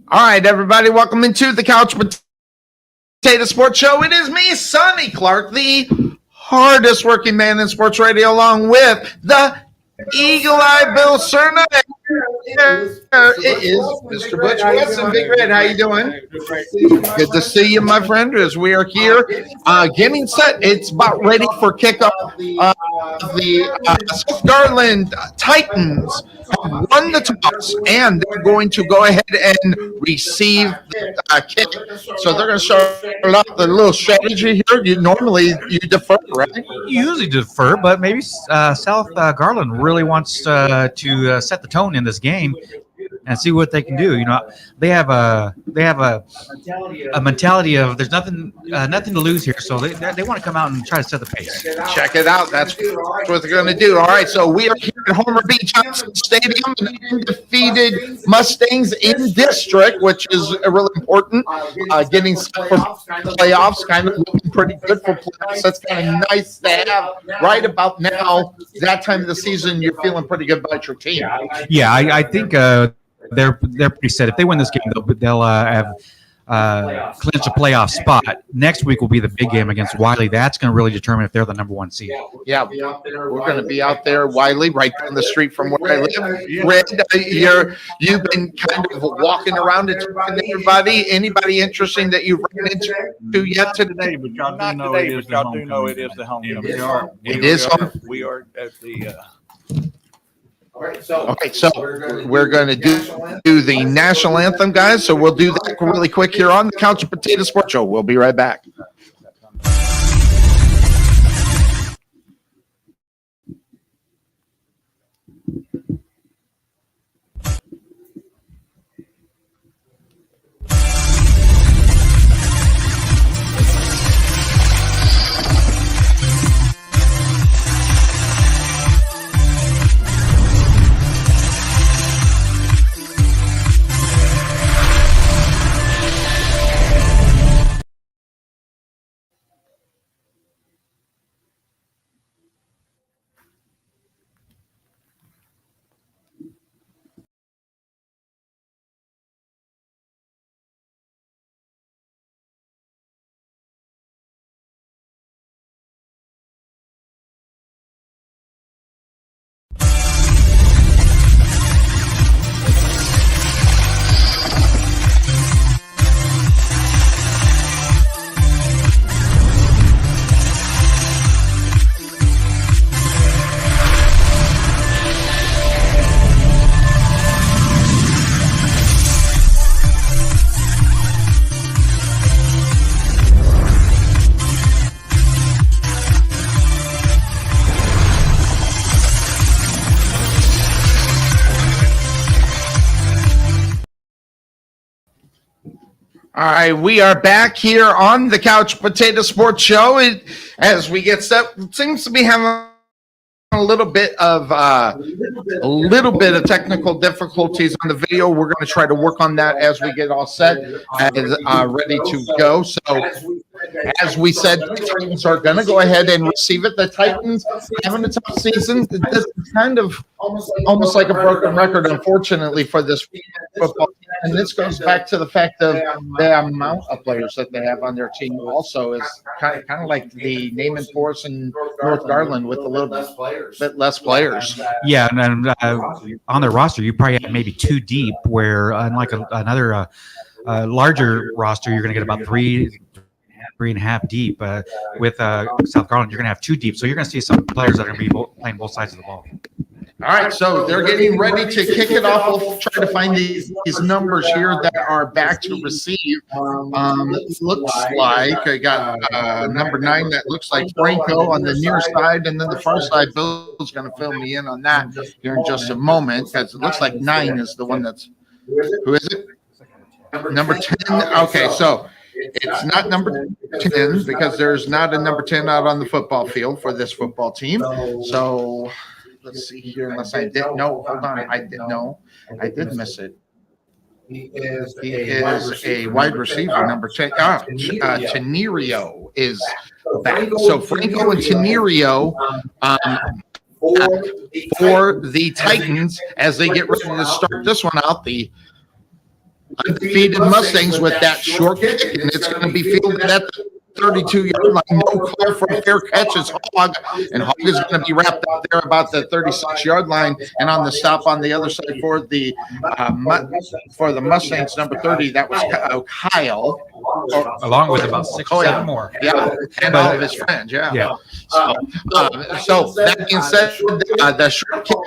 All right, everybody, welcome into the Couch Potato Sports Show. It is me, Sonny Clark, the hardest working man in sports radio, along with the Eagle-Eye Bill Serna. It is Mr. Butch Wesson. Big Red, how you doing? Good to see you, my friend, as we are here getting set. It's about ready for kickoff. The South Garland Titans have won the toss, and they're going to go ahead and receive the kick. So they're going to start off the little strategy here. You defer, right? You usually defer, but maybe South Garland really wants to set the tone in this game and see what they can do. You know, they have a mentality of there's nothing to lose here, so they want to come out and try to set the pace. Check it out. That's what they're going to do. All right, so we are here at Homer B. Johnson Stadium, an undefeated Mustangs in district, which is really important. Getting set for playoffs, kind of looking pretty good for playoffs. That's kind of nice to have right about now. That time of the season, you're feeling pretty good about your team. Yeah, I think they're pretty set. If they win this game, they'll have clinch a playoff spot. Next week will be the big game against Wiley. That's going to really determine if they're the number one seed. Yeah, we're going to be out there, Wiley, right down the street from where I live. Red, you've been kind of walking around and talking to everybody. Anybody interesting that you've run into yet today? But y'all do know it is the homecoming. It is home. We are at the. Okay, so we're going to do the national anthem, guys. So we'll do that really quick here on the Couch of Potato Sports Show. We'll be right back. All right, we are back here on the Couch Potato Sports Show. As we get set, it seems to be having a little bit of technical difficulties on the video. We're going to try to work on that as we get all set and ready to go. So, as we said, the Titans are going to go ahead and receive it. The Titans having a tough season. This is kind of almost like a broken record, unfortunately, for this football team. And this goes back to the fact of the amount of players that they have on their team also is kind of like the name and force in North Garland with a little bit less players. Yeah, and on their roster, you probably have maybe two deep, where unlike another larger roster, you're going to get about three and a half deep. With South Garland, you're going to have two deep. So you're going to see some players that are going to be playing both sides of the ball. All right, so they're getting ready to kick it off. We'll try to find these numbers here that are back to receive. It looks like I got number 9 that looks like Franco on the near side, and then the far side, Bill's going to fill me in on that here in just a moment, because it looks like 9 is the one that's – who is it? Number 10. Okay, so it's not number 10 because there's not a number 10 out on the football field for this football team. So – let's see here, unless I did. No, hold on. I did. No, I did miss it. He is a wide receiver, number 10. Tenerio is back. So Franco and Tenerio for the Titans as they get ready to start this one out. The undefeated Mustangs with that short kick, and it's going to be fielded at the 32-yard line. No call for a fair catch is Hogg, and Hogg is going to be wrapped up there about the 36-yard line. And on the stop on the other side for the Mustangs, number 30, that was Kyle. Along with about 6 or 7 more. Yeah, and all of his friends, yeah. So that being said, the short kick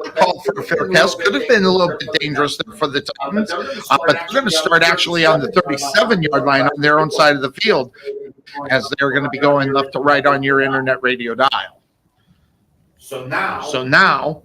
not called for a fair catch could have been a little bit dangerous for the Titans, but they're going to start actually on the 37-yard line on their own side of the field, as they're going to be going left to right on your internet radio dial. So now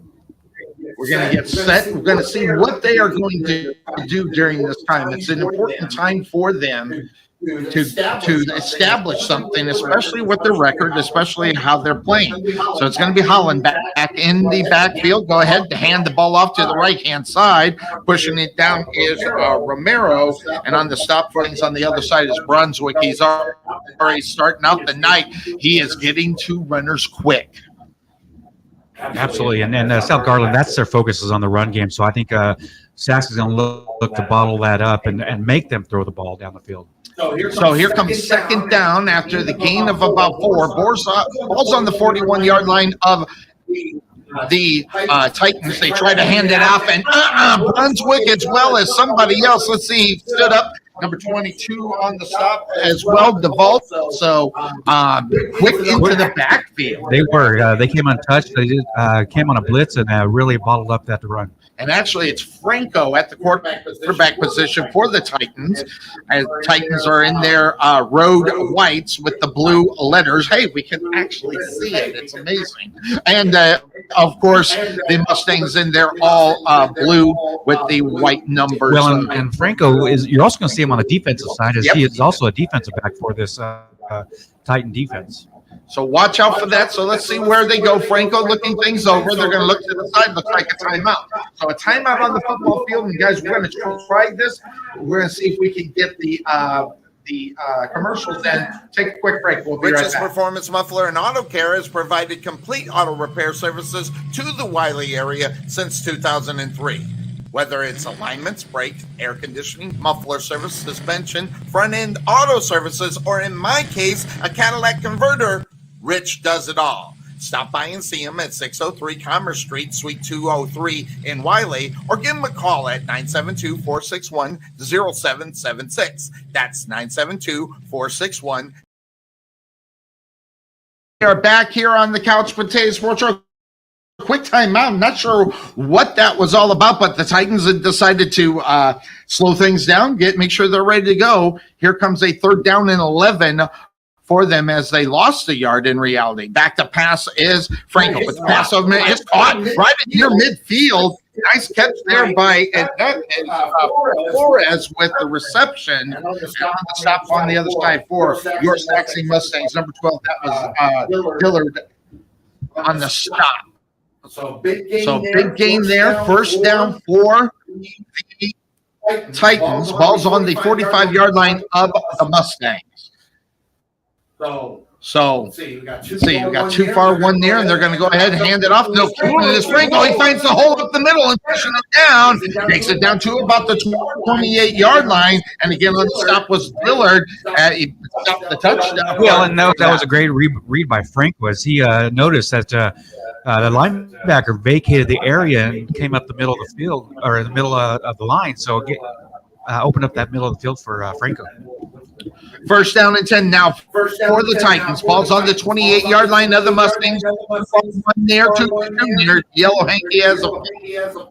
we're going to get set. We're going to see what they are going to do during this time. It's an important time for them to establish something, especially with their record, especially how they're playing. So it's going to be Holland back in the backfield. Go ahead to hand the ball off to the right-hand side. Pushing it down is Romero, and on the stop things on the other side is Brunswick. He's already starting out the night. He is getting two runners quick. Absolutely, and South Garland, that's their focus is on the run game. So I think Sachse is going to look to bottle that up and make them throw the ball down the field. So here comes second down after the gain of about 4. Ball's on the 41-yard line of the Titans. They try to hand it off, and Brunswick as well as somebody else. Let's see, he stood up. Number 22 on the stop as well, DeVault. So quick into the backfield. They were. They came untouched. They came on a blitz and really bottled up that run. And actually, it's Franco at the quarterback position for the Titans. As Titans are in their road whites with the blue letters. Hey, we can actually see it. It's amazing. And, of course, the Mustangs in there all blue with the white numbers. Well, and Franco you're also going to see him on the defensive side, as he is also a defensive back for this Titan defense. So watch out for that. So let's see where they go. Franco looking things over. They're going to look to the side. Looks like a timeout. So a timeout on the football field. And guys, we're going to try this. We're going to see if we can get the commercials then. Take a quick break. We'll be right back. Performance Muffler and Auto Care has provided complete auto repair services to the Wiley area since 2003. Whether it's alignments, brakes, air conditioning, muffler service, suspension, front-end auto services, or in my case, a Cadillac converter, Rich does it all. Stop by and see him at 603 Commerce Street, Suite 203 in Wiley, or give him a call at 972-461-0776. That's 972-461. We are back here on the Couch Potato Sports Show. Quick timeout. I'm not sure what that was all about, but the Titans had decided to slow things down, make sure they're ready to go. Here comes a 3rd down and 11 for them as they lost a yard in reality. Back to pass is Franco, but the pass over is caught right in near midfield. Nice catch there by Flores with the reception. And on the stop on the other side for your Sachse Mustangs, number 12, that was Dillard on the stop. So big gain there. 1st down for the Titans. Ball's on the 45-yard line of the Mustangs. So we got too far one there, and they're going to go ahead and hand it off. No, and it's Franco. He finds the hole up the middle and pushing it down. Takes it down to about the 28-yard line. And again, on the stop was Dillard. He stopped the touchdown. Well, and that was a great read by Franco as he noticed that the linebacker vacated the area and came up the middle of the field, or in the middle of the line. So opened up that middle of the field for Franco. 1st down and 10 now for the Titans. Ball's on the 28-yard line of the Mustangs. One there, two there. Yellow hanky has a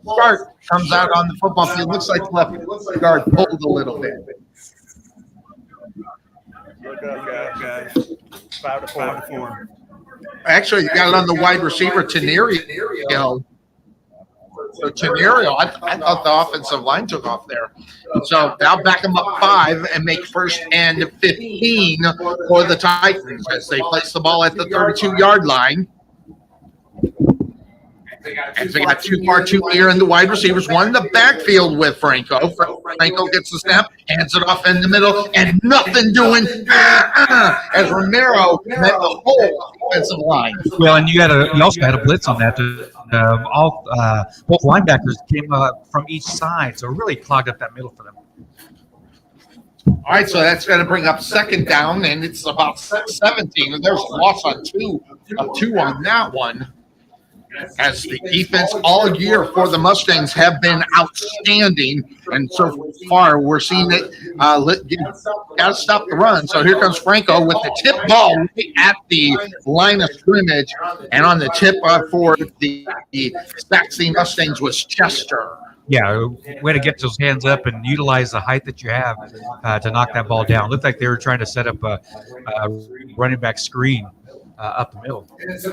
start. Comes out on the football field. Looks like left guard pulled a little bit. Look up, guys. 5-4. Actually, you got it on the wide receiver, Tenerio. So Tenerio, I thought the offensive line took off there. So now back them up 5 and make 1st and 15 for the Titans as they place the ball at the 32-yard line. As they got too far, too near in the wide receivers. One in the backfield with Franco. Franco gets the snap, hands it off in the middle, and nothing doing as Romero met the hole offensive line. Well, and you also had a blitz on that. Both linebackers came from each side, so it really clogged up that middle for them. All right, so that's going to bring up second down, and it's about 17. And there's a loss on two on that one. As the defense all year for the Mustangs have been outstanding, and so far we're seeing it. Got to stop the run. So here comes Franco with the tip ball right at the line of scrimmage, and on the tip for the Sachse Mustangs was Chester. Yeah, way to get those hands up and utilize the height that you have to knock that ball down. Looked like they were trying to set up a running back screen up the middle. And it's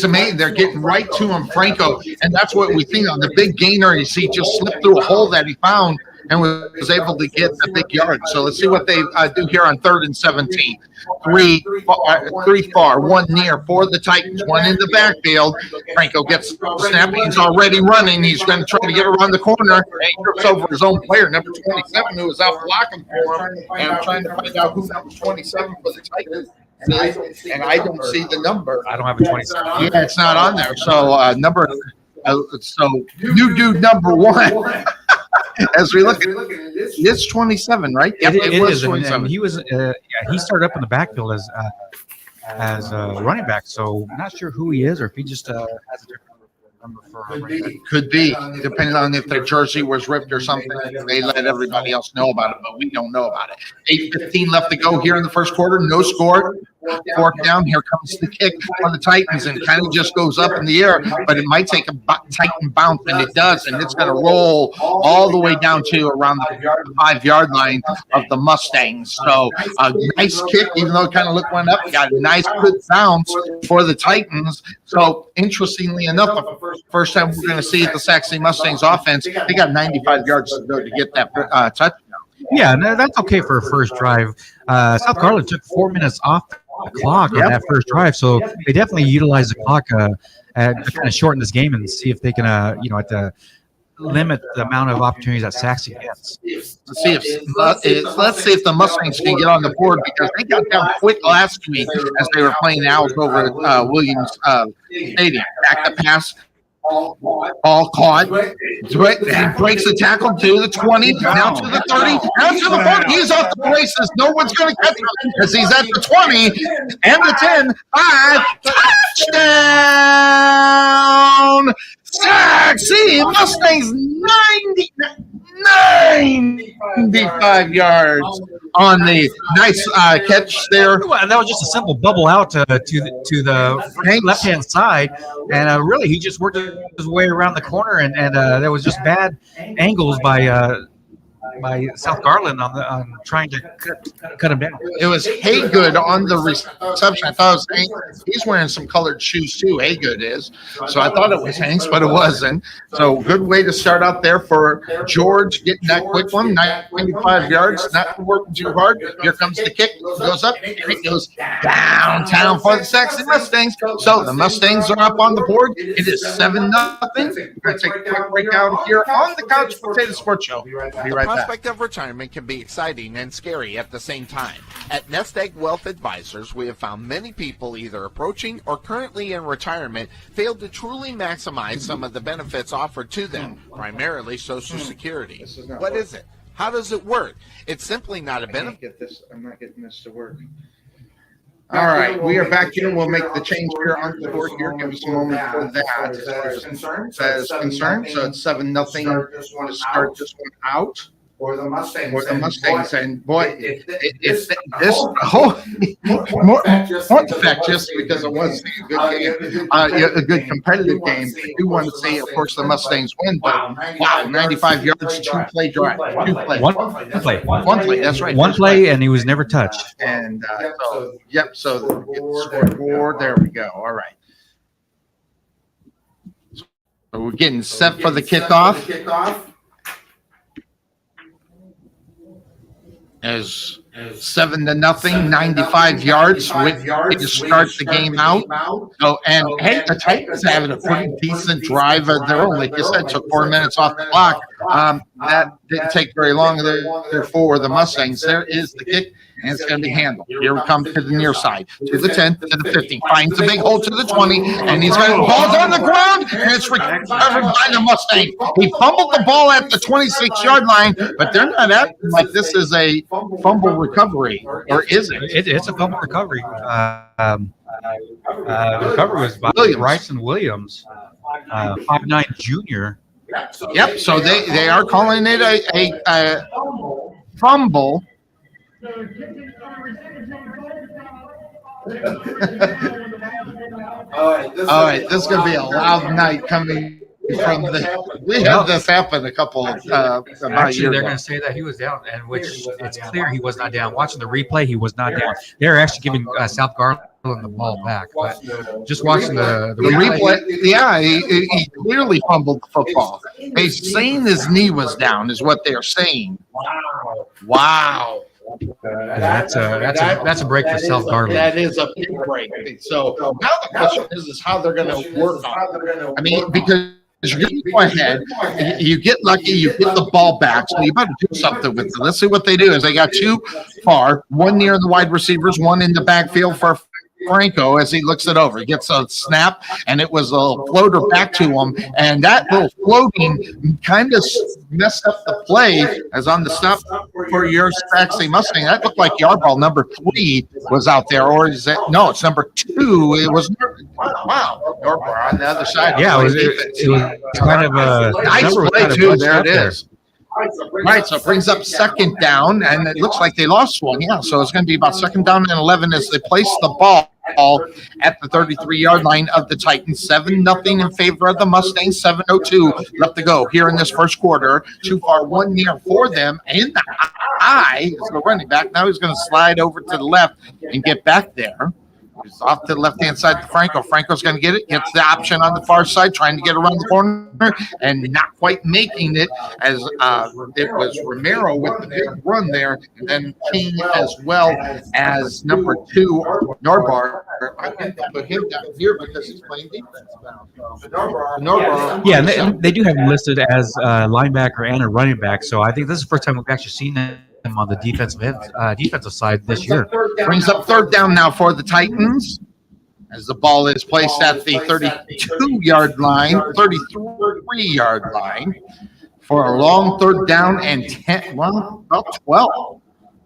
amazing. They're getting right to him, Franco, and that's what we think on the big gainer. You see, just slipped through a hole that he found and was able to get the big yard. So let's see what they do here on 3rd and 17. Three far, one near for the Titans, one in the backfield. Franco gets the snap. He's already running. He's going to try to get around the corner. And he trips over his own player, number 27, who was out blocking for him. And I'm trying to find out who number 27 for the Titans. And I don't see the number. I don't have a 27. Yeah, it's not on there. So new dude number 1. As we look at it, it's 27, right? Yep, it was is. 27. And he was he started up in the backfield as a running back. So I'm not sure who he is or if he just has a different number for Could be, depending on if their jersey was ripped or something. They let everybody else know about it, but we don't know about it. 8:15 left to go here in the first quarter. No score. Fourth down. Here comes the kick on the Titans, and kind of just goes up in the air, but it might take a Titan bounce, and it does, and it's going to roll all the way down to around the 5-yard line of the Mustangs. So a nice kick, even though it kind of went up. Got a nice good bounce for the Titans. So interestingly enough, the first time we're going to see the Sachse Mustangs offense, they got 95 yards to go to get that touchdown. Yeah, no, that's okay for a first drive. South Garland took 4 minutes off the clock on that first drive, so they definitely utilize the clock to kind of shorten this game and see if they can, limit the amount of opportunities that Sachse gets. Let's see if the Mustangs can get on the board, because they got down quick last week as they were playing the Owls over at Williams Stadium. Back the pass. Ball caught. He breaks the tackle to the 20, now to the 30, now to the 40. He's off the races. No one's going to catch him because he's at the 20 and the 10. 5 touchdown. Sachse Mustangs 95 yards on the nice catch there. Well, that was just a simple bubble out to the left-hand side, and really he just worked his way around the corner, and there was just bad angles by South Garland on trying to cut him down. It was Haygood on the reception. I thought it was he's wearing some colored shoes too. Haygood is. So I thought it was Hanks, but it wasn't. So good way to start out there for George, getting that quick one, 95 yards, not working too hard. Here comes the kick, goes up, and it goes downtown for the Sachse Mustangs. So the Mustangs are up on the board. It is 7-0. We're going to take a quick break out here on the Couch Potato Sports Show. Be right back. The prospect of retirement can be exciting and scary at the same time. At Nest Egg Wealth Advisors, we have found many people either approaching or currently in retirement failed to truly maximize some of the benefits offered to them, primarily Social Security. What is it? How does it work? It's simply not a benefit. I'm not getting this to work. All right, we are back here. We'll make the change here on the board here. Give us a moment for that. As far as concerned, so it's 7-0 to start this one out. For the Mustangs. And boy, it's this more infectious because it was a good game, a good competitive game. I do want to say, of course, the Mustangs win, but wow, 95 yards, 2-play drive, 2 play, one play. That's right, one play, and he was never touched. And so get the scoreboard. There we go. All right. So we're getting set for the kickoff. As 7-0, 95 yards to start the game out. So, and hey, the Titans having a pretty decent drive of their own. Like you said, took 4 minutes off the clock. That didn't take very long there for the Mustangs. There is the kick, and it's going to be handled. Here we come to the near side, to the 10, to the 50, finds a big hole to the 20, and he's going to ball's on the ground, and it's recovered by the Mustang. He fumbled the ball at the 26-yard line, but they're not acting like this is a fumble recovery, or is it? It's a fumble recovery. Recovery was by Bryson Williams, 5'9" junior. Yep, so they are calling it a fumble. All right, this is going to be a loud night coming from the. We had this happen a couple of Actually, they're going to say that he was down, and which it's clear he was not down. Watching the replay, he was not down. They're actually giving South Garland the ball back, but just watching the replay, yeah, he clearly fumbled the football. They're saying his knee was down, is what they're saying. Wow. That's a break for South Garland. That is a big break. So now the question is how they're going to work on it. I mean, because you're going to go ahead, you get lucky, you get the ball back, so you better do something with it. Let's see what they do. Is they got two far, one near the wide receivers, one in the backfield for Franco as he looks it over. He gets a snap, and it was a floater back to him, and that little floating kind of messed up the play as on the stop for your Sachse Mustang. That looked like Yarball number 3 was out there, or is it? No, it's number 2. It was wow, Yarball on the other side. Yeah, it was kind of a nice play too. There it is. Right, so it brings up second down, and it looks like they lost one. Yeah, so it's going to be about second down and 11 as they place the ball at the 33-yard line of the Titans. 7-0 in favor of the Mustangs. 7:02 left to go here in this first quarter. Too far, one near for them. In the eye is the running back. Now he's going to slide over to the left and get back there. He's off to the left-hand side to Franco. Franco's going to get it. Gets the option on the far side, trying to get around the corner and not quite making it as it was Romero with the big run there. And then King as well as number 2, Norbar. I'm going to put him down here because he's playing defense now. Norbar. Yeah, and they do have him listed as a linebacker and a running back. So I think this is the first time we've actually seen him on the defensive side this year. Brings up third down now for the Titans as the ball is placed at the 32-yard line, 33-yard line for a long third down and 10, well, about 12.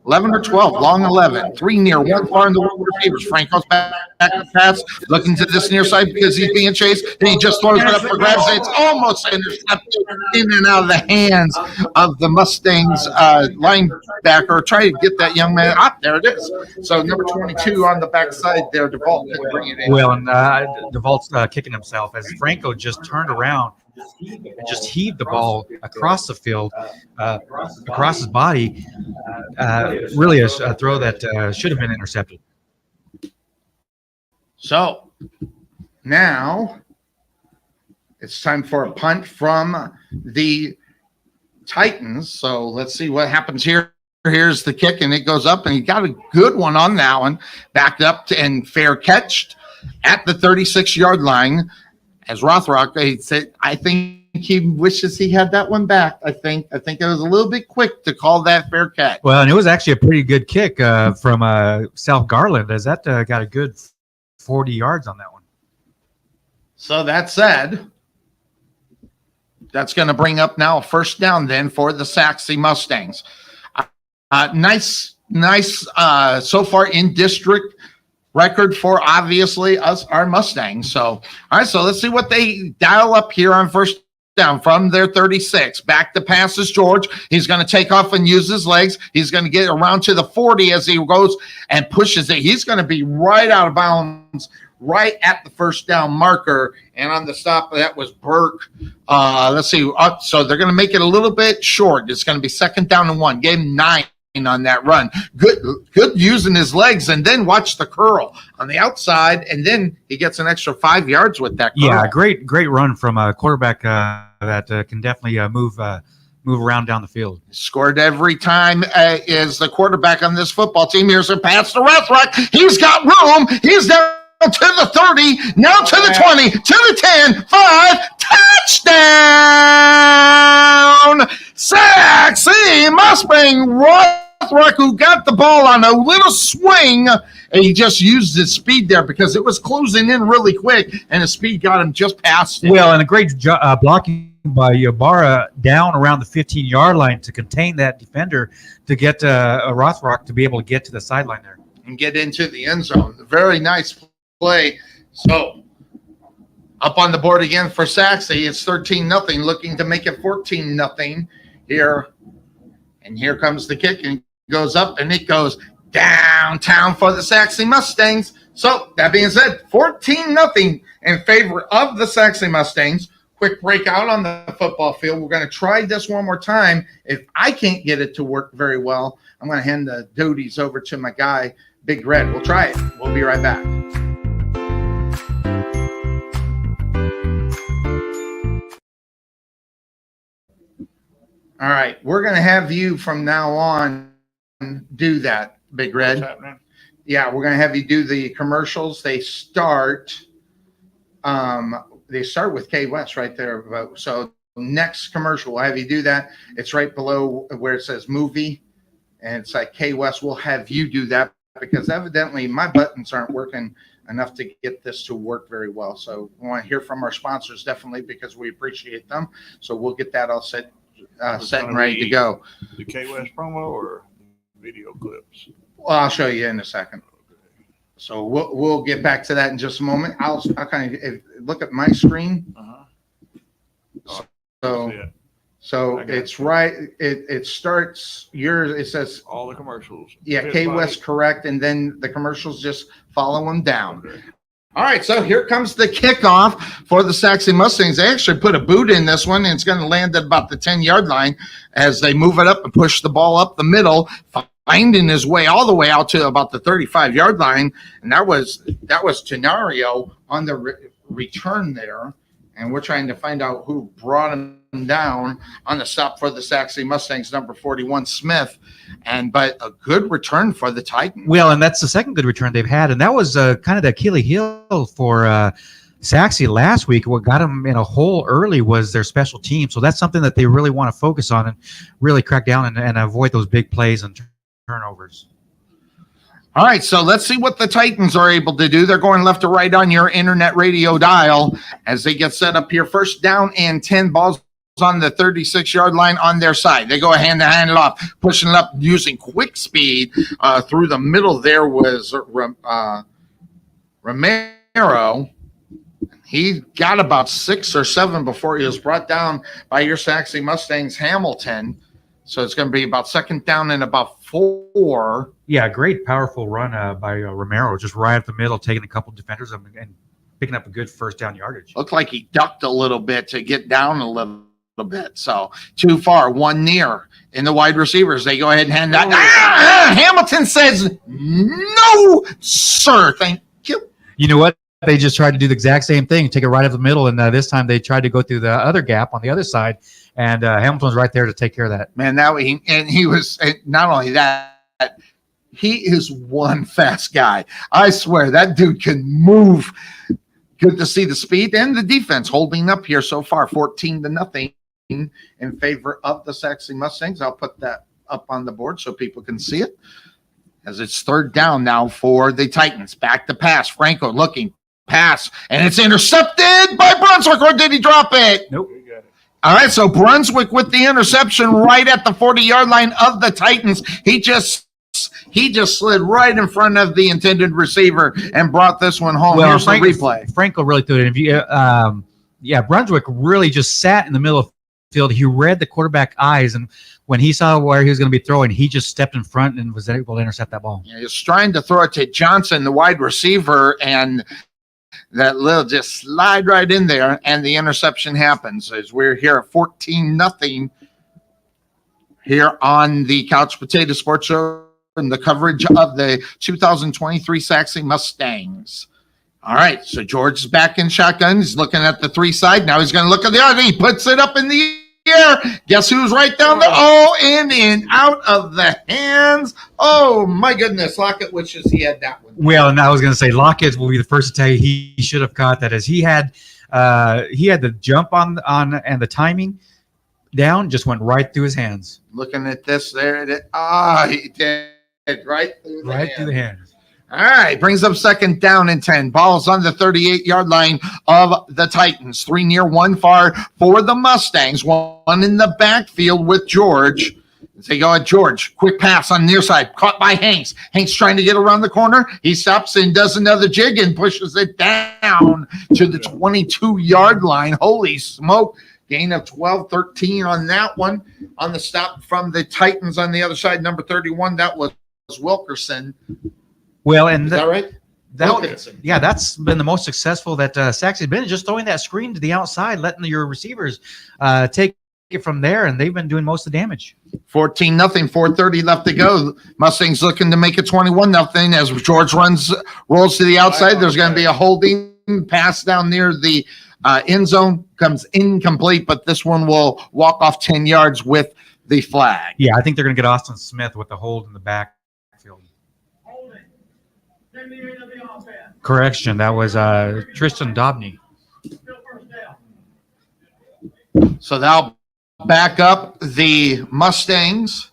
11 or 12, long 11. 3 near, 1 far in the wide receivers. Franco's back to pass, looking to this near side because he's being chased. And he just throws it up for grabs. It's almost intercepted in and out of the hands of the Mustangs linebacker. Try to get that young man up. There it is. So number 22 on the backside there, DeVault can bring it in. Well, and DeVault's kicking himself as Franco just turned around and just heaved the ball across the field, across his body. Really a throw that should have been intercepted. So now it's time for a punt from the Titans. So let's see what happens here. Here's the kick, and it goes up, and he got a good one on that one. Backed up and fair catched at the 36-yard line. As Rothrock, he said, I think he wishes he had that one back. I think it was a little bit quick to call that fair catch. Well, and it was actually a pretty good kick from South Garland, as that got a good 40 yards on that one. So that said, that's going to bring up now a first down then for the Sachse Mustangs. Nice so far in district record for obviously our Mustangs. So, all right, so let's see what they dial up here on first down from their 36. Back to passes George. He's going to take off and use his legs. He's going to get around to the 40 as he goes and pushes it. He's going to be right out of bounds, right at the first down marker. And on the stop, that was Burke. Let's see. So they're going to make it a little bit short. It's going to be second down and 1. Game 9. On that run, good using his legs, and then watch the curl on the outside, and then he gets an extra 5 yards with that curl. Yeah, great run from a quarterback that can definitely move around down the field. Scored every time is the quarterback on this football team. Here's a pass to Rothrock. He's got room. He's down to the 30, now to the 20, to the 10, 5, touchdown! Sachse Mustang right Rothrock, who got the ball on a little swing, and he just used his speed there because it was closing in really quick, and his speed got him just past it. Well, and a great blocking by Ybarra down around the 15-yard line to contain that defender to get Rothrock to be able to get to the sideline there and get into the end zone. Very nice play. So up on the board again for Sachse. It's 13-0, looking to make it 14-0 here. And here comes the kick, and it goes up, and it goes downtown for the Sachse Mustangs. So that being said, 14-0 in favor of the Sachse Mustangs. Quick breakout on the football field. We're going to try this one more time. If I can't get it to work very well, I'm going to hand the duties over to my guy, Big Red. We'll try it. We'll be right back. All right, we're going to have you from now on do that, Big Red. What's happening? Yeah, we're going to have you do the commercials. They start with K West right there. So next commercial, we'll have you do that. It's right below where it says movie, and it's like K West. We'll have you do that because evidently my buttons aren't working enough to get this to work very well. So we want to hear from our sponsors definitely because we appreciate them. So we'll get that all set and ready to go. The K West promo or video clips? Well, I'll show you in a second. So we'll get back to that in just a moment. I'll kind of look at my screen. So it's right. It starts yours. It says all the commercials. Yeah, K West correct, and then the commercials just follow them down. Okay. All right, so here comes the kickoff for the Sachse Mustangs. They actually put a boot in this one, and it's going to land at about the 10-yard line as they move it up and push the ball up the middle, finding his way all the way out to about the 35-yard line. And that was Tenario on the return there. And we're trying to find out who brought him down on the stop for the Sachse Mustangs, number 41, Smith. But a good return for the Titans. Well, and that's the second good return they've had. And that was kind of the Achilles heel for Sachse last week. What got them in a hole early was their special team. So that's something that they really want to focus on and really crack down and avoid those big plays and turnovers. All right, so let's see what the Titans are able to do. They're going left to right on your internet radio dial as they get set up here. First down and 10, balls on the 36-yard line on their side. They go hand to hand off, pushing it up using quick speed. Through the middle there was Romero. He got about 6 or 7 before he was brought down by your Sachse Mustangs, Hamilton. So it's going to be about second down and about 4. Yeah, great, powerful run by Romero, just right up the middle, taking a couple defenders and picking up a good first down yardage. Looked like he ducked a little bit to get down a little bit. So too far, one near. In the wide receivers, they go ahead and hand that. Hamilton says, no, sir. Thank you. You know what? They just tried to do the exact same thing, take it right up the middle, and this time they tried to go through the other gap on the other side, and Hamilton was right there to take care of that. Man, he was not only that, he is one fast guy. I swear that dude can move. Good to see the speed and the defense holding up here so far, 14-0 in favor of the Sachse Mustangs. I'll put that up on the board so people can see it. As it's third down now for the Titans. Back to pass. Franco looking. Pass. And it's intercepted by Brunswick, or did he drop it? Nope. All right, so Brunswick with the interception right at the 40-yard line of the Titans. He just slid right in front of the intended receiver and brought this one home. Here's the replay. Franco really threw it in. Brunswick really just sat in the middle of the field. He read the quarterback eyes, and when he saw where he was going to be throwing, he just stepped in front and was able to intercept that ball. Yeah, he was trying to throw it to Johnson, the wide receiver, and that little just slide right in there, and the interception happens as we're here at 14-0 here on the Couch Potato Sports Show and the coverage of the 2023 Sachse Mustangs. All right, so George is back in shotgun. He's looking at the 3 side. Now he's going to look at the other. He puts it up in the air. Guess who's right down there? Oh, in and out of the hands. Oh, my goodness. Lockett wishes he had that one. Well, and I was going to say Lockett will be the first to tell you he should have caught that, as he had the jump on and the timing. down, just went right through his hands. Looking at this, there it is. He did right through the Right hand. through the hands. All right, brings up second down and 10. Ball's on the 38-yard line of the Titans. 3 near, 1 far for the Mustangs. One in the backfield with George. They go at George. Quick pass on the near side. Caught by Hanks. Hanks trying to get around the corner. He stops and does another jig and pushes it down to the 22-yard line. Holy smoke. Gain of 12, 13 on that one. On the stop from the Titans on the other side, number 31, that was Wilkerson. Well, and Is that right? Wilkinson. yeah, that's been the most successful that Sachse has been, just throwing that screen to the outside, letting your receivers take it from there, and they've been doing most of the damage. 14-0, 4:30 left to go. Mustangs looking to make it 21-0 as George rolls to the outside. There's going to be a holding pass down near the end zone, comes incomplete, but this one will walk off 10 yards with the flag. Yeah, I think they're going to get Austin Smith with the hold in the backfield. Correction, that was Tristan Dobney. So that'll back up the Mustangs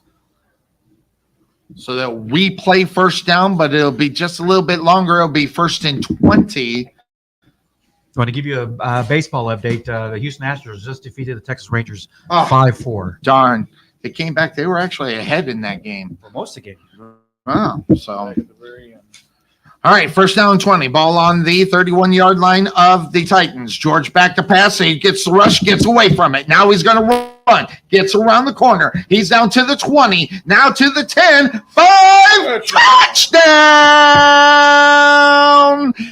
so that we play first down, but it'll be just a little bit longer. It'll be 1st and 20. I want to give you a baseball update. The Houston Astros just defeated the Texas Rangers Oh, 5-4. darn. They came back. They were actually ahead in that game. For most of the game. Oh, so. All right, 1st down and 20. Ball on the 31-yard line of the Titans. George back to pass. He gets the rush, gets away from it. Now he's going to run. Gets around the corner. He's down to the 20. Now to the 10. 5. Touchdown!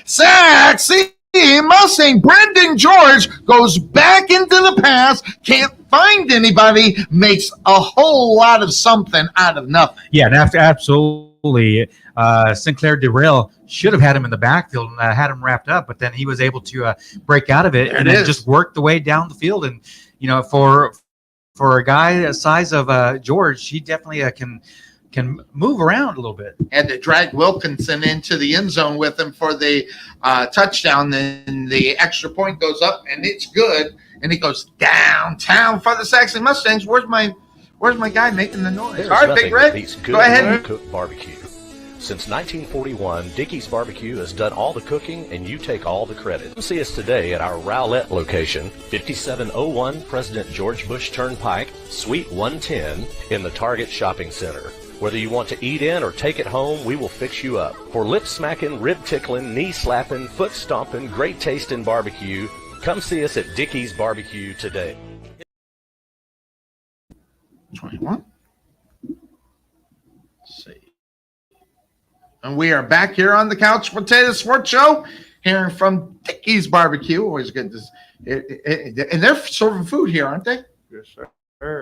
Sachse Mustang. Brendan George goes back into the pass. Can't find anybody. Makes a whole lot of something out of nothing. Yeah, and absolutely. Sinclair Durrell should have had him in the backfield and had him wrapped up, but then he was able to break out of it There and it then is. just work the way down the field. And for a guy the size of George, he definitely can move around a little bit. Had to drag Wilkinson into the end zone with him for the touchdown. Then the extra point goes up, and it's good. And it goes downtown for the Sachse Mustangs. Where's my guy making the noise? There's All right, nothing Big Red, that beats go ahead. home-cooked barbecue. Since 1941, Dickey's Barbecue has done all the cooking, and you take all the credit. Come see us today at our Rowlett location, 5701 President George Bush Turnpike, Suite 110, in the Target Shopping Center. Whether you want to eat in or take it home, we will fix you up. For lip-smacking, rib-tickling, knee-slapping, foot-stomping, great-tasting barbecue, come see us at Dickey's Barbecue today. 21. Let's see. And we are back here on the Couch Potato Sports Show, hearing from Dickey's Barbecue. Always good to and they're serving food here, aren't they? Yes, sir.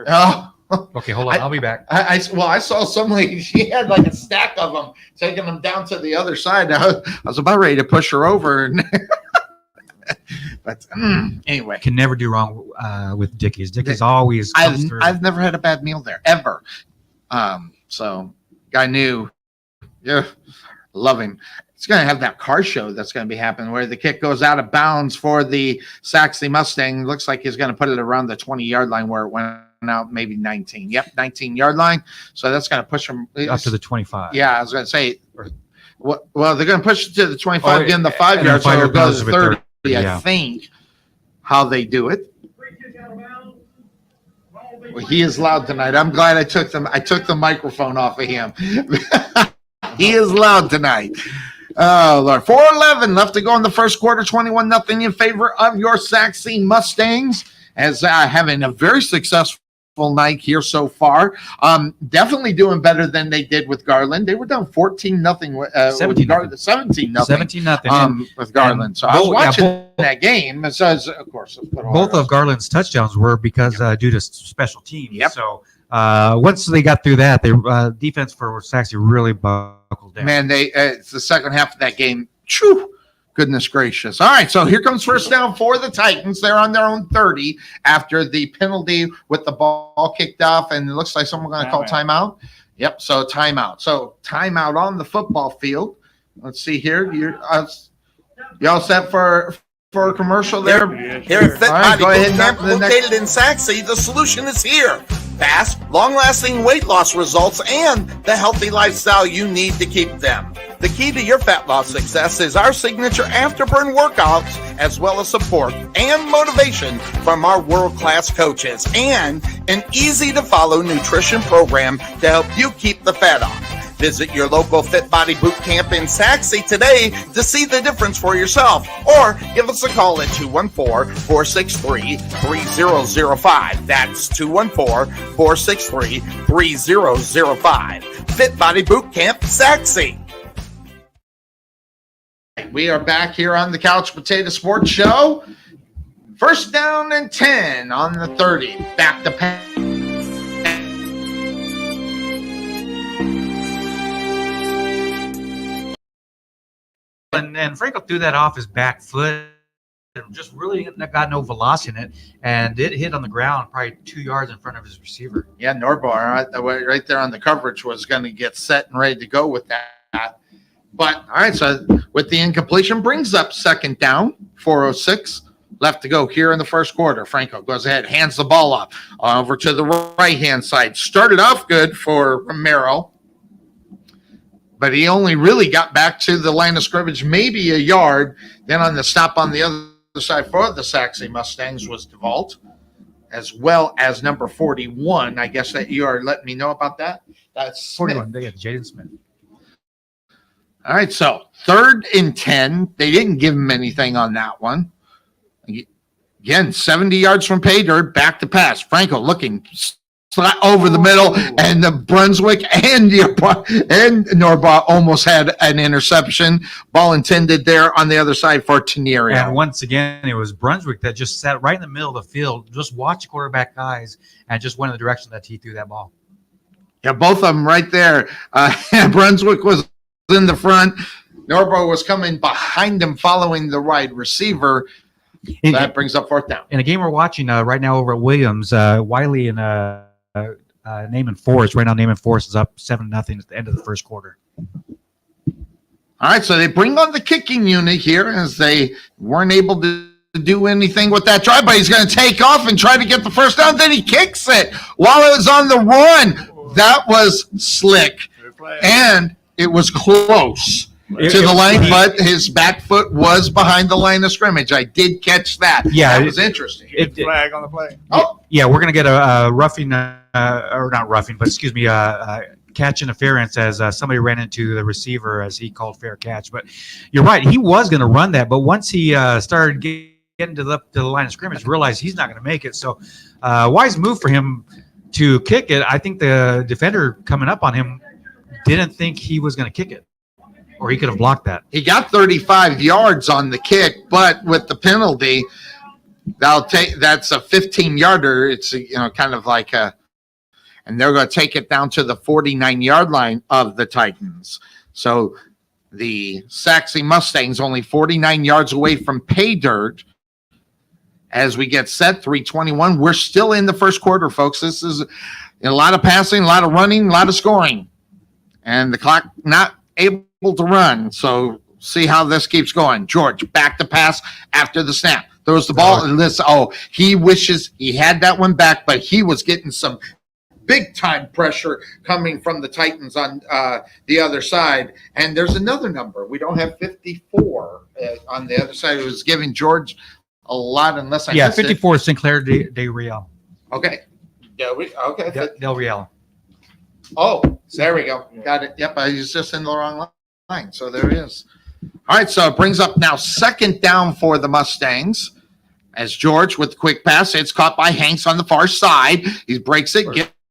Oh, Okay, hold on. I'll be back. I saw some lady. She had like a stack of them, taking them down to the other side. I was about ready to push her over, but anyway, Can never do wrong with Dickey's. Dickey's always comes through. I've never had a bad meal there ever. So guy knew. Yeah, love him. It's going to have that car show that's going to be happening where the kick goes out of bounds for the Sachse Mustang. Looks like he's going to put it around the 20-yard line where it went out, maybe 19. Yep, 19-yard line. So that's going to push him up to the 25. Yeah, I was going to say. Well, they're going to push it to the 25, then the 5 and yards, the so it'll 5 go yards to with 30. 30, I yeah. think how they do it. Well, he is loud tonight. I'm glad I took the microphone off of him. He is loud tonight. Oh, Lord. 4:11 left to go in the first quarter. 21-0 in favor of your Sachse Mustangs, as having a very successful night here so far. Definitely doing better than they did with Garland. They were down 14-0. 17-0. 17-0. 17-0. With Garland. and So I was both- yeah, watching that game. It says, of course, Both of Garland's touchdowns were because due to special teams. Yep. So once they got through that, the defense for Sachse really buckled down. Man, it's the second half of that game. Phew, goodness gracious. All right, so here comes first down for the Titans. They're on their own 30 after the penalty with the ball kicked off, and it looks like someone's going to call timeout. Yep, so timeout. So timeout on the football field. Let's see here. You all set for for a commercial there? Here at Fit All right, Body go ahead Boot and Camp, knock the next- located in Sachse, the solution is here. Fast, long-lasting weight loss results and the healthy lifestyle you need to keep them. The key to your fat loss success is our signature afterburn workouts, as well as support and motivation from our world-class coaches, and an easy-to-follow nutrition program to help you keep the fat off. Visit your local Fit Body Boot Camp in Sachse today to see the difference for yourself, or give us a call at 214-463-3005. That's 214-463-3005. Fit Body Boot Camp, Sachse. We are back here on the Couch Potato Sports Show. First down and 10 on the 30. Back to pass. And Franco threw that off his back foot. Just really got no velocity in it, and it hit on the ground probably 2 yards in front of his receiver. Yeah, Norbar right there on the coverage was going to get set and ready to go with that. But, all right, so with the incompletion, brings up second down, 4:06 left to go here in the first quarter. Franco goes ahead, hands the ball off over to the right-hand side. Started off good for Romero, but he only really got back to the line of scrimmage maybe a yard. Then on the stop on the other side for the Sachse Mustangs was DeVault, as well as number 41. I guess that you are letting me know about that. That's 41. They got Jaden Smith. All right, so 3rd and 10. They didn't give him anything on that one. Again, 70 yards from pay dirt, back to pass. Franco looking over the middle, and the Brunswick and Norba almost had an interception. Ball intended there on the other side for Tenerio. And once again, it was Brunswick that just sat right in the middle of the field, just watched quarterback eyes, and just went in the direction that he threw that ball. Yeah, both of them right there. Brunswick was in the front. Norbo was coming behind him, following the wide receiver. So that brings up 4th down. In a game we're watching right now over at Williams, Wiley and Naaman Forest. Right now, Naaman Forest is up 7-0 at the end of the first quarter. All right, so they bring on the kicking unit here as they weren't able to do anything with that drive, but he's going to take off and try to get the first down. Then he kicks it while it was on the run. That was slick, and it was close to the line, but his back foot was behind the line of scrimmage. I did catch that. Yeah, that was interesting. Flag on the play. Oh, yeah, we're going to get a roughing, or not roughing, but excuse me, catch interference as somebody ran into the receiver as he called fair catch. But you're right, he was going to run that, but once he started getting to the line of scrimmage, realized he's not going to make it. So wise move for him to kick it. I think the defender coming up on him didn't think he was going to kick it, or he could have blocked that. he got 35 yards on the kick, but with the penalty, that's a 15-yarder. It's kind of like and they're going to take it down to the 49-yard line of the Titans. So the Sachse Mustangs only 49 yards away from pay dirt. As we get set, 3:21. We're still in the first quarter, folks. This is a lot of passing, a lot of running, a lot of scoring. And the clock not able to run. So see how this keeps going. George, back to pass after the snap. Throws the ball. And he wishes he had that one back, but he was getting some big-time pressure coming from the Titans on the other side. And there's another number. We don't have 54 on the other side. It was giving George a lot, unless I missed 54 is Sinclair de Real. Okay. Okay. Del Real. Oh, there we go. Got it. Yep, I was just in the wrong line. So there it is. All right, so it brings up now 2nd down for the Mustangs. As George with the quick pass, it's caught by Hanks on the far side. He breaks it,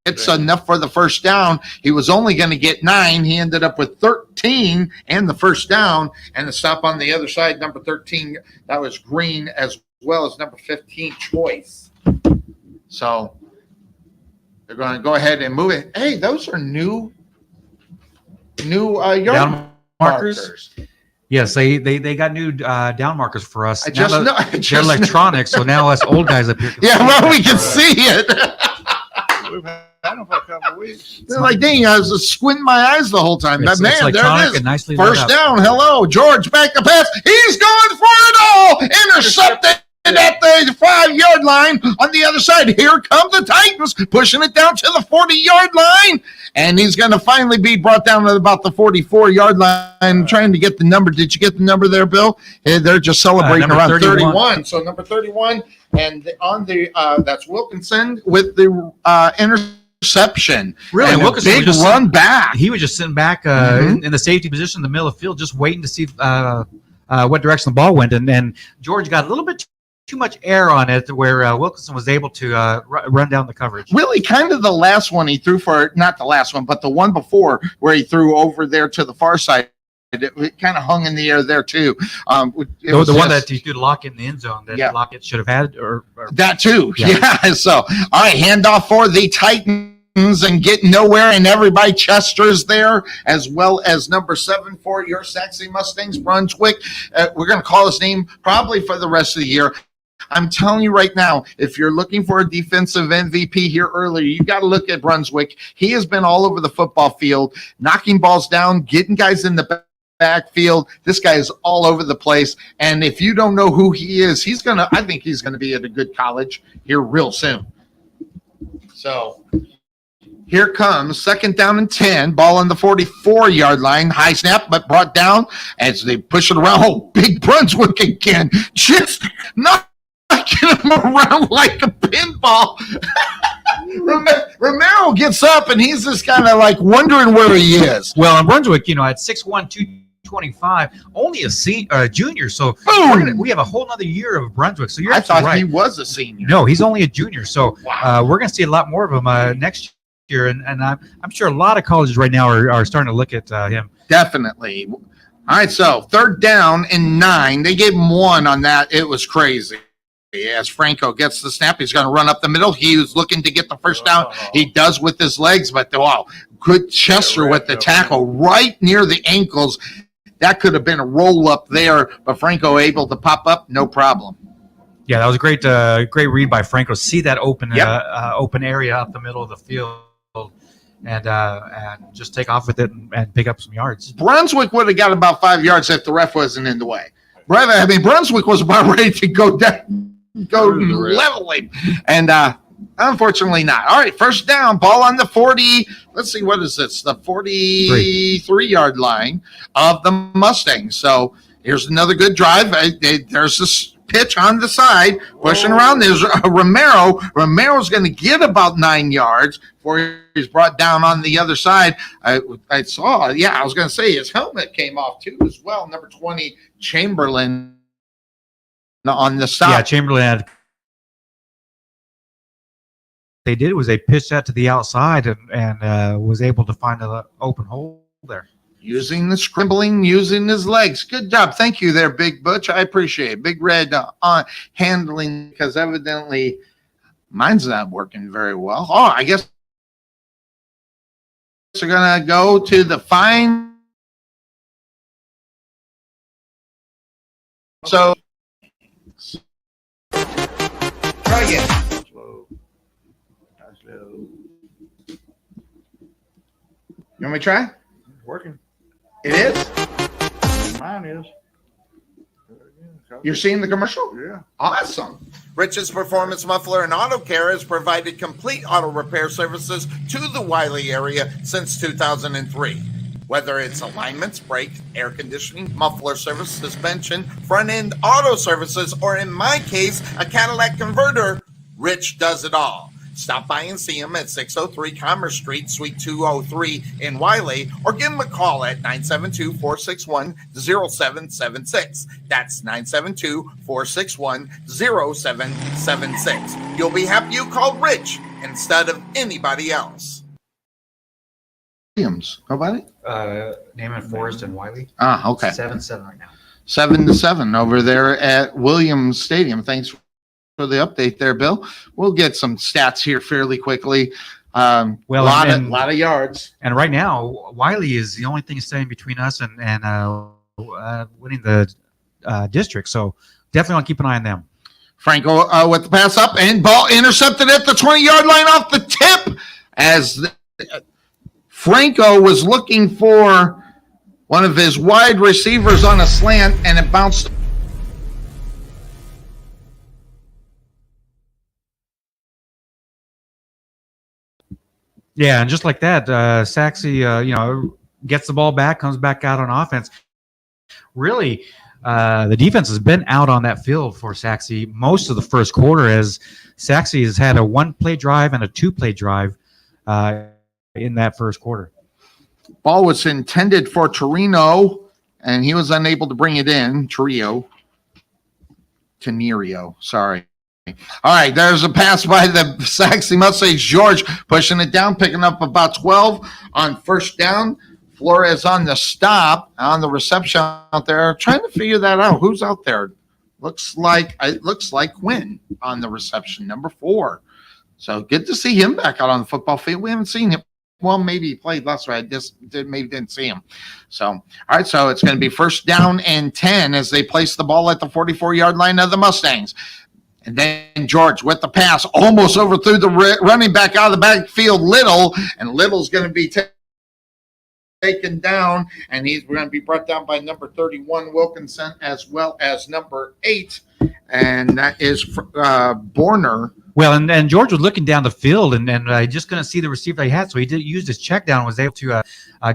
gets enough for the first down. He was only going to get 9. He ended up with 13 and the first down. And the stop on the other side, number 13, that was Green, as well as number 15, Choice. So they're going to go ahead and move it. Hey, those are new yard Down markers. Yes, they got new down markers for us. I just know. They're electronic, so now us old guys up here. Yeah, well, we can see it. We've had them for a couple of weeks. They're like, dang, I was squinting my eyes the whole time. It's Man, there electronic it is. and nicely First lit up. down. Hello, George, back to pass. He's going for it all. line. On the other side, here come the Titans, pushing it down to the 40-yard line. And he's going to finally be brought down to about the 44-yard line, trying to get the number. Did you get the number there, Bill? They're just celebrating around 31. So number 31, and on the that's Wilkinson with the interception. Really, and Wilkinson big was just run back. He was just sitting back in the safety position in the middle of the field, just waiting to see what direction the ball went. And George got a little bit too much air on it, where Wilkinson was able to run down the coverage. Really, kind of the last one he threw for, not the last one, but the one before where he threw over there to the far side. It kind of hung in the air there too. The one that he threw to Lockett in the end zone that Lockett should have had, or that too. Yeah. So, all right, handoff for the Titans and get nowhere, and everybody Chester's there, as well as number 7 for your Sachse Mustangs, Brunswick. We're going to call his name probably for the rest of the year. I'm telling you right now, if you're looking for a defensive MVP here earlier, you got to look at Brunswick. He has been all over the football field, knocking balls down, getting guys in the backfield. This guy is all over the place. And if you don't know who he is, I think he's going to be at a good college here real soon. So here comes 2nd down and 10, ball on the 44-yard line, high snap, but brought down as they push it around. Oh, big Brunswick again, just knocking him around like a pinball. Romero gets up, and he's just kind of like wondering where he is. Well, in Brunswick, at 6'1", 225, only a junior. So we have a whole nother year of Brunswick. So I thought he was a senior. No, he's only a junior. So we're going to see a lot more of him next year. And I'm sure a lot of colleges right now are starting to look at him. Definitely. All right, so 3rd down and 9. They gave him 1 on that. It was crazy. As Franco gets the snap, he's going to run up the middle. He was looking to get the first down. He does with his legs, but wow, good Chester with the tackle right near the ankles. That could have been a roll up there, but Franco able to pop up, no problem. Yeah, that was a great read by Franco. See that open area up the middle of the field. And just take off with it and pick up some yards. Brunswick would have got about 5 yards if the ref wasn't in the way. Brunswick was about ready to go down. Leveling, and unfortunately not. All right, 1st down, ball on the 40. Let's see, what is this? The 43-yard line of the Mustangs. So here's another good drive. There's this pitch on the side, pushing around. There's Romero. Romero's going to get about 9 yards before he's brought down on the other side. I was going to say his helmet came off too as well. Number 20, Chamberlain. On the side. Yeah, Chamberlain had. They did was they pitched that to the outside and was able to find an open hole there. Using the scribbling, using his legs. Good job. Thank you there, Big Butch. I appreciate it. Big Red on handling, because evidently mine's not working very well. Oh, I guess we're going to go to the fine. So, try again. Slow. You want me to try? It's working. It is? Mine is. You're seeing the commercial? Yeah. Awesome. Rich's Performance Muffler and Auto Care has provided complete auto repair services to the Wiley area since 2003. Whether it's alignments, brakes, air conditioning, muffler service, suspension, front-end auto services, or in my case, a Cadillac converter, Rich does it all. Stop by and see him at 603 Commerce Street, Suite 203 in Wiley, or give him a call at 972-461-0776. That's 972-461-0776. You'll be happy you called Rich instead of anybody else. Williams. How about it? Naaman Forest and Wiley. Okay. 7-7 right now. 7-7 over there at Williams Stadium. Thanks for the update there, Bill. We'll get some stats here fairly quickly. A lot of yards. And right now, Wiley is the only thing standing between us and winning the district. So definitely want to keep an eye on them. Franco with the pass up, and ball intercepted at the 20-yard line off the tip as Franco was looking for one of his wide receivers on a slant, and it bounced Yeah, and just like that, Sachse, gets the ball back, comes back out on offense. Really, the defense has been out on that field for Sachse most of the first quarter, as Sachse has had a 1-play drive and a 2-play drive in that first quarter. Ball was intended for Torino, and he was unable to bring it in. Tenerio, sorry. All right, there's a pass by the Sachse Mustangs. George pushing it down, picking up about 12 on first down. Flores on the stop, on the reception out there, trying to figure that out. Who's out there? Looks like Quinn on the reception, number 4. So good to see him back out on the football field. We haven't seen him. Well, maybe he played last right. Maybe didn't see him. So, all right, so it's going to be first down and 10 as they place the ball at the 44-yard line of the Mustangs. And then George with the pass, almost overthrew the running back out of the backfield, Little, and Little's going to be taken down, and he's going to be brought down by number 31, Wilkinson, as well as number 8, and that is Borner. Well, and George was looking down the field and just going to see the receiver he had, so he did use his check down and was able to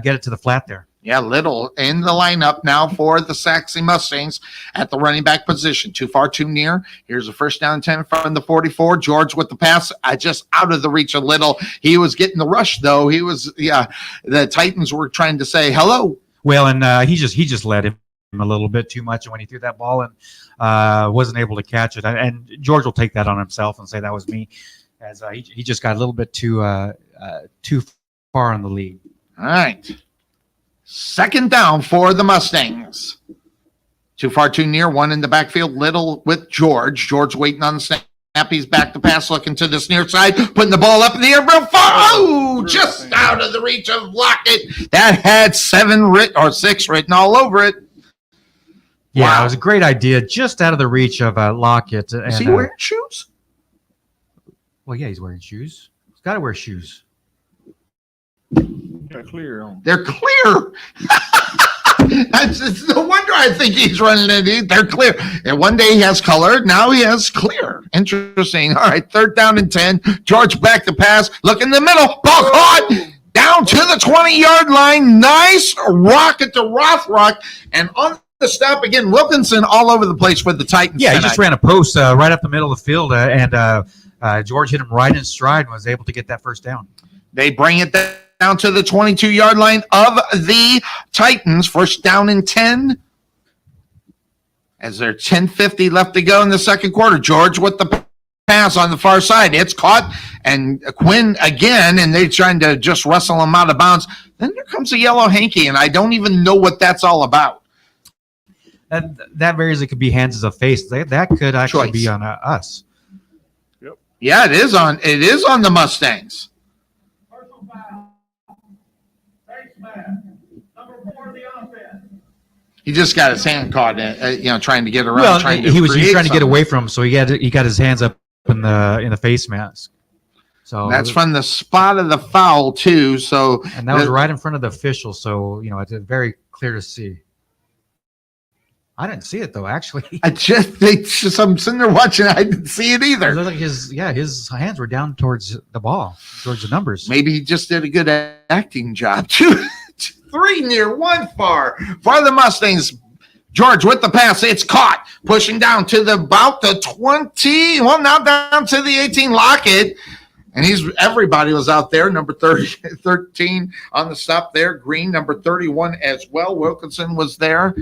get it to the flat there. Yeah, Little in the lineup now for the Sachse Mustangs at the running back position. Too far, too near. Here's a first down 10 from the 44. George with the pass, just out of the reach of Little. He was getting the rush, though. The Titans were trying to say hello. Well, and he just led him a little bit too much, and when he threw that ball and wasn't able to catch it, and George will take that on himself and say that was me, as he just got a little bit too far on the lead. All right. Second down for the Mustangs. Too far, too near. One in the backfield. Little with George. George waiting on the snap. He's back to pass, looking to this near side, putting the ball up in the air real far. Oh, just out of the reach of Lockett. That had 6 written all over it. Yeah, wow. It was a great idea, just out of the reach of Lockett. Is he wearing shoes? Well, yeah, he's wearing shoes. He's got to wear shoes. They're clear on. They're clear. It's no wonder I think he's running it. They're clear. And one day he has color. Now he has clear. Interesting. All right, third down and 10. George back to pass. Look in the middle. Ball caught. Down to the 20-yard line. Nice rocket to Rothrock. And on the stop again, Wilkinson all over the place for the Titans. Yeah, he just ran a post right up the middle of the field, and George hit him right in stride and was able to get that first down. They bring it down to the 22-yard line of the Titans. First down and 10. As there's 10:50 left to go in the second quarter. George with the pass on the far side. It's caught, and Quinn again, and they're trying to just wrestle him out of bounds. Then there comes a yellow hanky, and I don't even know what that's all about. That varies. It could be hands as a face. That could actually be on us. Yep. Yeah, it is on the Mustangs. He just got his hand caught, trying to get around. Well, he was trying to get away from him, so he got his hands up in the face mask. So that's from the spot of the foul too. So and that was right in front of the official. So it's very clear to see. I didn't see it though. Actually, I'm sitting there watching. I didn't see it either. It looked like his hands were down towards the ball, towards the numbers. Maybe he just did a good acting job. 3 near, 1 far for the Mustangs. George with the pass. It's caught. Pushing down to about the 20. Well, now down to the 18. Lockett. And everybody was out there. Number 13 on the stop there. Green, number 31 as well. Wilkinson was there.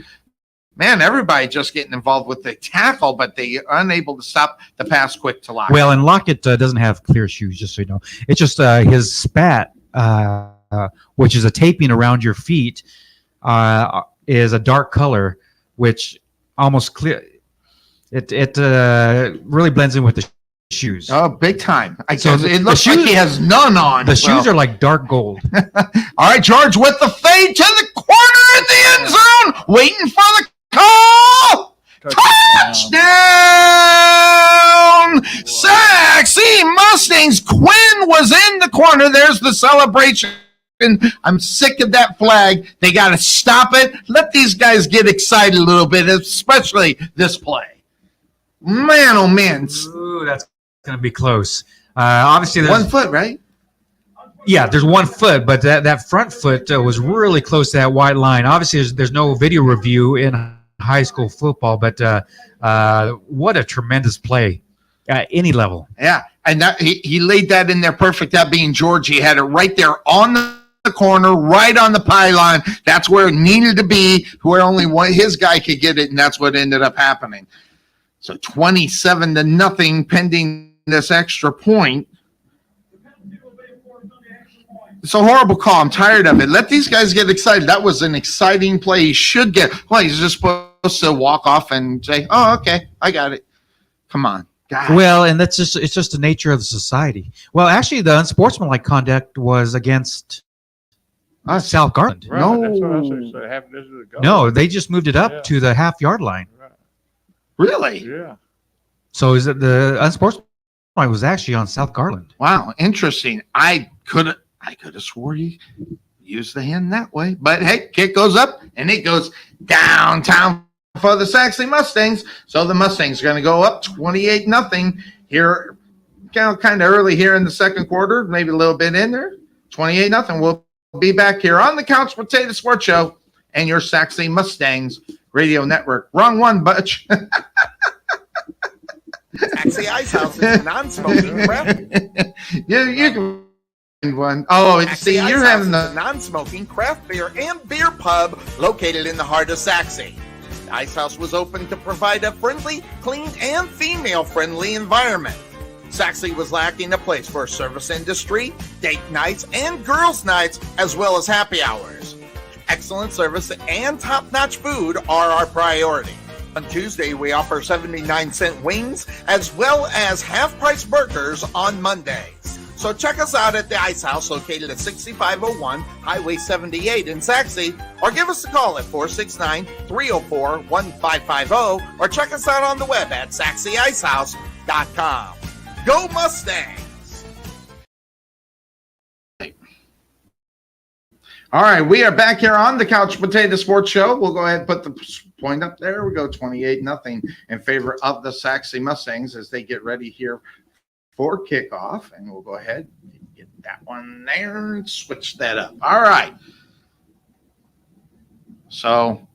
Man, everybody just getting involved with the tackle, but they are unable to stop the pass quick to Lockett. Well, and Lockett doesn't have clear shoes, just so you know. It's just his spat, which is a taping around your feet, is a dark color, which almost clear. It really blends in with the shoes. Oh, big time. So it looks like he has none on. The shoes are like dark gold. All right, George with the fade to the corner at the end zone, waiting for the call. Touchdown! Sachse Mustangs. Quinn was in the corner. There's the celebration. I'm sick of that flag. They got to stop it. Let these guys get excited a little bit, especially this play. Man, oh man. Ooh, that's going to be close. Obviously, 1 foot, right? Yeah, there's 1 foot, but that front foot was really close to that white line. Obviously, there's no video review in high school football, but what a tremendous play at any level. Yeah, and that he laid that in there perfect. That being George, he had it right there on the corner, right on the pylon. That's where it needed to be, where only his guy could get it, and that's what ended up happening. So 27-0 pending this extra point. It's a horrible call. I'm tired of it. Let these guys get excited. That was an exciting play. He should get. Well, he's just supposed to walk off and say, "Oh, okay, I got it." Come on, guys. Well, and it's just the nature of the society. Well, actually, the unsportsmanlike conduct was against South Garland. Right, No. that's what I said. So half this is a goal. No, they just moved it up Yeah. to the half-yard line. Right. Really? Yeah. So is it the unsportsmanlike was actually on South Garland? Wow, interesting. I could have swore you used the hand that way, but hey, kick goes up and it goes downtown for the Sachse Mustangs. So the Mustangs are going to go up 28-0 here, kind of early here in the second quarter, maybe a little bit in there. 28-0. We'll be back here on the Couch Potato Sports Show and your Sachse Mustangs radio network. Wrong one, Butch. Sachse Ice House is a non-smoking craft. You can find one. Oh, see, Sachse you're Ice having House is the. a non-smoking craft beer and beer pub located in the heart of Sachse. The Ice House was open to provide a friendly, clean, and female-friendly environment. Sachse was lacking a place for service industry, date nights, and girls' nights, as well as happy hours. Excellent service and top-notch food are our priority. On Tuesday, we offer 79-cent wings, as well as half-price burgers on Mondays. So check us out at the Ice House, located at 6501 Highway 78 in Sachse, or give us a call at 469-304-1550, or check us out on the web at SachseIcehouse.com. Go Mustangs! All right, we are back here on the Couch Potato Sports Show. We'll go ahead and put the point up there. We go 28-0 in favor of the Sachse Mustangs as they get ready here for kickoff. And we'll go ahead and get that one there and switch that up. All right. So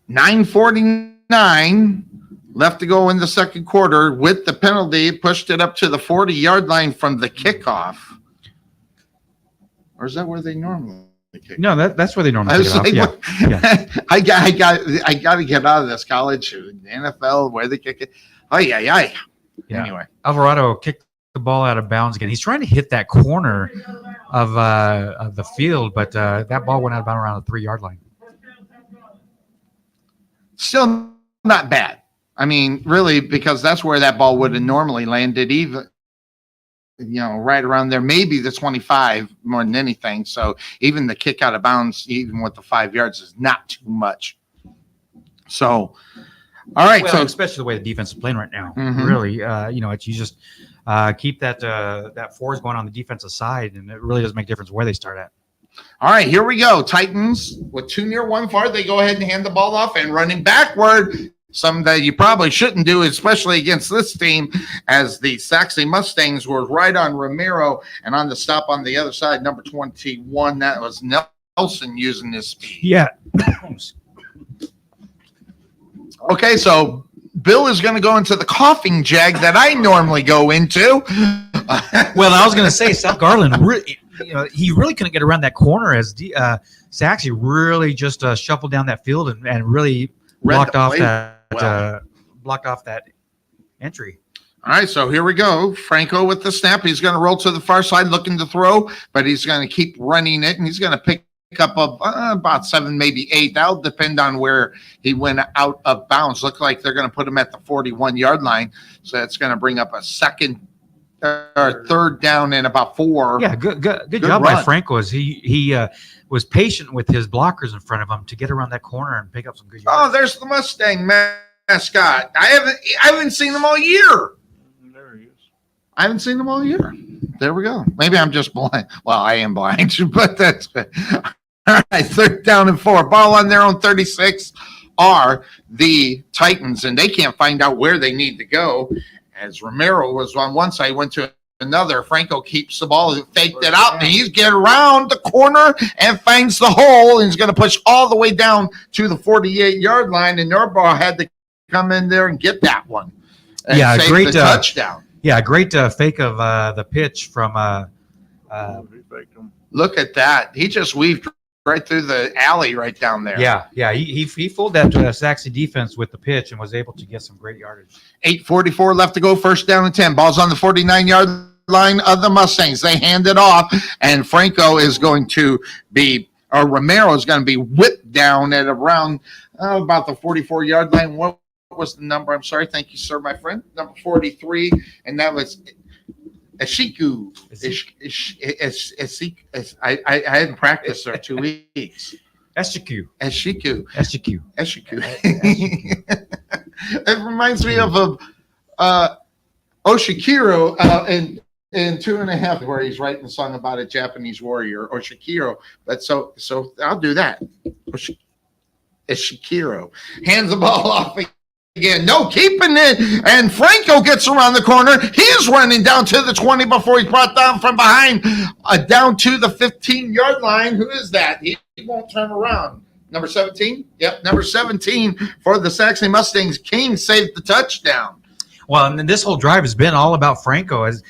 9:49 left to go in the second quarter. With the penalty, pushed it up to the 40-yard line from the kickoff. Or is that where they normally kick? No, that's where they normally I was kick it off. like, Yeah. I got to get out of this college, the NFL, where they kick it. Oh yeah. Yeah. Anyway, Alvarado kicked the ball out of bounds again. He's trying to hit that corner of the field, but that ball went out about around the 3-yard line. still not bad. I mean, really, because that's where that ball would have normally landed, even, right around there, maybe the 25 more than anything. So even the kick out of bounds, even with the 5 yards, is not too much. So, all right. Well, so especially the way the defense is playing right now, Mhm. really, it's you just keep that force going on the defensive side, and it really doesn't make a difference where they start at. all right, here we go. Titans with 2 near 1 far. They go ahead and hand the ball off and running backward. Something that you probably shouldn't do, especially against this team, as the Sachse Mustangs were right on Romero, and on the stop on the other side, number 21, that was Nelson using his speed. Yeah. Okay, so Bill is going to go into the coughing jag that I normally go into. Well, I was going to say South Garland, he really couldn't get around that corner as Sachse really just shuffled down that field and really blocked off that entry. All right, so here we go. Franco with the snap. He's going to roll to the far side looking to throw, but he's going to keep running it, and he's going to pick up about 7, maybe 8. That'll depend on where he went out of bounds. Look like they're going to put him at the 41-yard line, so that's going to bring up a second or third down and about 4. Yeah, good job run by Franco as he was patient with his blockers in front of him to get around that corner and pick up some good yards. Oh, there's the Mustang mascot. I haven't seen them all year. There he is. I haven't seen them all year. There we go. Maybe I'm just blind. Well, I am blind, but that's good. All right, 3rd down and 4. Ball on their own 36 are the Titans, and they can't find out where they need to go. As Romero was on one side, went to another. Franco keeps the ball, faked it out, and he's getting around the corner and finds the hole, and he's going to push all the way down to the 48-yard line, and Norbaugh had to come in there and get that one. And save great the touchdown. Yeah, great fake of the pitch from Look at that. He just weaved right through the alley right down there. Yeah. He fooled that Sachse defense with the pitch and was able to get some great yardage. 8:44 left to go, first down and 10. Ball's on the 49-yard line of the Mustangs. They hand it off, and Franco is going to be, or Romero is going to be whipped down at around about the 44-yard line. What was the number? I'm sorry. Thank you, sir, my friend. Number 43, and that was Eshiku. I hadn't practiced for 2 weeks. Eshiku. It reminds me of Oshikiro in 2.5, where he's writing a song about a Japanese warrior, Oshikiro. But so I'll do that. Oshikiro hands the ball off again. No, keeping it. And Franco gets around the corner. He's running down to the 20 before he's brought down from behind, down to the 15-yard line. Who is that? He won't turn around. Number 17? Yep, number 17 for the Sachse Mustangs. King saved the touchdown. Well, and this whole drive has been all about Franco as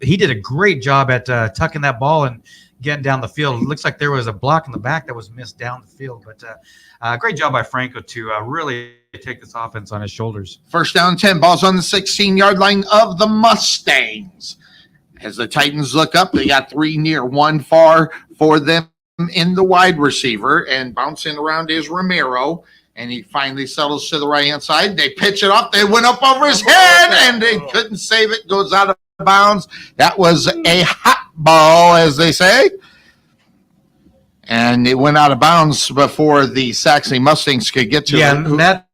he did a great job at tucking that ball and getting down the field. It looks like there was a block in the back that was missed down the field, but great job by Franco to really take this offense on his shoulders. First down 10, ball's on the 16-yard line of the Mustangs. As the Titans look up, they got 3 near, 1 far for them in the wide receiver, and bouncing around is Romero, and he finally settles to the right-hand side. They pitch it off. They went up over his head, and they couldn't save it. Goes out of bounds. That was a hot ball, as they say. And it went out of bounds before the Sachse Mustangs could get to it. Yeah, and that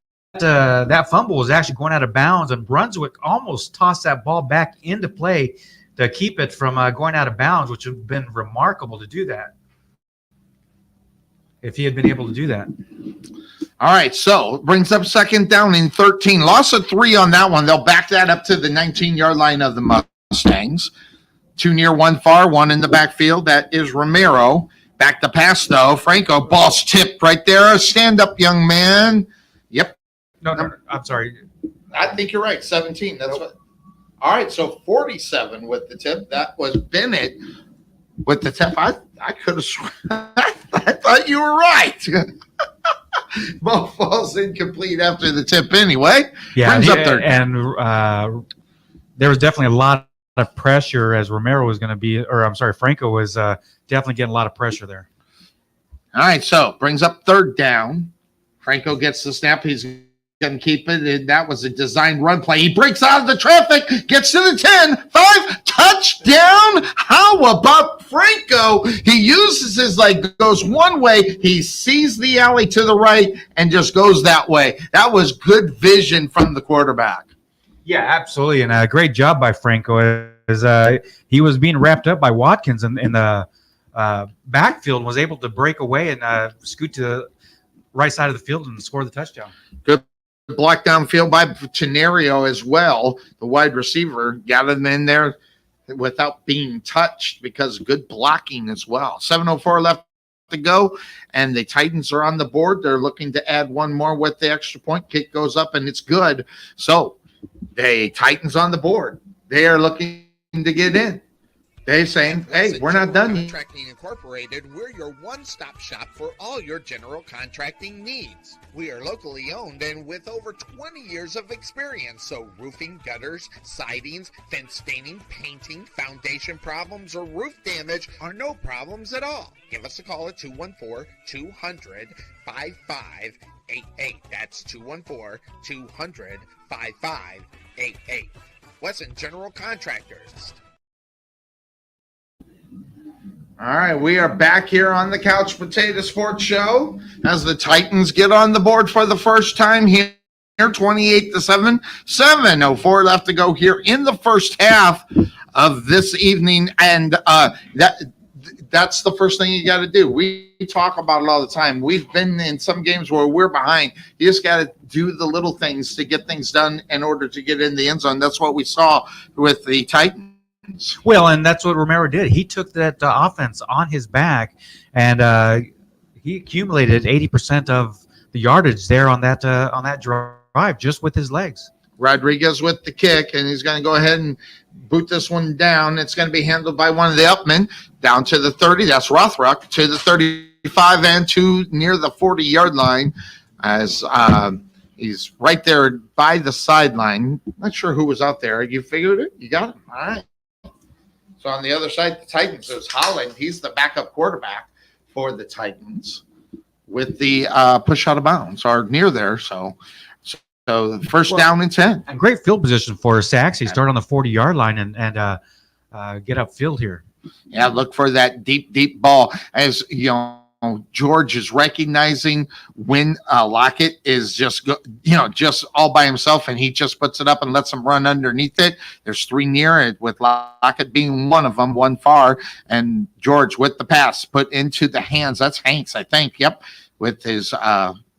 fumble was actually going out of bounds, and Brunswick almost tossed that ball back into play to keep it from going out of bounds, which would have been remarkable to do that if he had been able to do that. All right, so brings up second down and 13. Loss of 3 on that one. They'll back that up to the 19-yard line of the Mustangs. 2 near, 1 far, 1 in the backfield. That is Romero. Back to pass, though. Franco, ball's tipped right there. Stand up, young man. Yep. No, I'm sorry. I think you're right. 17. That's what. All right, so 47 with the tip. That was Bennett with the tip. I could have sworn. I thought you were right. Ball falls incomplete after the tip anyway. Yeah, brings up third. And there was definitely a lot of pressure as Romero was going to be, or I'm sorry, Franco was definitely getting a lot of pressure there. All right, so brings up third down. Franco gets the snap. He's going to keep it. And that was a designed run play. He breaks out of the traffic, gets to the 10, 5, touchdown. How about Franco? He uses his leg, goes one way. He sees the alley to the right and just goes that way. That was good vision from the quarterback. Yeah, absolutely. And a great job by Franco as he was being wrapped up by Watkins in the backfield and was able to break away and scoot to the right side of the field and score the touchdown. Good block downfield by Tenario as well. The wide receiver got him in there without being touched because good blocking as well. 7:04 left to go, and the Titans are on the board. They're looking to add one more with the extra point. Kick goes up, and it's good. So the Titans on the board. They are looking to get in. They're saying, hey, we're not done yet. Contracting Incorporated, we're your one-stop shop for all your general contracting needs. We are locally owned and with over 20 years of experience, so roofing, gutters, sidings, fence staining, painting, foundation problems, or roof damage are no problems at all. Give us a call at 214-200-5588. That's 214-200-5588. Wesson General Contractors. All right, we are back here on the Couch Potato Sports Show as the Titans get on the board for the first time here, 28-7. 7:04 left to go here in the first half of this evening, and that's the first thing you got to do. We talk about it all the time. We've been in some games where we're behind. You just got to do the little things to get things done in order to get in the end zone. That's what we saw with the Titans. Well, and that's what Romero did. He took that offense on his back, and he accumulated 80% of the yardage there on that drive just with his legs. Rodriguez with the kick, and he's going to go ahead and boot this one down. It's going to be handled by one of the upmen down to the 30. That's Rothruck to the 35 and to near the 40-yard line as he's right there by the sideline. Not sure who was out there. You figured it? You got it? All right. So on the other side, the Titans, is Holland. He's the backup quarterback for the Titans with the push out of bounds or near there. So first down and 10. And great field position for Sachse. He started on the 40-yard line and get upfield here. Yeah, look for that deep ball. As you know, George is recognizing when Lockett is just all by himself, and he just puts it up and lets him run underneath it. There's three near it, with Lockett being one of them, one far, and George with the pass put into the hands. That's Hanks, I think. Yep, with his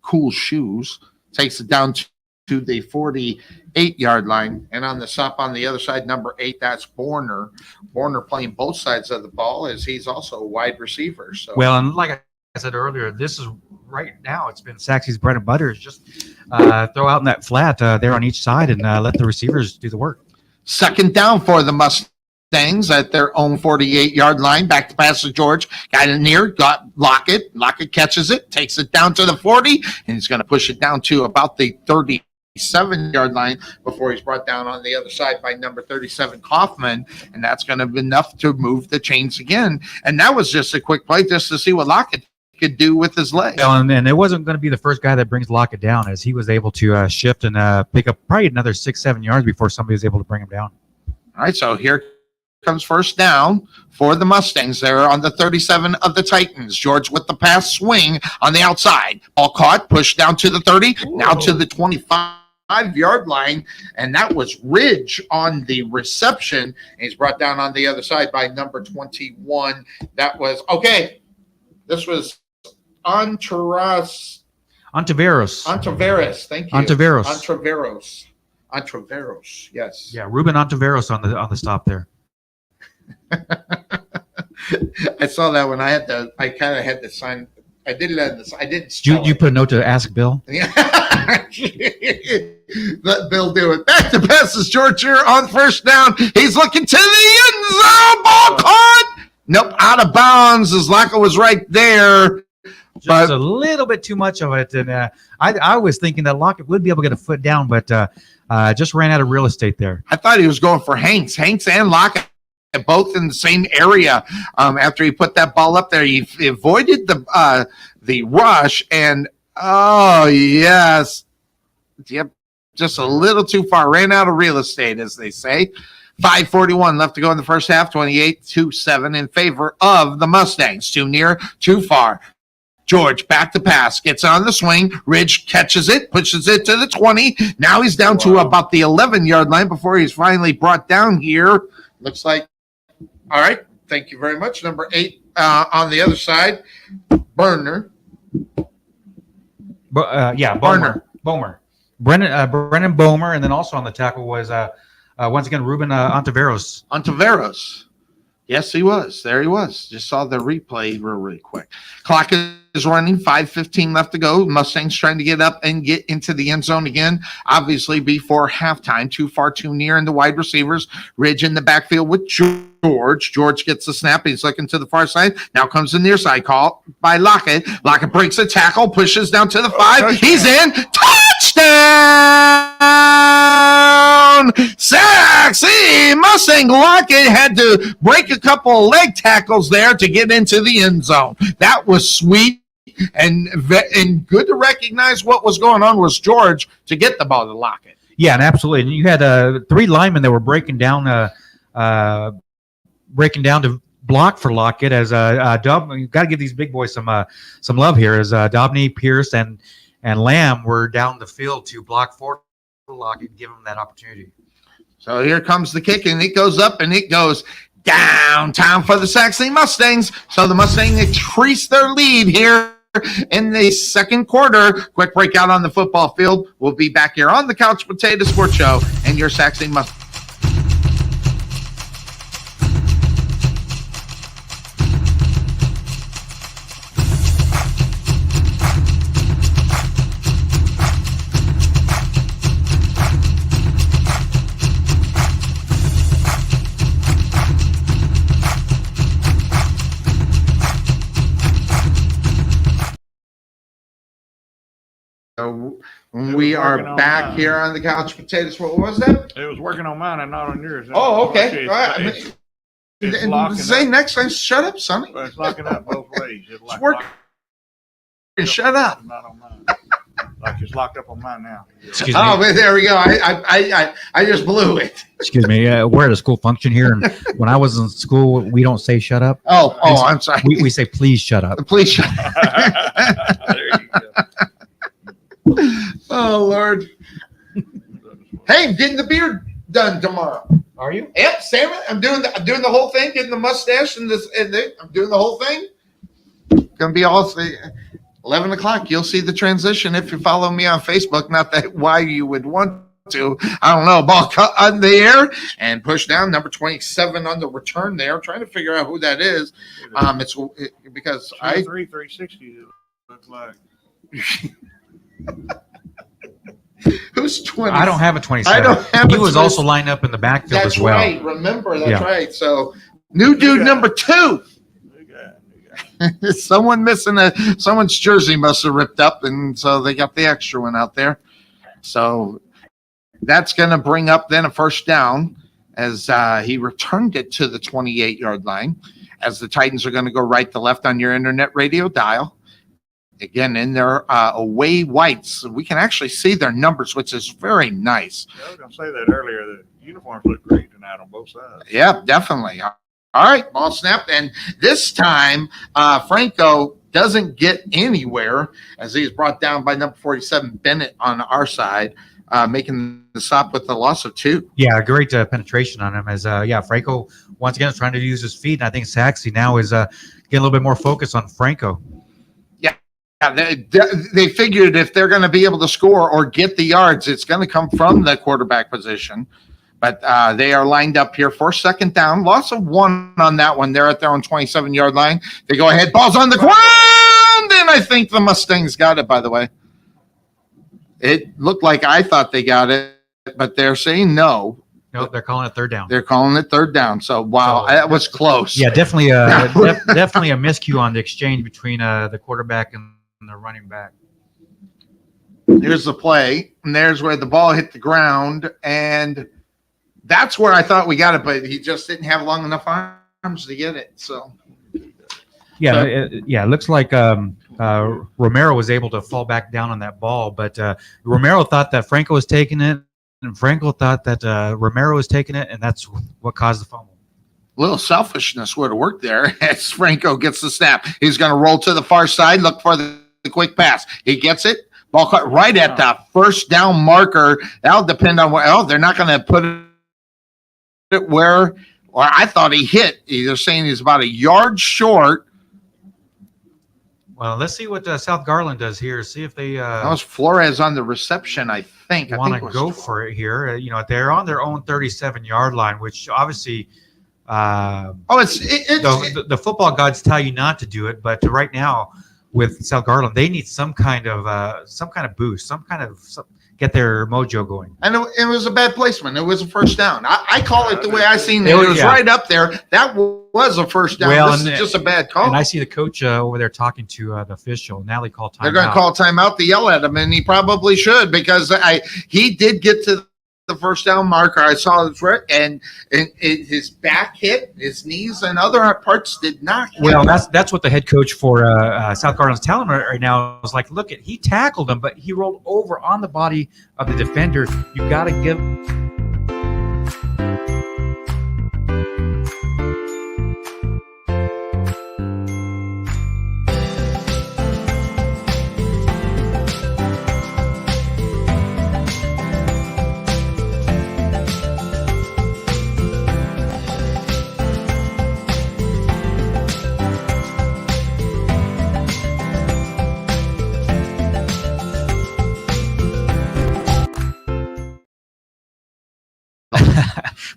cool shoes, takes it down to the 48-yard line. And on the stop on the other side, number 8, that's Borner. Borner playing both sides of the ball, as he's also a wide receiver. So well, and like I said earlier, this is right now, it's been Sachse's bread and butter, is just throw out in that flat there on each side and let the receivers do the work. Second down for the Mustangs at their own 48-yard line. Back to pass to George. Got it near, got Lockett. Lockett catches it, takes it down to the 40, and he's going to push it down to about the 37-yard line before he's brought down on the other side by number 37, Kaufman, and that's going to be enough to move the chains again. And that was just a quick play just to see what Lockett could do with his leg. And it wasn't going to be the first guy that brings Lockett down, as he was able to shift and pick up probably another 6-7 yards before somebody was able to bring him down. All right, so here comes first down for the Mustangs there on the 37 of the Titans. George with the pass swing on the outside. Ball caught, pushed down to the 30, now to the 25-yard line, and that was Ridge on the reception. And he's brought down on the other side by number 21. That was, okay, this was Ontiveros. Thank you. Ontiveros, yes. Yeah, Ruben Ontiveros on the stop there. I saw that when I kind of had to sign. I did it on this. I didn't spell you put a note to ask Bill? Yeah. Let Bill do it. Back to passes George here on first down. He's looking to the end zone. Ball caught. Nope, out of bounds as Lockett was right there. Just a little bit too much of it. And I was thinking that Lockett would be able to get a foot down, but just ran out of real estate there. I thought he was going for Hanks. Hanks and Lockett both in the same area. After he put that ball up there, he avoided the rush, and oh yes, yep, just a little too far. Ran out of real estate, as they say. 5:41 left to go in the first half. 28-7 in favor of the Mustangs. Too near, too far. George back to pass, gets on the swing. Ridge catches it, pushes it to the 20. Now he's down to about the 11-yard line before he's finally brought down here. Looks like, all right, thank you very much. Number 8 on the other side, Brennan Bomer, and then also on the tackle was once again Ruben Ontiveros. Yes, he was. There he was. Just saw the replay really quick. Clock is running. 5:15 left to go. Mustangs trying to get up and get into the end zone again. Obviously before halftime. Too far, too near in the wide receivers. Ridge in the backfield with George. George gets the snap. He's looking to the far side. Now comes the near side call by Lockett. Lockett breaks a tackle, pushes down to the 5. He's in. Touchdown! Sachse Mustang. Lockett had to break a couple of leg tackles there to get into the end zone. That was sweet and good to recognize what was going on was George to get the ball to Lockett. Yeah, and absolutely. And you had 3 linemen that were breaking down to block for Lockett. As you've got to give these big boys some love here. As Dobney, Pierce, and Lamb were down the field to block for Lockett and give him that opportunity. So here comes the kick, and it goes up, and it goes downtown for the Sachse Mustangs. So the Mustangs increase their lead here in the second quarter. Quick breakout on the football field. We'll be back here on the Couch Potato Sports Show and your Sachse Mustangs. So we are back here on the Couch Potatoes. What was that? It was working on mine and not on yours. Oh, okay. All right. It's locking Say up. next time, shut up, Sonny. But it's locking up both ways. It's working. Shut up. Not on mine. Like it's locked up on mine now. Excuse me. Oh, but there we go. I just blew it. Excuse me. We're at a school function here, and when I was in school, we don't say shut up. Oh, I'm sorry. We say please shut up. Please shut up. There you go. Oh, Lord. Hey, I'm getting the beard done tomorrow. Are you? Yep, Sam. I'm doing the whole thing, getting the mustache and I'm doing the whole thing. Gonna be all 11 o'clock. You'll see the transition if you follow me on Facebook. Not that why you would want to. I don't know. Ball cut on the air and push down number 27 on the return there. I'm trying to figure out who that is. It's because 360 looks like. Who's 20? I don't have a 27. I don't have he a was 20. also lined up in the backfield That's as well. right. Remember, that's Yeah. right. So, new dude number 2. Someone missing someone's jersey must have ripped up, and so they got the extra one out there. So that's going to bring up then a first down as he returned it to the 28-yard line. As the Titans are going to go right to left on your internet radio dial. Again, in their away whites, we can actually see their numbers, which is very nice. Yeah, I was going to say that earlier. The uniforms look great tonight on both sides. Yeah, definitely. All right, ball snap. And this time, Franco doesn't get anywhere as he's brought down by number 47, Bennett, on our side, making the stop with the loss of 2. Yeah, great penetration on him. As Franco once again is trying to use his feet, and I think Sachse now is getting a little bit more focus on Franco. Yeah, they figured if they're going to be able to score or get the yards, it's going to come from the quarterback position. But they are lined up here for second down. Loss of 1 on that one. They're at their own 27-yard line. They go ahead. Ball's on the ground. And I think the Mustangs got it, by the way. It looked like I thought they got it, but they're saying no. No, they're calling it third down. They're calling it third down. So, wow, that was close. Yeah, definitely definitely a miscue on the exchange between the quarterback and the running back. Here's the play, and there's where the ball hit the ground, and that's where I thought we got it, but he just didn't have long enough arms to get it. So, it looks like Romero was able to fall back down on that ball, but Romero thought that Franco was taking it, and Franco thought that Romero was taking it, and that's what caused the fumble. little selfishness would have worked there as Franco gets the snap. He's going to roll to the far side, look for the quick pass. He gets it. Ball caught right at the first down marker. That'll depend on where. Oh, they're not going to put it where. Or I thought he hit. They're saying he's about a yard short. Well, let's see what South Garland does here. See if they That was Flores on the reception, I think. want to go for it here. They're on their own 37-yard line, which obviously the football gods tell you not to do it. But right now with South Garland, they need some kind of boost, get their mojo going. And it was a bad placement. It was a first down. I call it the way I seen it. It was right up there. That was a first down. Well, this is just a bad call. And I see the coach over there talking to the official. Now they call timeout. They're going to call timeout to yell at him, and he probably should because he did get to the first down marker. I saw it, and his back hit, his knees, and other parts did not hit. Well, that's what the head coach for South Garland's telling him right now. Is like, look, he tackled him, but he rolled over on the body of the defender. You got to give.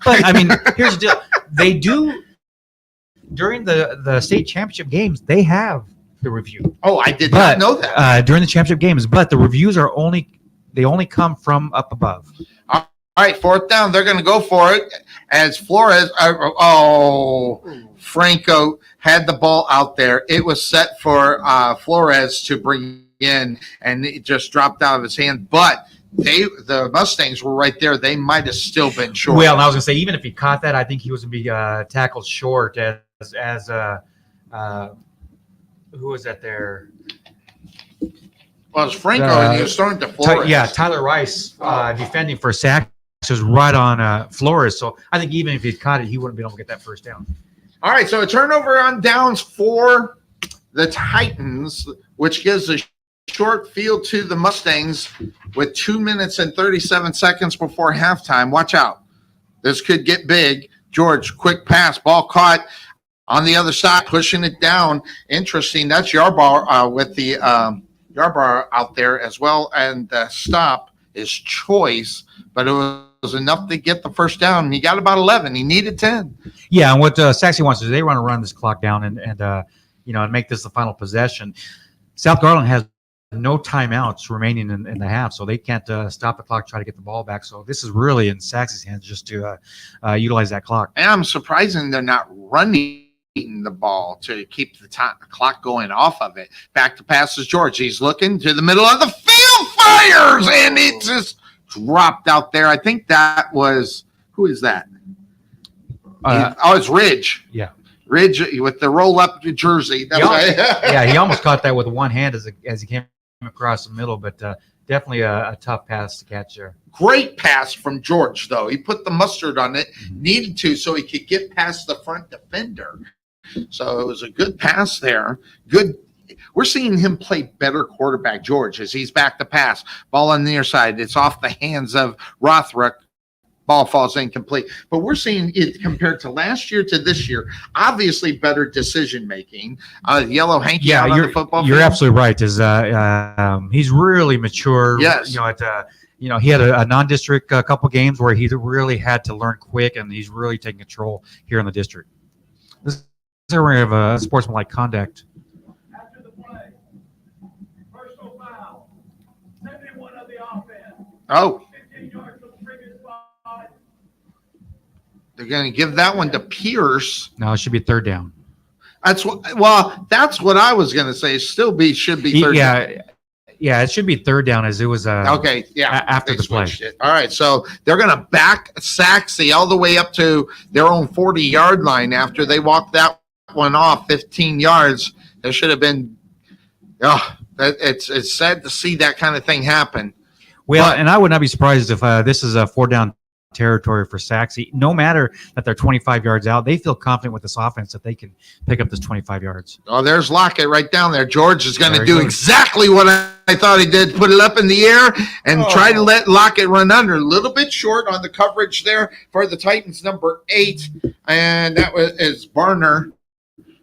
But I mean, here's the deal: they do during the state championship games. They have the review. Oh, I did not know that. During the championship games, but the reviews are only come from up above. All right, fourth down. They're going to go for it as Flores. Franco had the ball out there. It was set for Flores to bring in, and it just dropped out of his hand. But the Mustangs were right there. They might have still been short. Well, and I was going to say, even if he caught that, I think he was going to be tackled short as who was that there? Well, it's Franco, and he was throwing to Flores. Tyler Rice defending for Sachse was right on Flores. So I think even if he caught it, he wouldn't be able to get that first down. All right, so a turnover on downs for the Titans, which gives a short field to the Mustangs with 2 minutes and 37 seconds before halftime. Watch out. This could get big. George, quick pass, ball caught on the other side, pushing it down. Interesting. That's Yarbar with the Yarbar out there as well. And the stop is Choice, but it was enough to get the first down. He got about 11. He needed 10. Yeah, and what Sachse wants to do, they want to run this clock down and make this the final possession. South Garland has no timeouts remaining in the half, so they can't stop the clock, try to get the ball back. So this is really in Sachse's hands just to utilize that clock. And I'm surprised they're not running the ball to keep the clock going off of it. Back to passes George. He's looking to the middle of the field, fires, and it just dropped out there. I think that was, who is that? It's Ridge. Yeah. Ridge with the roll-up jersey. He almost caught that with one hand as he came across the middle, but definitely a tough pass to catch there. Great pass from George, though. He put the mustard on it, needed to, so he could get past the front defender. So it was a good pass there. Good. We're seeing him play better quarterback, George, as he's back to pass. Ball on the near side. It's off the hands of Rothruck. Ball falls incomplete. But we're seeing it compared to last year to this year. Obviously, better decision making. Yellow hanky out on the football field. You're absolutely right. He's really mature. Yes. He had a non-district couple games where he really had to learn quick, and he's really taking control here in the district. This is a ring of sportsmanlike conduct. After the play, personal foul, 71 of the offense. Oh. 15 yards from the previous spot. They're going to give that one to Pierce. No, it should be third down. That's what I was going to say. Should be third down. Yeah, it should be third down as it was okay, yeah. After the play. All right, so they're going to back Sachse all the way up to their own 40-yard line after they walked that one off 15 yards. There should have been it's sad to see that kind of thing happen. Well, and I would not be surprised if this is a 4-down territory for Sachse. No matter that they're 25 yards out, they feel confident with this offense that they can pick up this 25 yards. Oh, there's Lockett right down there. George is going to do exactly what I thought he did, put it up in the air and try to let Lockett run under. A little bit short on the coverage there for the Titans, number 8, and that is Bomer.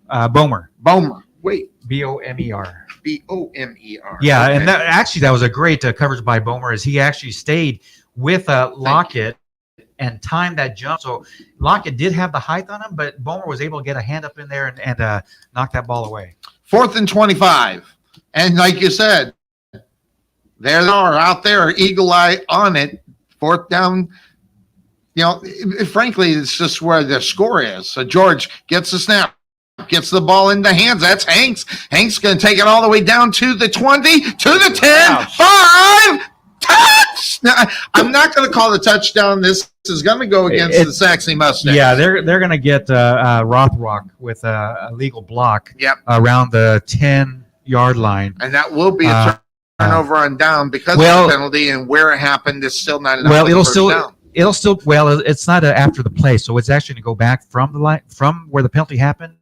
Wait. Bomer. Bomer. Yeah, okay. and that was a great coverage by Bomer as he actually stayed with Lockett and timed that jump. So Lockett did have the height on him, but Bomer was able to get a hand up in there and knock that ball away. 4th and 25. And like you said, there they are out there, eagle eye on it. 4th down. Frankly, it's just where the score is. So George gets the snap. Gets the ball in the hands. That's Hanks. Hanks going to take it all the way down to the 20, to the 10, 5, touch. Now, I'm not going to call the touchdown. This is going to go against the Sachse Mustangs. Yeah, they're going to get Rothrock with a legal block around the 10-yard line. And that will be a turnover on down because of the penalty, and where it happened is still not enough. Well, it's not after the play, so it's actually going to go back from the line, from where the penalty happened.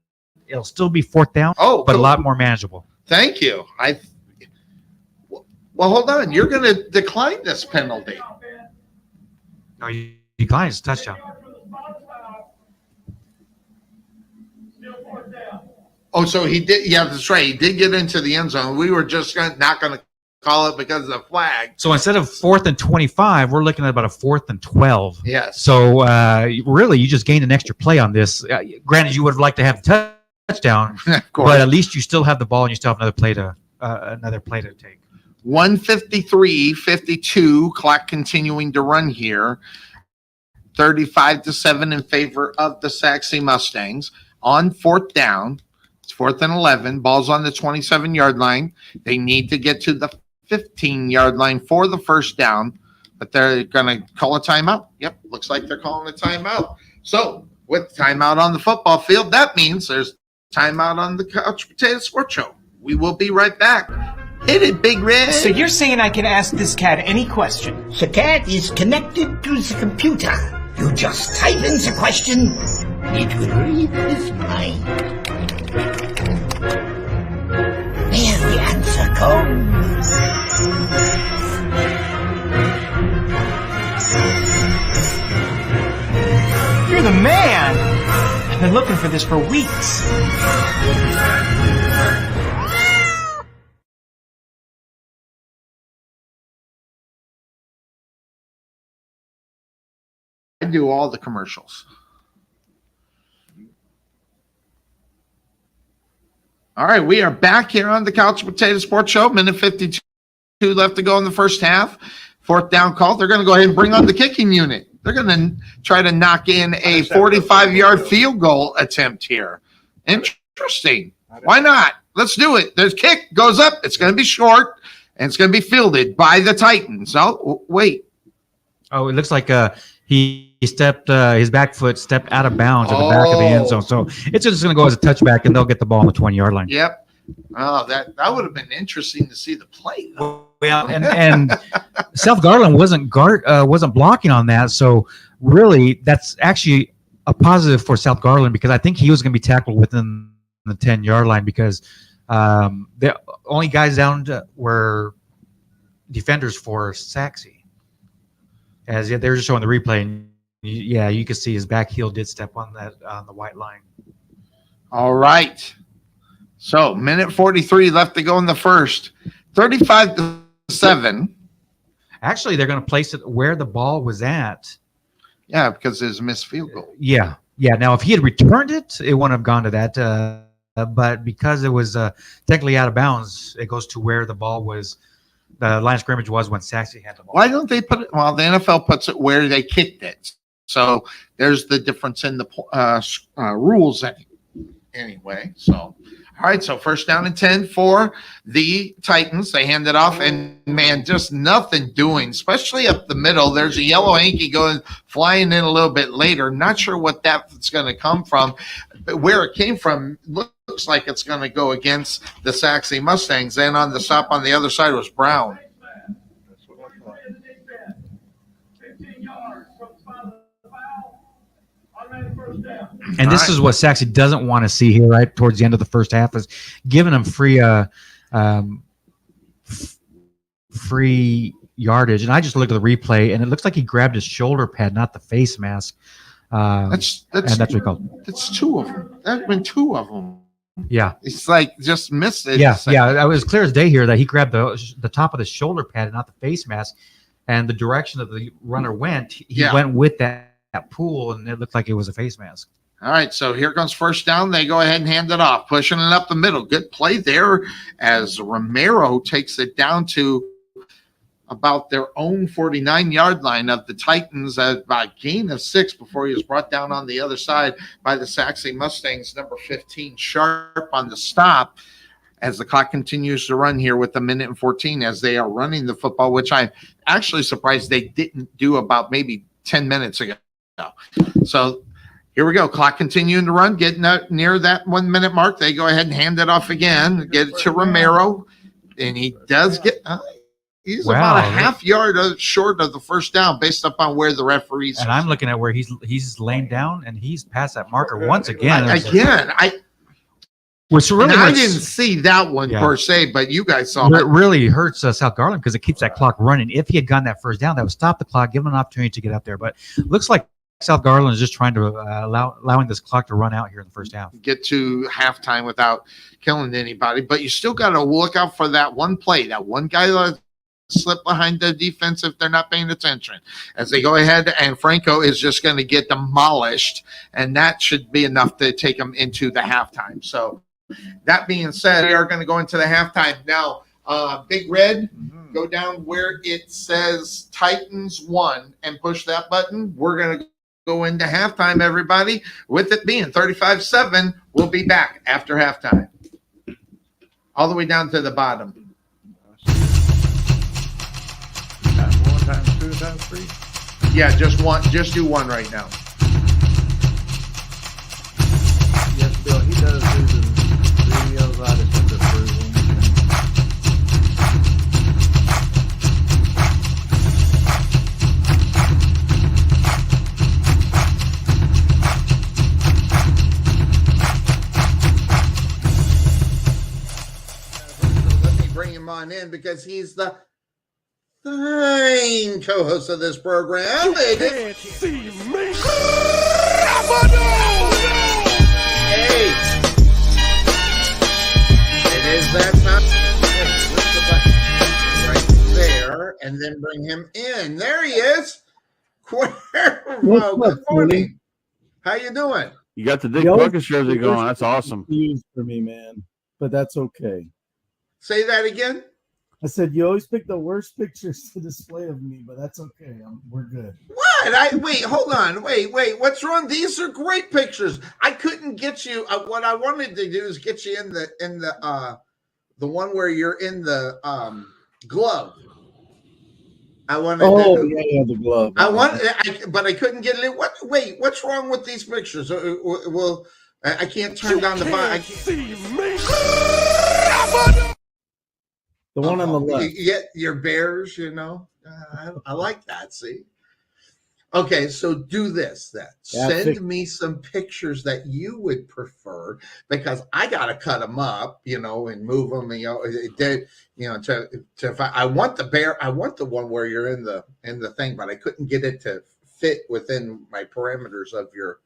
It'll still be 4th down, but cool. A lot more manageable. Thank you. Well, hold on. You're going to decline this penalty. No, you decline. It's a touchdown. Oh, so he did. Yeah, that's right. He did get into the end zone. We were just not going to call it because of the flag. So instead of 4th and 25, we're looking at about a 4th and 12. Yes. So really, you just gained an extra play on this. Granted, you would have liked to have the touchdown, Of course. but at least you still have the ball and you still have another play to take. 153-52, clock continuing to run here. 35-7 in favor of the Sachse Mustangs. On 4th down, it's 4th and 11. Ball's on the 27-yard line. They need to get to the 15-yard line for the first down, but they're going to call a timeout. Yep, looks like they're calling a timeout. So with timeout on the football field, that means there's timeout on the Couch Potato Sports Show. We will be right back. Hit it, Big Red. So you're saying I can ask this cat any question? The cat is connected to the computer. You just type in the question, it will read his mind. There the answer comes. You're the man! I've been looking for this for weeks. I do all the commercials. All right, we are back here on the Couch Potato Sports Show. Minute 52 left to go in the first half. 4th down call. They're going to go ahead and bring on the kicking unit. They're going to try to knock in a 45-yard field goal attempt here. Interesting. Why not? Let's do it. The kick goes up. It's going to be short, and it's going to be fielded by the Titans. Oh, wait. Oh, it looks like he stepped his back foot stepped out of bounds at the back of the end zone. So it's just going to go as a touchback, and they'll get the ball on the 20-yard line. Yep. Oh, that would have been interesting to see the play, though. Well, and South Garland wasn't blocking on that. So really, that's actually a positive for South Garland because I think he was going to be tackled within the 10-yard line because the only guys down were defenders for Sachse. As they were just showing the replay, and you could see his back heel did step on the white line. All right. So, minute 43 left to go in the first. 35-7. Actually, they're going to place it where the ball was at. Yeah, because it's a missed field goal. Yeah. Now, if he had returned it, it wouldn't have gone to that. But because it was technically out of bounds, it goes to where the ball was. The line of scrimmage was when Sachse had the ball. Why don't they put it? Well, the NFL puts it where they kicked it. So there's the difference in the rules anyway. So, all right. So first down and 10 for the Titans. They hand it off, and man, just nothing doing, especially up the middle. There's a yellow hanky going flying in a little bit later. Not sure what that's going to come from, but where it came from looks like it's going to go against the Sachse Mustangs. And on the stop on the other side was Brown. That's what I thought. 15 yards from the spot of the foul. Automatic first down. And this is what Sachse doesn't want to see here, right towards the end of the first half, is giving them free yardage. And I just looked at the replay, and it looks like he grabbed his shoulder pad, not the face mask. That's and that's what he called. That's two of them. That's been two of them. Yeah. It's like just missed it. Yeah. It was clear as day here that he grabbed the top of the shoulder pad and not the face mask. And the direction that the runner went, he went with that pool, and it looked like it was a face mask. All right, so here comes first down. They go ahead and hand it off, pushing it up the middle. Good play there as Romero takes it down to about their own 49-yard line of the Titans by a gain of 6 before he was brought down on the other side by the Sachse Mustangs, number 15, Sharp on the stop as the clock continues to run here with a minute and 14 as they are running the football, which I'm actually surprised they didn't do about maybe 10 minutes ago. So here we go. Clock continuing to run, getting out near that 1 minute mark. They go ahead and hand it off again, get it to Romero, and he does get he's about a half yard short of the first down based upon where the referees and I'm looking at where he's laying down, and he's past that marker once again. Which really I didn't see that one per se, but you guys saw it. It really hurts South Garland because it keeps that clock running. If he had gotten that first down, that would stop the clock, give him an opportunity to get up there. But it looks like South Garland is just trying to allowing this clock to run out here in the first half. Get to halftime without killing anybody, but you still got to look out for that one play, that one guy that slip behind the defense if they're not paying attention. As they go ahead, and Franco is just going to get demolished, and that should be enough to take them into the halftime. So that being said, we are going to go into the halftime now. Big Red, go down where it says Titans 1 and push that button. We're going to go into halftime, everybody. With it being 35-7, we'll be back after halftime. All the way down to the bottom. One times two times three. Yeah, just one. Just do one right now. Yes, Bill, he does do the videos. I just have to approve them. Let me bring him on in because he's the fine co-host of this program. Hey, Can't see me. hey. It is that time. Wait, click the button right there, and then bring him in. There he is. Cuervo, good morning. How you doing? You got the Dick Yo, Buckus jersey going. That's awesome. Used for me, man, but that's okay. Say that again. I said you always pick the worst pictures to display of me, but that's okay. We're good. What? Wait, hold on. Wait. What's wrong? These are great pictures. I couldn't get you. What I wanted to do is get you in the one where you're in the glove. I wanted. The glove. But I couldn't get it. Wait, what's wrong with these pictures? Well, I can't turn down the volume. The one on the left. Yeah, your Bears, I like that. See. Okay, so do this then. Send me some pictures that you would prefer because I gotta cut them up, and move them. I want the bear. I want the one where you're in the thing, but I couldn't get it to fit within my parameters of your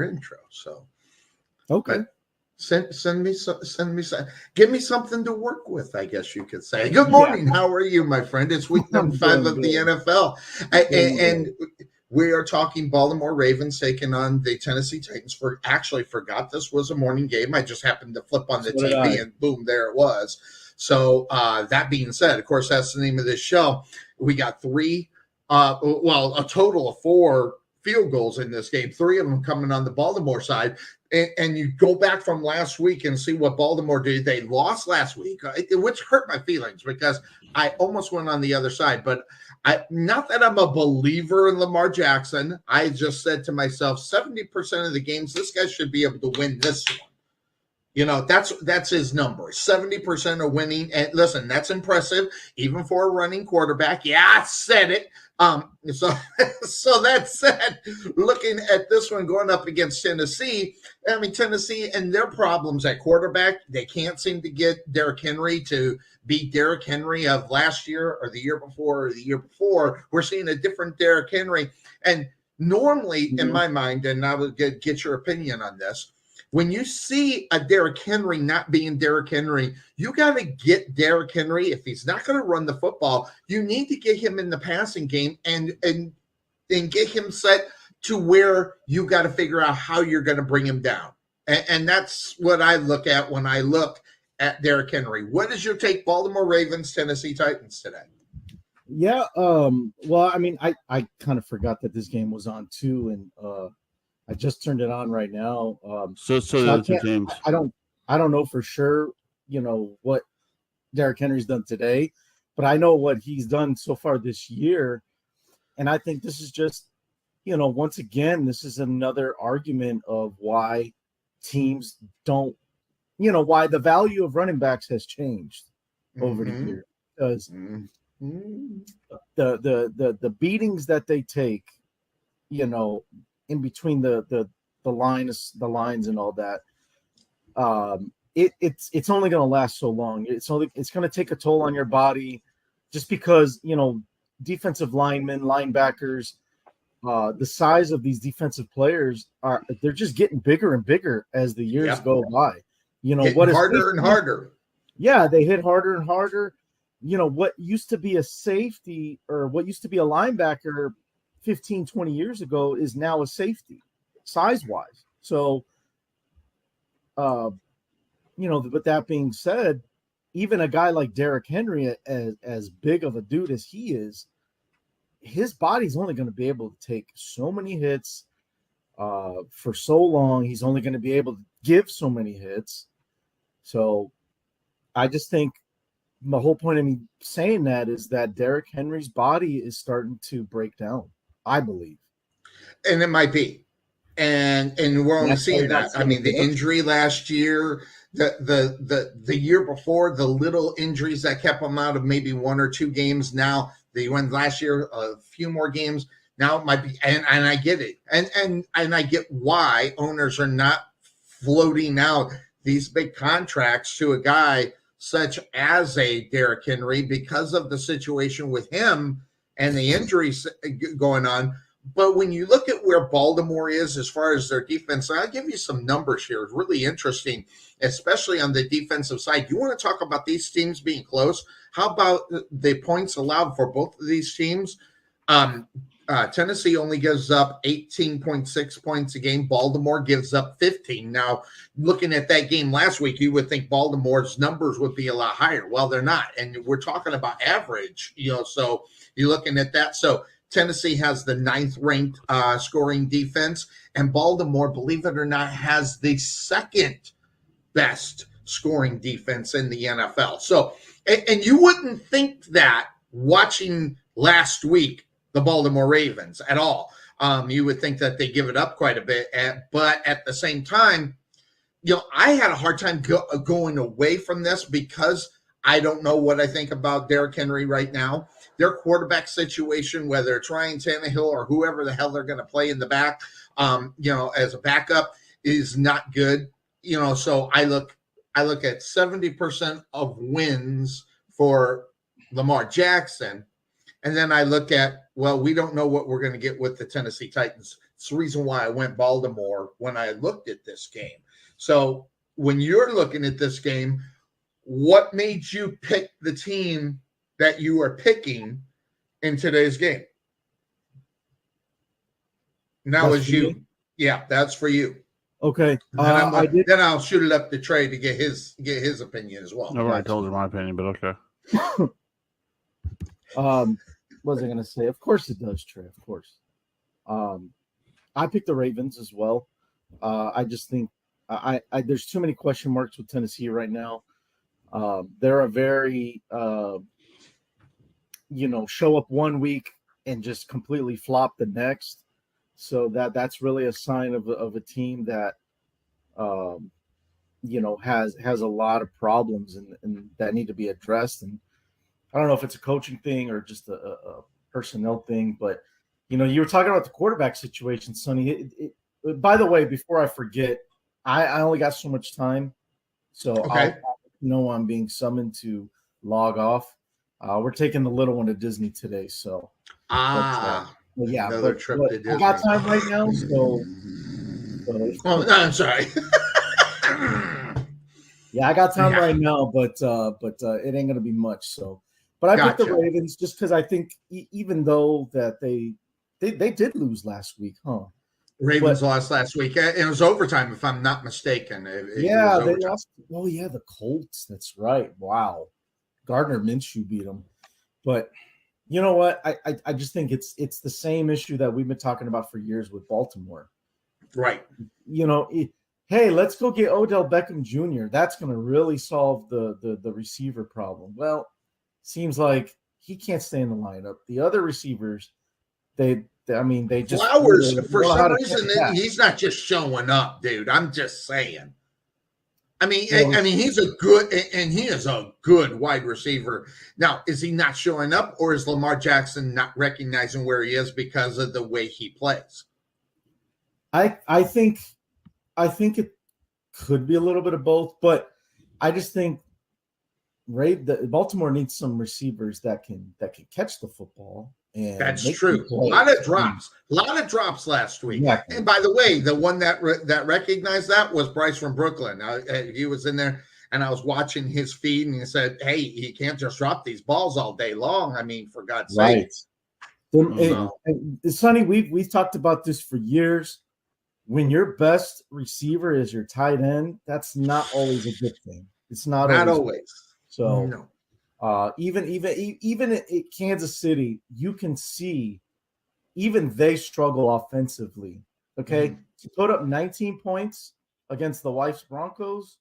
intro. So Okay. But send me some. Give me something to work with, I guess you could say. Good morning. How are you, my friend? It's week number 5 of the NFL, and we are talking Baltimore Ravens taking on the Tennessee Titans. Forgot this was a morning game. I just happened to flip on the TV and boom, there it was. So that being said, of course, that's the name of this show. We got a total of 4 field goals in this game, 3 of them coming on the Baltimore side. And you go back from last week and see what Baltimore did. They lost last week, which hurt my feelings because I almost went on the other side. But not that I'm a believer in Lamar Jackson. I just said to myself, 70% of the games, this guy should be able to win this one. That's his number. 70% are winning. And listen, that's impressive, even for a running quarterback. Yeah, I said it. So that said, looking at this one going up against Tennessee, Tennessee and their problems at quarterback, they can't seem to get Derrick Henry to be Derrick Henry of last year or the year before or the year before. We're seeing a different Derrick Henry. And normally, in my mind, and I would get your opinion on this, when you see a Derrick Henry not being Derrick Henry, you got to get Derrick Henry. If he's not going to run the football, you need to get him in the passing game and get him set to where you got to figure out how you're going to bring him down. And that's what I look at when I look at Derrick Henry. What is your take, Baltimore Ravens, Tennessee Titans today? Yeah. Well, I kind of forgot that this game was on too, and I just turned it on right now. So that's James. I don't know for sure, what Derrick Henry's done today, but I know what he's done so far this year. And I think this is just, once again, this is another argument of why teams don't, why the value of running backs has changed over the years. Because the beatings that they take, in between the lines and all that, it's only going to last so long. It's going to take a toll on your body, just because defensive linemen, linebackers, the size of these defensive players they're just getting bigger and bigger as the years go by. Hitting what is harder and harder. Yeah, they hit harder and harder. What used to be a safety or what used to be a linebacker 15, 20 years ago is now a safety size-wise. So, with that being said, even a guy like Derrick Henry, as big of a dude as he is, his body's only going to be able to take so many hits for so long. He's only going to be able to give so many hits. So I just think the whole point of me saying that is that Derrick Henry's body is starting to break down, I believe. And it might be. And we're only seeing that. I mean, the injury last year, the year before, the little injuries that kept him out of maybe 1 or 2 games. Now they went last year a few more games. Now it might be, and I get it, and I get why owners are not floating out these big contracts to a guy such as a Derrick Henry because of the situation with him and the injuries going on. But when you look at where Baltimore is as far as their defense, I'll give you some numbers here. It's really interesting, especially on the defensive side. You want to talk about these teams being close? How about the points allowed for both of these teams? Tennessee only gives up 18.6 points a game. Baltimore gives up 15. Now, looking at that game last week, you would think Baltimore's numbers would be a lot higher. Well, they're not. And we're talking about average, so you're looking at that. So Tennessee has the 9th ranked scoring defense, and Baltimore, believe it or not, has the 2nd best scoring defense in the NFL. So, and you wouldn't think that watching last week, the Baltimore Ravens at all. You would think that they give it up quite a bit, but at the same time, I had a hard time going away from this because I don't know what I think about Derrick Henry right now. Their quarterback situation, whether it's Ryan Tannehill or whoever the hell they're going to play in the back, as a backup, is not good. So I look at 70% of wins for Lamar Jackson. And then I look at, we don't know what we're going to get with the Tennessee Titans. It's the reason why I went Baltimore when I looked at this game. So when you're looking at this game, what made you pick the team that you are picking in today's game? Now is you. Yeah, that's for you. Okay. Then I'll shoot it up to Trey to get his opinion as well. I've already told you my opinion, but okay. What was I going to say? Of course it does, Trey. Of course. I picked the Ravens as well. I just think there's too many question marks with Tennessee right now. They're a very, show up one week and just completely flop the next. So that's really a sign of a team that, has a lot of problems and that need to be addressed. And I don't know if it's a coaching thing or just a personnel thing, but you were talking about the quarterback situation, Sonny. By the way, before I forget, I only got so much time, so okay. I'm being summoned to log off. We're taking the little one to Disney today, so another trip to Disney. I got time right now, so I'm sorry. Yeah, I got time right now, but it ain't gonna be much. So, but I picked the Ravens just because I think even though that they did lose last week, Ravens lost last week. It was overtime, if I'm not mistaken. They lost. Oh yeah, the Colts. That's right. Wow, Gardner Minshew beat them. But you know what? I just think it's the same issue that we've been talking about for years with Baltimore. Right. Hey, let's go get Odell Beckham Jr. That's going to really solve the receiver problem. Well, seems like he can't stay in the lineup. The other receivers, they just Flowers for some reason he's not just showing up, dude. I'm just saying. He's he is a good wide receiver. Now, is he not showing up, or is Lamar Jackson not recognizing where he is because of the way he plays? I think it could be a little bit of both, but I just think Baltimore needs some receivers that can catch the football and That's make true. them A play. lot of drops last week. Exactly. And by the way, the one that recognized that was Bryce from Brooklyn. He was in there, and I was watching his feed, and he said, "Hey, you can't just drop these balls all day long. I mean, for God's sake." Sonny, we've talked about this for years. When your best receiver is your tight end, that's not always a good thing. It's not always. So, no. Even at Kansas City, you can see even they struggle offensively. Okay, to put up 19 points against the Wife's Broncos.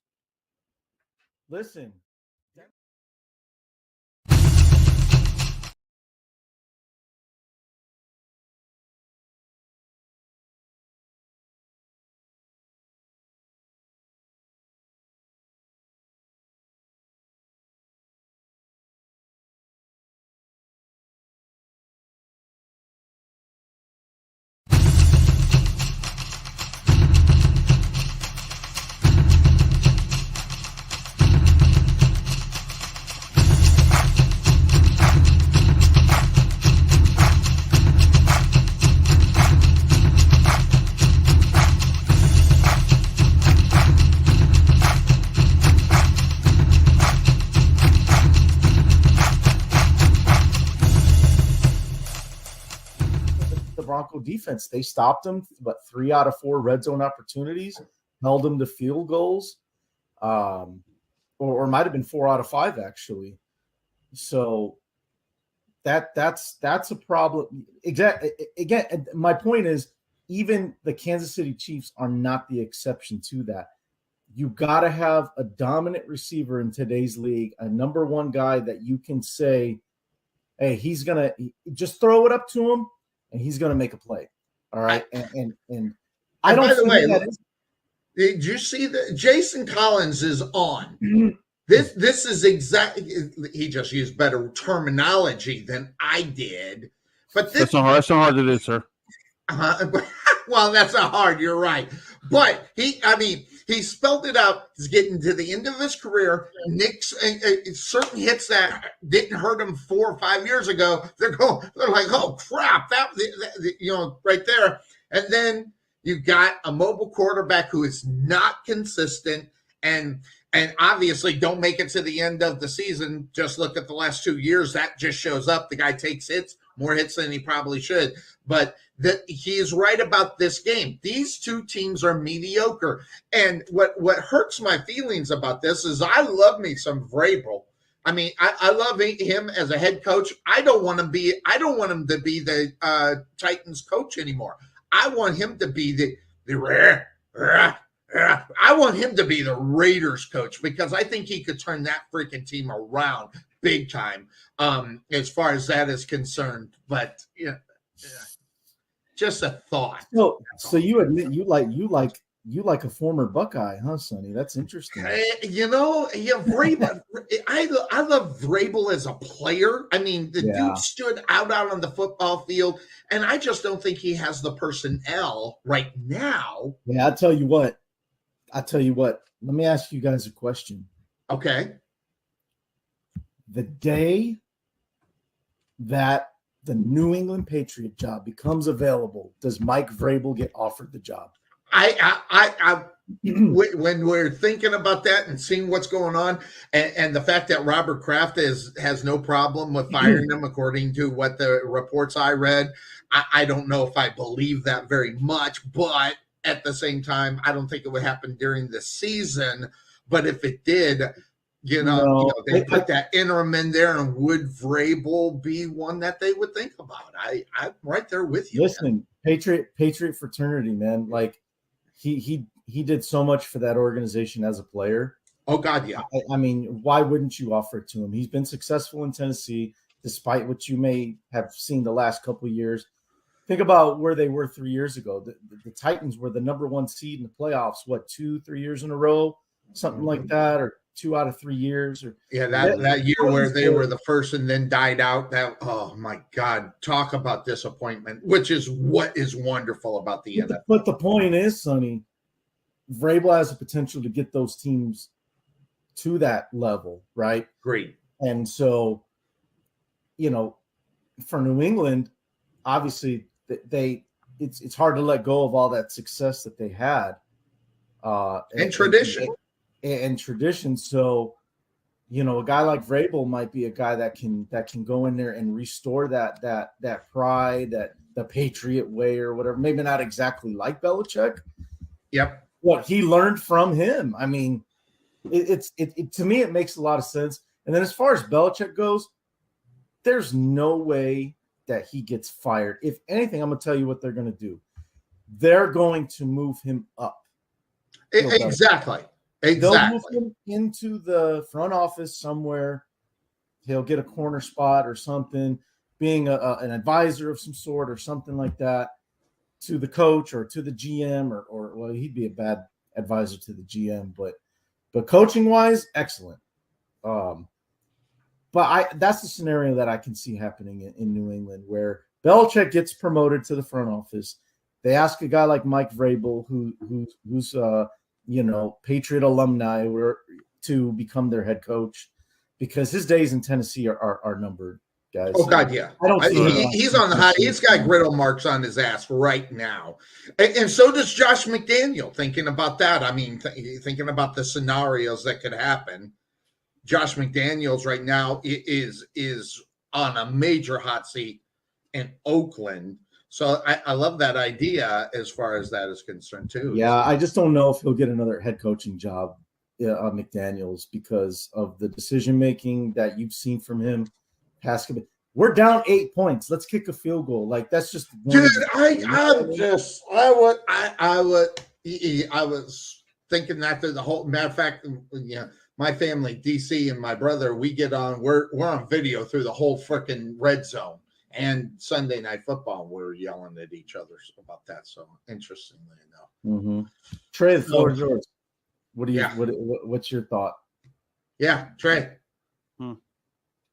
Listen. Bronco defense. They stopped them, but 3 out of 4 red zone opportunities, held them to field goals, or might have been 4 out of 5 actually. So that's a problem. Exactly. Again, my point is, even the Kansas City Chiefs are not the exception to that. You got to have a dominant receiver in today's league, a number one guy that you can say, hey, he's gonna just throw it up to him, and he's going to make a play. All right. And I don't. By the way, did you see that Jason Collins is on? This is exactly. He just used better terminology than I did. But this, that's not hard to do, sir. Well, that's not hard. You're right. But he spelled it out. He's getting to the end of his career. Nick's certain hits that didn't hurt him 4 or 5 years ago. They're like, oh crap, that right there. And then you got a mobile quarterback who is not consistent and obviously don't make it to the end of the season. Just look at the last 2 years. That just shows up. The guy takes more hits than he probably should. But he is right about this game. These two teams are mediocre. And what hurts my feelings about this is I love me some Vrabel. I mean, I love him as a head coach. I don't want him to be the Titans coach anymore. I want him to be I want him to be the Raiders coach, because I think he could turn that freaking team around big time, as far as that is concerned. But just a thought. So you admit you like a former Buckeye, huh, Sonny? That's interesting. Vrabel. I love Vrabel as a player. I mean, the dude stood out on the football field, and I just don't think he has the personnel right now. Yeah, I'll tell you what. Let me ask you guys a question. Okay. The day that the New England Patriot job becomes available, does Mike Vrabel get offered the job? When we're thinking about that and seeing what's going on, and the fact that Robert Kraft has no problem with firing him, according to what the reports I read, I don't know if I believe that very much, but at the same time, I don't think it would happen during the season. But if it did, they put that interim in there, and would Vrabel be one that they would think about? I'm right there with you. Listen, man. Patriot fraternity, man. Like he did so much for that organization as a player. Oh God, yeah. I mean, why wouldn't you offer it to him? He's been successful in Tennessee, despite what you may have seen the last couple of years. Think about where they were 3 years ago. The Titans were the number 1 seed in the playoffs, 2-3 years in a row, something like that, or 2 out of 3 years. Or that year where they were the first and then died out. That, oh my God, talk about disappointment, which is what is wonderful about the NFL. But the point is, Sonny, Vrabel has the potential to get those teams to that level, right? Great. And so, for New England, obviously it's hard to let go of all that success that they had. And tradition. And tradition. So, a guy like Vrabel might be a guy that can go in there and restore that pride, that the Patriot way or whatever. Maybe not exactly like Belichick. Yep. What he learned from him. I mean, it to me, it makes a lot of sense. And then as far as Belichick goes, there's no way that he gets fired. If anything, I'm going to tell you what they're going to do. They're going to move him up. Exactly. They'll move him into the front office somewhere. He'll get a corner spot or something, being an advisor of some sort or something like that to the coach or to the GM or well, he'd be a bad advisor to the GM, but coaching wise, excellent. But that's the scenario that I can see happening in New England, where Belichick gets promoted to the front office. They ask a guy like Mike Vrabel, who's Patriot alumni, to become their head coach, because his days in Tennessee are numbered, guys. Oh God, yeah. I don't. He's on the hot. He's got griddle marks on his ass right now, and so does Josh McDaniel. Thinking about that, I mean, thinking about the scenarios that could happen. Josh McDaniels right now is on a major hot seat in Oakland. So I love that idea as far as that is concerned too. Yeah, I just don't know if he'll get another head coaching job, McDaniels, because of the decision making that you've seen from him. We're down 8 points. Let's kick a field goal. Like, that's just dude. I was thinking that through the whole. Matter of fact, my family, DC, and my brother, we get on. We're on video through the whole freaking red zone. And Sunday Night Football, we're yelling at each other about that. So interestingly enough, Trey, the floor is yours. What's your thought? Yeah, Trey, the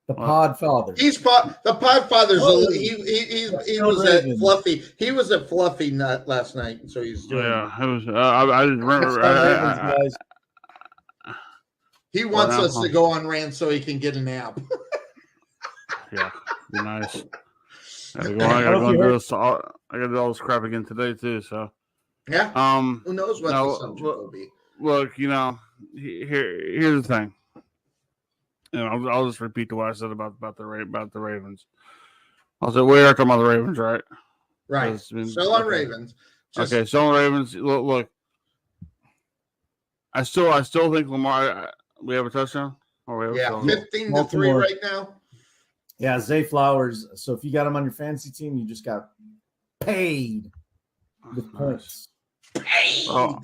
Pod Father. The Pod Father's. He was at Fluffy. He was at Fluffy Nut last night, so he's doing. Yeah, it was. I didn't remember. He wants us to go on rant so he can get a nap. Yeah, be nice. I gotta do all this crap again today too. So yeah. Who knows what the subject will be? Look, here's the thing. I'll just repeat what I said about the Ravens. I'll say we are talking about the Ravens, right? Right. Still on Ravens. Still on Ravens. Look. I still think Lamar. We have a touchdown. 15-3 right now. Yeah, Zay Flowers. So if you got him on your fantasy team, you just got paid with points. Paid. Oh.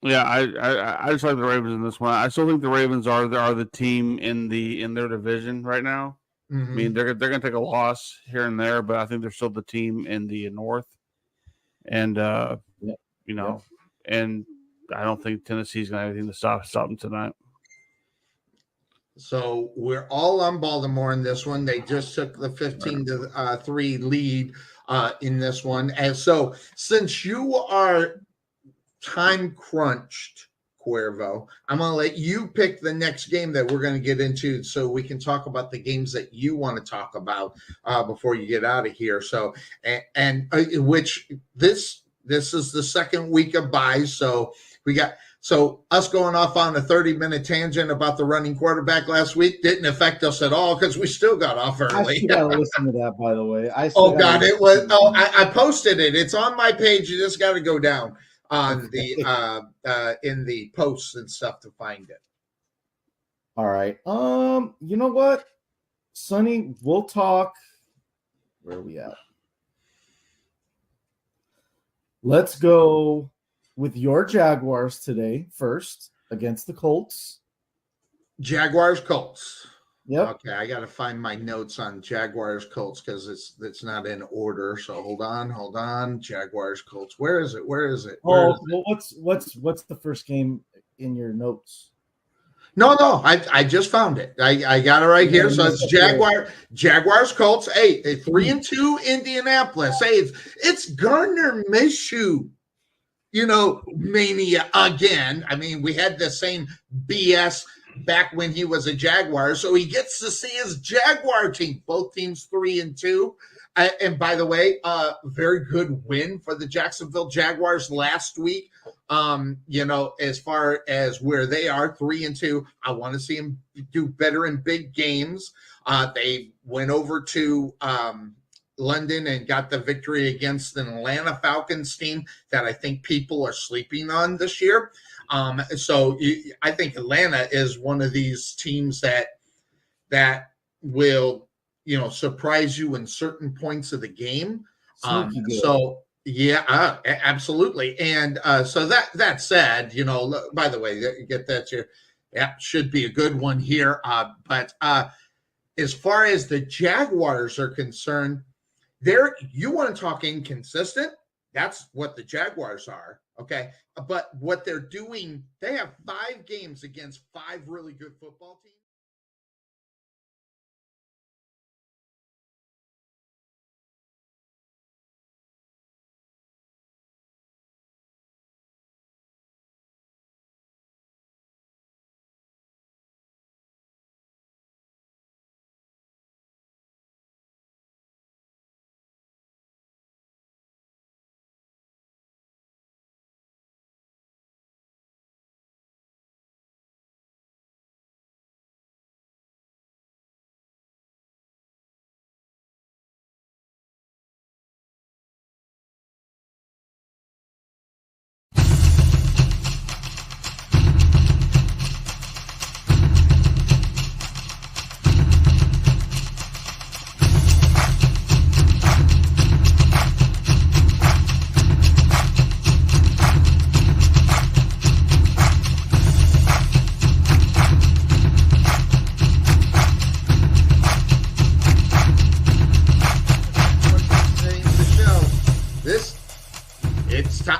Yeah, I just like the Ravens in this one. I still think the Ravens are the team in their division right now. Mm-hmm. I mean, they're gonna take a loss here and there, but I think they're still the team in the North. And and I don't think Tennessee's gonna have anything to stop them tonight. So we're all on Baltimore in this one. They just took the 15-3 lead in this one. And so since you are time crunched, Cuervo, I'm going to let you pick the next game that we're going to get into so we can talk about the games that you want to talk about before you get out of here. So, and which this is the second week of buys. So we got... So us going off on a 30-minute tangent about the running quarterback last week didn't affect us at all because we still got off early. I got to listen to that, by the way. I posted it. It's on my page. You just got to go down on the in the posts and stuff to find it. All right. You know what, Sonny? We'll talk. Where are we at? Let's go with your Jaguars today first against the Colts. Jaguars Colts. Yep. Okay, I got to find my notes on Jaguars Colts because it's not in order. So hold on. Jaguars Colts. Where is it? Well, what's the first game in your notes? No, I just found it. I got it right here. So it's Jaguars Colts. Hey, 3-2 Indianapolis. Hey, it's Gardner Minshew. Mania again. I mean, we had the same BS back when he was a Jaguar. So he gets to see his Jaguar team, both teams 3-2. And by the way, very good win for the Jacksonville Jaguars last week. As far as where they are, 3-2, I want to see them do better in big games. They went over to London and got the victory against an Atlanta Falcons team that I think people are sleeping on this year. So I think Atlanta is one of these teams that will, surprise you in certain points of the game. Absolutely. And so that said, by the way, you get that here. Yeah, should be a good one here. But as far as the Jaguars are concerned, you want to talk inconsistent? That's what the Jaguars are. Okay. But what they're doing, they have 5 games against 5 really good football teams.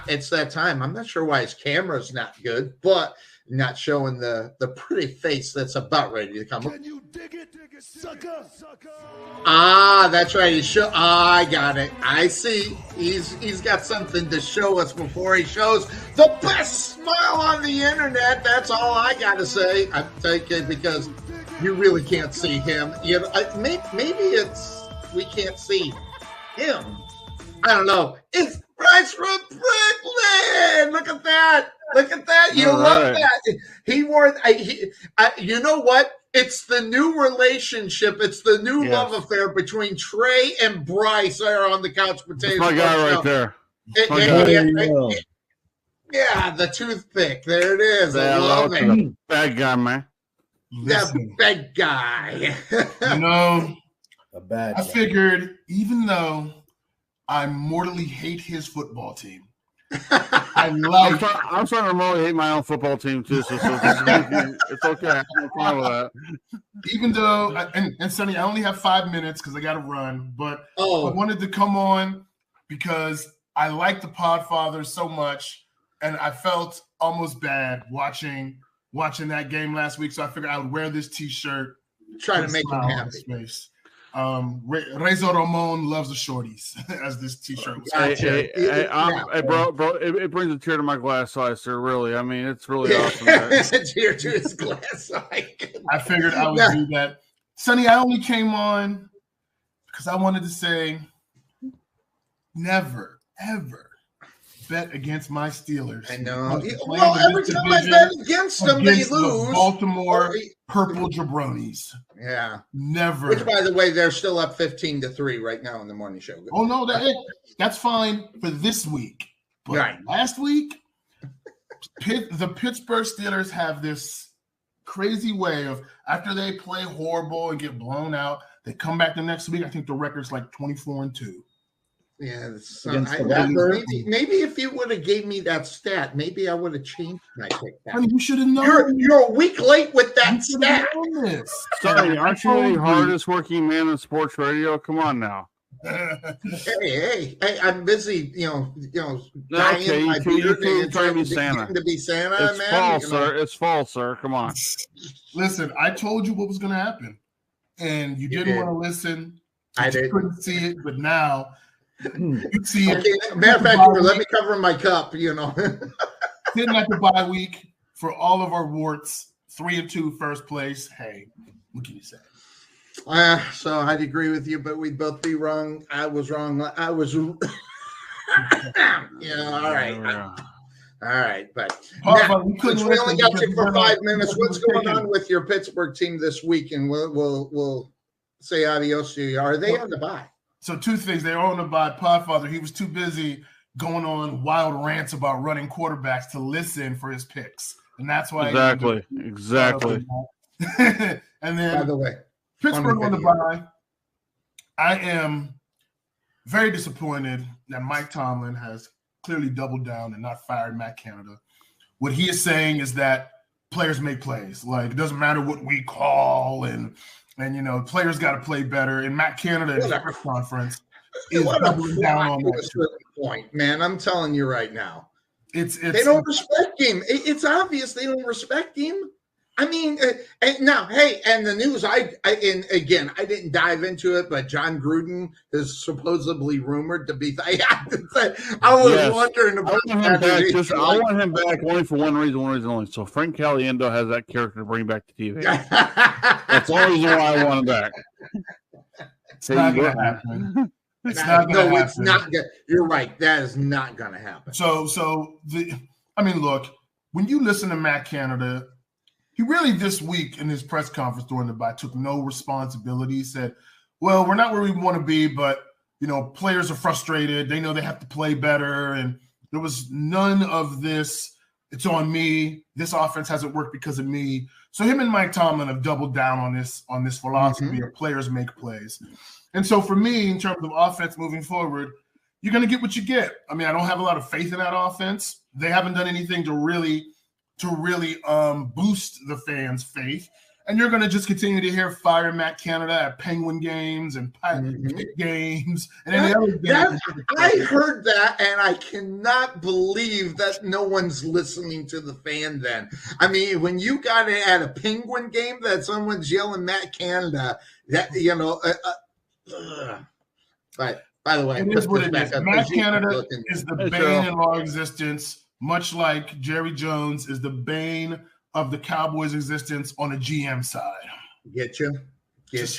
It's that time. I'm not sure why his camera's not good, but not showing the pretty face that's about ready to come. Can you dig it, sucker? That's right. I got it. I see. He's got something to show us before he shows the best smile on the internet. That's all I got to say. I'm taking because you really can't see him. Maybe it's we can't see him. I don't know. It's Bryce from Brooklyn. Look at that. Look at that. You love that. He wore. You know what? It's the new relationship. It's the new love affair between Trey and Bryce there on the couch potatoes. That's my guy right there. Yeah, the toothpick. There it is. I love it. Bad guy, man. The bad guy. I figured even though I mortally hate his football team, I'm starting to remotely hate my own football team too. So it's okay. I'm fine with that. Even though, and Sonny, I only have 5 minutes because I got to run, but I wanted to come on because I like the Podfathers so much, and I felt almost bad watching that game last week. So I figured I would wear this T-shirt, try to make him happy. Razor Ramon loves the shorties, as this T-shirt was. Bro, it brings a tear to my glass eye, sir. Really, I mean, it's really awesome. A tear to his glass eye. I figured I would do that. Sonny, I only came on because I wanted to say, never, ever bet against my Steelers. I know. Well, every time I bet against them, they lose. The Baltimore Purple Jabronis. Yeah. Never. Which, by the way, they're still up 15-3 right now in the morning show. Oh, no, that's fine for this week. But last week, the Pittsburgh Steelers have this crazy way of, after they play horrible and get blown out, they come back the next week. I think the record's like 24-2. Yeah, maybe if you would have gave me that stat, maybe I would have changed my pick. Honey, you should have known. You're a week late with that stat. Sorry, aren't you the hardest working man in sports radio? Come on now. Hey, I'm busy. Okay, my beard and trying to be Santa. To be Santa, it's man. Fall, sir. It's fall, sir. Come on. Listen, I told you what was going to happen, and you didn't want to listen. I couldn't see it, but now. You see, matter of fact, let me cover my cup. Sitting at the bye week for all of our warts, 3-2 first place. Hey, what can you say? So I'd agree with you, but we'd both be wrong. I was wrong. I was. All right. All right, but now, since we only got you for 5 minutes, what's going on with your Pittsburgh team this week? And we'll say adios to you. Are they on the bye? So 2 things. They are on the bye. Podfather, he was too busy going on wild rants about running quarterbacks to listen for his picks, and that's why exactly. And then, by the way, Pittsburgh on the bye. I am very disappointed that Mike Tomlin has clearly doubled down and not fired Matt Canada. What he is saying is that players make plays. Like, it doesn't matter what we call, and players got to play better. And Matt Canada in the press conference is doubling down on that point, man. I'm telling you right now, they don't respect him. It's obvious they don't respect him. I mean, now, hey, and the news, I didn't dive into it, but John Gruden is supposedly rumored to be. I was wondering about that. I want him back only for one reason only. So Frank Caliendo has that character to bring back to TV. That's the only reason why I want him back. It's not going to happen. It's not. You're right. That is not going to happen. Look, when you listen to Matt Canada, he really this week in his press conference during the bye took no responsibility. He said, well, we're not where we want to be, but, players are frustrated. They know they have to play better. And there was none of this. It's on me. This offense hasn't worked because of me. So him and Mike Tomlin have doubled down on this philosophy of players make plays. And so for me, in terms of offense moving forward, you're going to get what you get. I mean, I don't have a lot of faith in that offense. They haven't done anything to really boost the fans' faith. And you're going to just continue to hear fire Matt Canada at Penguin games and Pitt games and any other games. I heard that, and I cannot believe that no one's listening to the fan then. I mean, when you got it at a Penguin game that someone's yelling Matt Canada, that, but by the way, it is what it is. Matt Canada is the bane in our existence, much like Jerry Jones is the bane of the Cowboys' existence on a GM side. Get you.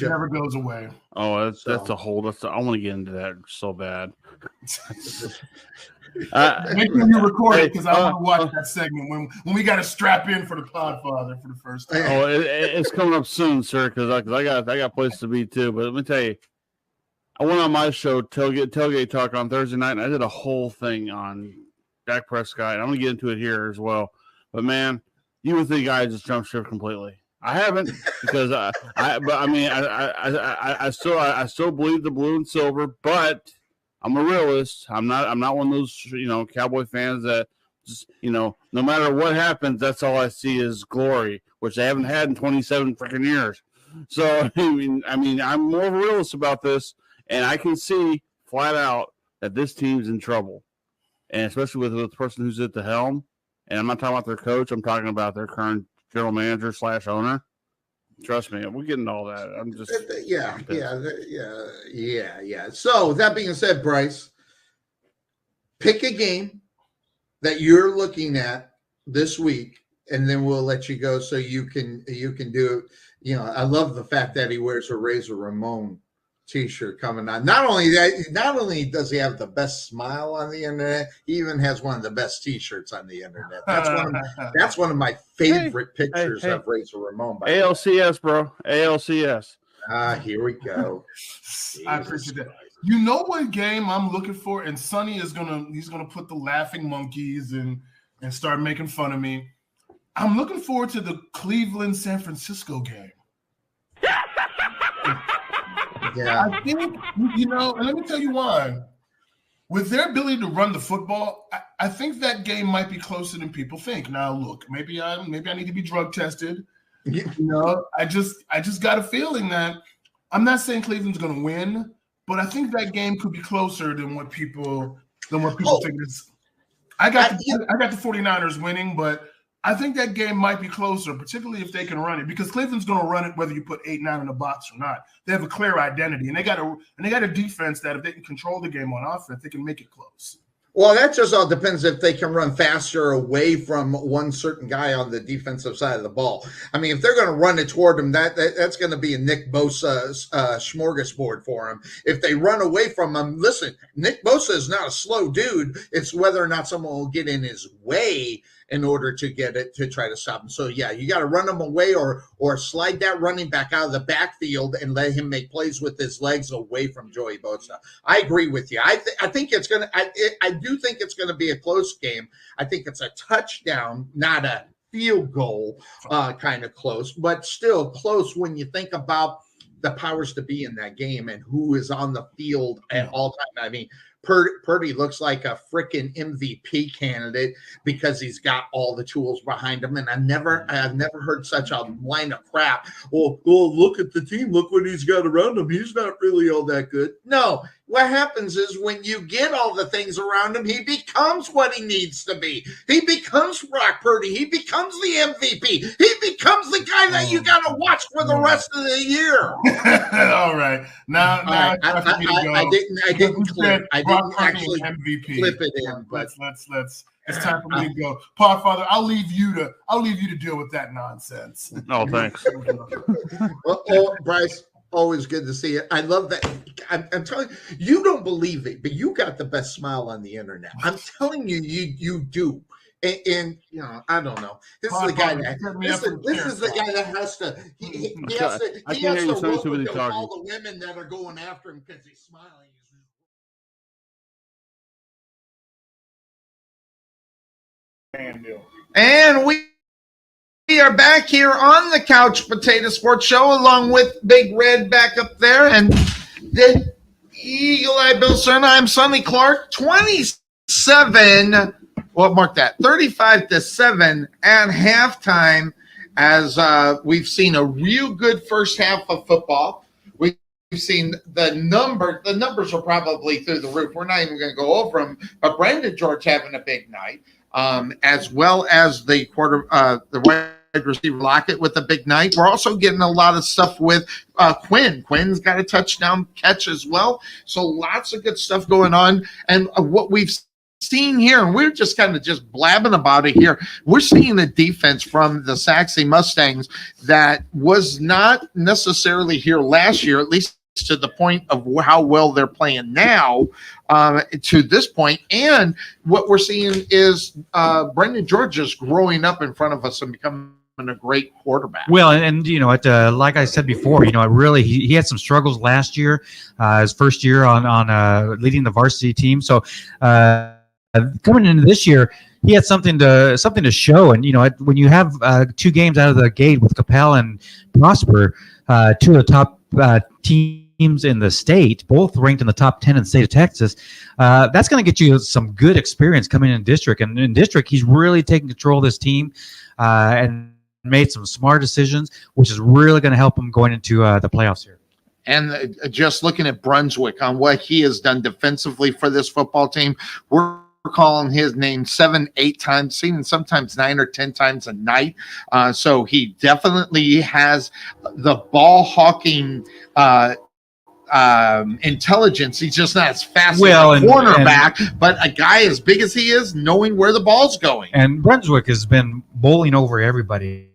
Never goes away. Oh, that's a whole. I want to get into that so bad. Make sure you record it because I want to watch that segment when we got to strap in for the Podfather for the first time. Oh, it's coming up soon, sir. Because I got places to be too. But let me tell you, I went on my show Tailgate Talk on Thursday night, and I did a whole thing on Dak Prescott. And I'm going to get into it here as well. But man, you would think I just jumped ship completely. I haven't because I still believe the blue and silver, but I'm a realist. I'm not one of those Cowboy fans that just no matter what happens, that's all I see is glory, which I haven't had in 27 freaking years. So I mean, I'm more of a realist about this, and I can see flat out that this team's in trouble, and especially with the person who's at the helm. And I'm not talking about their coach. I'm talking about their current general manager / owner. Trust me, we're getting all that. I'm just yeah. So that being said, Bryce, pick a game that you're looking at this week, and then we'll let you go so you can do it. I love the fact that he wears a Razor Ramon T-shirt coming on. Not only does he have the best smile on the internet, he even has one of the best T-shirts on the internet. That's one of my favorite pictures of Razor Ramon. ALCS, bro. ALCS. Here we go. I appreciate that. You know what game I'm looking for? And Sonny is he's gonna put the laughing monkeys and start making fun of me. I'm looking forward to the Cleveland San Francisco game. Yeah. I think, and let me tell you why. With their ability to run the football, I think that game might be closer than people think. Now, look, maybe I need to be drug tested. I just got a feeling that I'm not saying Cleveland's going to win, but I think that game could be closer than what people think it is. I got the 49ers winning, but I think that game might be closer, particularly if they can run it, because Cleveland's going to run it whether you put 8-9 in the box or not. They have a clear identity, and they got a defense that if they can control the game on offense, they can make it close. Well, that just all depends if they can run faster away from one certain guy on the defensive side of the ball. I mean, if they're going to run it toward him, that's going to be a Nick Bosa smorgasbord for him. If they run away from him, listen, Nick Bosa is not a slow dude. It's whether or not someone will get in his way in order to get it to try to stop him. So yeah, you got to run him away or slide that running back out of the backfield and let him make plays with his legs away from Joey Bosa. I agree with you. I think it's gonna. I do think it's gonna be a close game. I think it's a touchdown, not a field goal, kind of close, but still close when you think about the powers to be in that game and who is on the field at all time. I mean, Purdy looks like a freaking MVP candidate because he's got all the tools behind him. And I've never heard such a line of crap. Oh, look at the team. Look what he's got around him. He's not really all that good. No, what happens is when you get all the things around him, he becomes what he needs to be. He becomes Brock Purdy. He becomes the MVP. He becomes the guy that you got to watch for the rest of the year. All right. Now I didn't clip. I didn't actually MVP. Clip it in. But Let's. It's time for me to go. Podfather, I'll leave you to deal with that nonsense. No, thanks. well, Bryce. Always good to see it. I love that. I'm telling you, you don't believe it, but you got the best smile on the internet. I'm telling you, you do. And you know, I don't know. This is the guy that this is the guy that has to. He has to rope with all the women that are going after him because he's smiling. And we are back here on the Couch Potato Sports Show along with Big Red back up there and the Eagle Eye Bill Serna. I'm Sonny Clark. 27. Well, mark that. 35-7 at halftime as we've seen a real good first half of football. We've seen the numbers are probably through the roof. We're not even going to go over them, but Brandon George having a big night, as well as the wide receiver Lockett with a big night. We're also getting a lot of stuff with Quinn. Quinn's got a touchdown catch as well. So lots of good stuff going on. And what we've seen here, and we're just kind of just blabbing about it here, we're seeing a defense from the Sachse Mustangs that was not necessarily here last year, at least to the point of how well they're playing now to this point. And what we're seeing is Brendan George is growing up in front of us and becoming a great quarterback. Well, and you know, like I said before, you know, it really he had some struggles last year, his first year on leading the varsity team. So coming into this year, he had something to show. And you know, when you have 2 games out of the gate with Capel and Prosper, 2 of the top teams in the state, both ranked in the top 10 in the state of Texas, that's going to get you some good experience coming in district. And in district, he's really taking control of this team and made some smart decisions, which is really going to help him going into the playoffs here. And just looking at Brunswick on what he has done defensively for this football team, we're calling his name 7-8 times, seen sometimes 9 or 10 times a night. So he definitely has the ball hawking intelligence. He's just not as fast as a cornerback, but a guy as big as he is, knowing where the ball's going. And Brunswick has been bowling over everybody.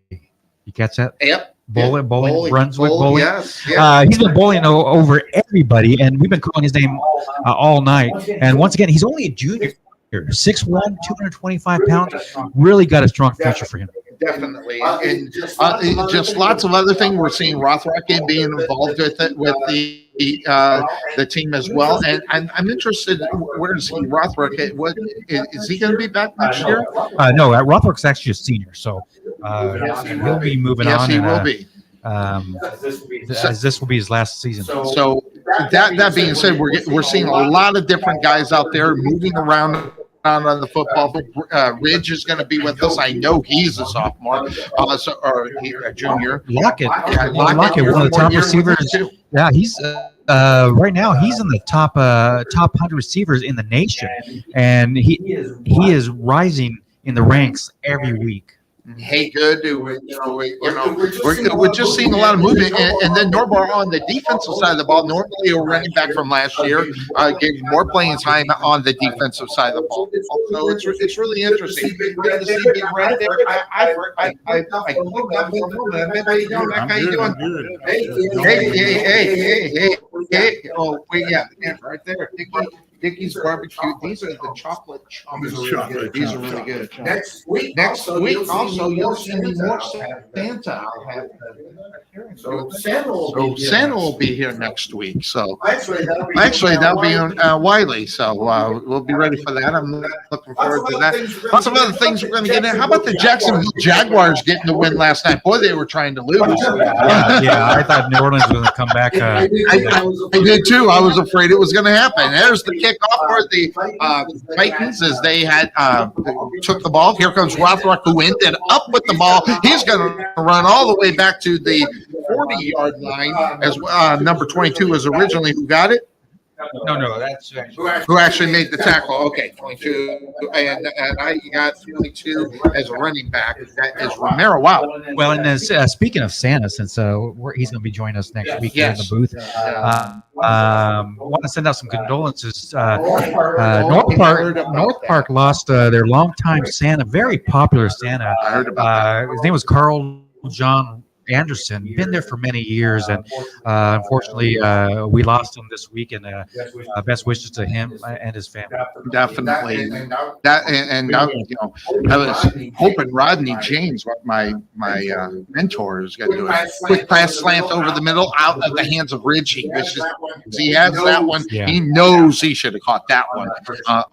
You catch that? Yep. Bowling, Brunswick bowling. Yes. He's been bowling over everybody, and we've been calling his name all night. And once again, he's only a junior. 6'1", 225 pounds. Really got a strong future for him. Definitely. And just lots of other things. We're seeing Rothrock being involved with it, with the team as well. And I'm interested, where is he, Rothrock? What is he going to be back next year? No, Rothrock's actually a senior, so he'll be moving on. Yes, he will be. As this will be his last season. So that being said, we're seeing a lot of different guys out there moving around on the football. Ridge is going to be with us. I know he's a sophomore, or a junior. Lockett, one of the top receivers. Yeah, he's right now he's in the top 100 receivers in the nation, and he is rising in the ranks every week. Hey, good. We're just seeing a lot of movement, and then Norbar on the defensive side of the ball. Normally, a running back from last year gave more playing time on the defensive side of the ball. So it's really interesting. Good to see Big Red there. I clicked on for a moment. How you doing? How you doing? Hey. Oh, wait, yeah, right there. Dickie's barbecue. These are the chocolate chunks. These are really good. Next week, also, you'll see me more Santa. I'll have so Santa will be here next week. So actually, that'll be on Wiley. So we'll be ready for that. I'm looking forward to that. Lots of other things we're going to get in. How about the Jacksonville Jaguars getting the win last night? Boy, they were trying to lose. Yeah, I thought New Orleans was going to come back. I did too. I was afraid it was going to happen. There's the kickoff for the Titans as they had took the ball. Here comes Rothrock, who ended up with the ball. He's going to run all the way back to the 40-yard line as number 22 was originally who got it. No, that's who actually made the tackle. Okay, 22, and I got 22 as a running back. That is Romero. Wow. Well, and speaking of Santa, since he's going to be joining us next week here in the booth, I want to send out some condolences. North Park lost their longtime Santa, very popular Santa. I heard about that. His name was Carl John Anderson, been there for many years, and unfortunately we lost him this week, and best wishes to him and his family. Definitely that, and now, I was hoping Rodney James, my mentor, is going to do a quick pass slant over the middle out of the hands of Ridge. He has that one. Yeah. He knows he should have caught that one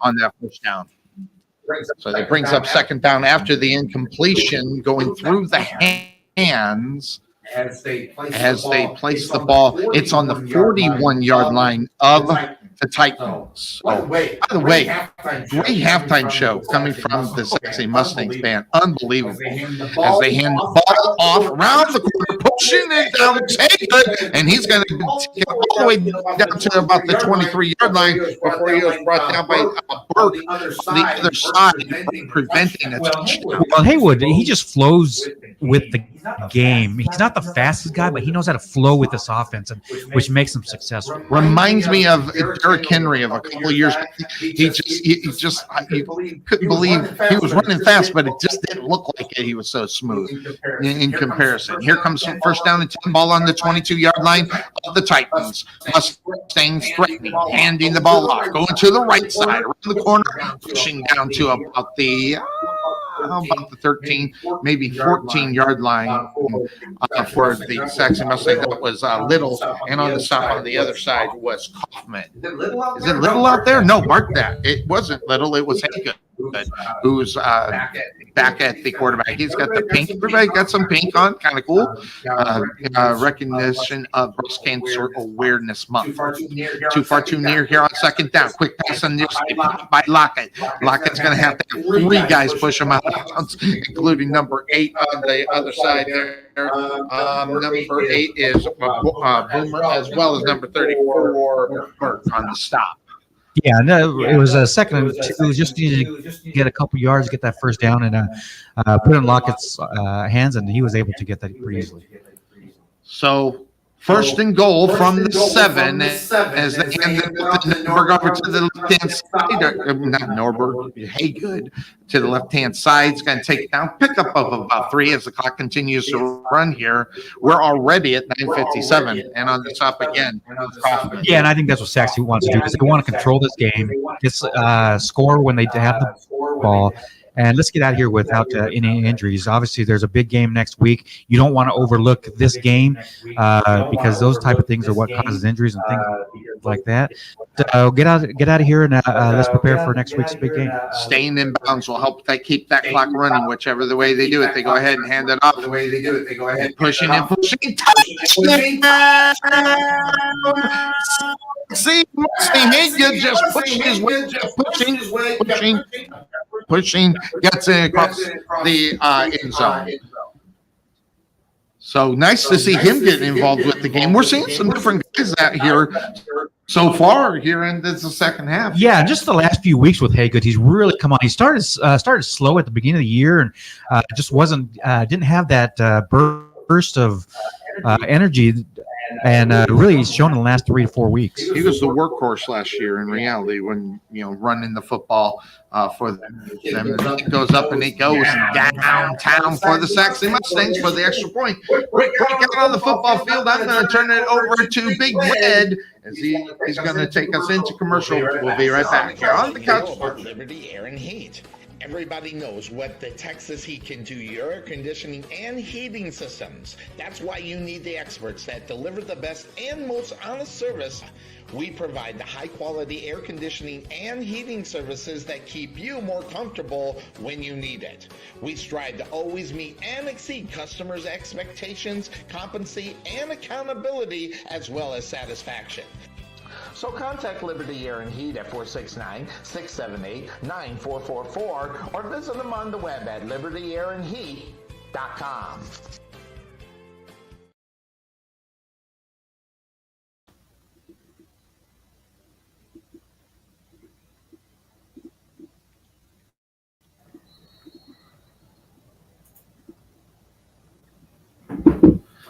on that first down. So that brings up second down after the incompletion, going through the hands as they place the ball. It's on the 41-yard line of the Titans. By the way, great halftime show coming from the Sachse Mustangs band. Unbelievable. As they hand the ball off around the corner, pushing it down to and he's going to take it all the way down to about the 23-yard line before he was brought down by Burke on the other side, preventing a touchdown. Well, Haywood, he just flows with the game. He's not the fastest guy, but he knows how to flow with this offense, and which makes him successful. Reminds me of Derrick Henry of a couple of years. You couldn't believe he was running fast, but it just didn't look like it. He was so smooth in comparison. Here comes some first down and 10 ball on the 22-yard line of the Titans. Mustangs threatening, handing the ball off, going to the right side, around the corner, pushing down to about the 13, maybe 14-yard line for the Sachse Mustangs. That was Little, and on the stop on the other side was Kaufman. Is it Little out there? No, mark that. It wasn't Little. It was Hagen, who's back at the quarterback. He's got the pink. Everybody got some pink on. Kind of cool. Recognition of Breast Cancer Awareness Month. Too far, too near here on second down. Quick pass on this by Lockett. Lockett's going to have to have three guys push him out, including number 8 on the other side there. Number 8 is Boomer, as well as number 34 Burke on the stop. Yeah, no, it was a second and 2. Just needed to get a couple yards, get that first down, and put in Lockett's hands, and he was able to get that pretty easily. So first and goal from the 7 as they hand Norberg over to the left-hand side. Not Norberg, Haygood to the left-hand side. It's going to take it down. Pickup of about 3 as the clock continues to run here. We're already at 9:57, and on the top again. Yeah, and I think that's what Sachse wants to do, because they want to control this game, score when they have the ball. And let's get out of here without any injuries. Obviously, there's a big game next week. You don't want to overlook this game because those type of things are what causes injuries and things like that. So get out of here and let's prepare for next week's big game. Staying in bounds will help keep that clock running, whichever the way they do it. They go ahead and hand it off. The way they do it, they go ahead pushing and pushing. Touchdown! See, Haygood just pushing his way, pushing, gets it across the end zone. So nice to see him getting involved with the game. We're seeing some different guys out here so far here in the second half. Yeah, just the last few weeks with Haygood, he's really come on. He started slow at the beginning of the year and just didn't have that burst of energy. And really, he's shown in the last 3 to 4 weeks. He was the workhorse last year in reality when, running the football for them. It goes up and it goes downtown for the Sachse Mustangs for the extra point. Quick break out on the football field. I'm going to turn it over to Big Red as he's going to take us into commercial. We'll be right back here on the couch. Liberty Air and Heat. Everybody knows what the Texas Heat can do, your air conditioning and heating systems. That's why you need the experts that deliver the best and most honest service. We provide the high-quality air conditioning and heating services that keep you more comfortable when you need it. We strive to always meet and exceed customers' expectations, competency, and accountability, as well as satisfaction. So contact Liberty Air and Heat at 469-678-9444 or visit them on the web at libertyairandheat.com.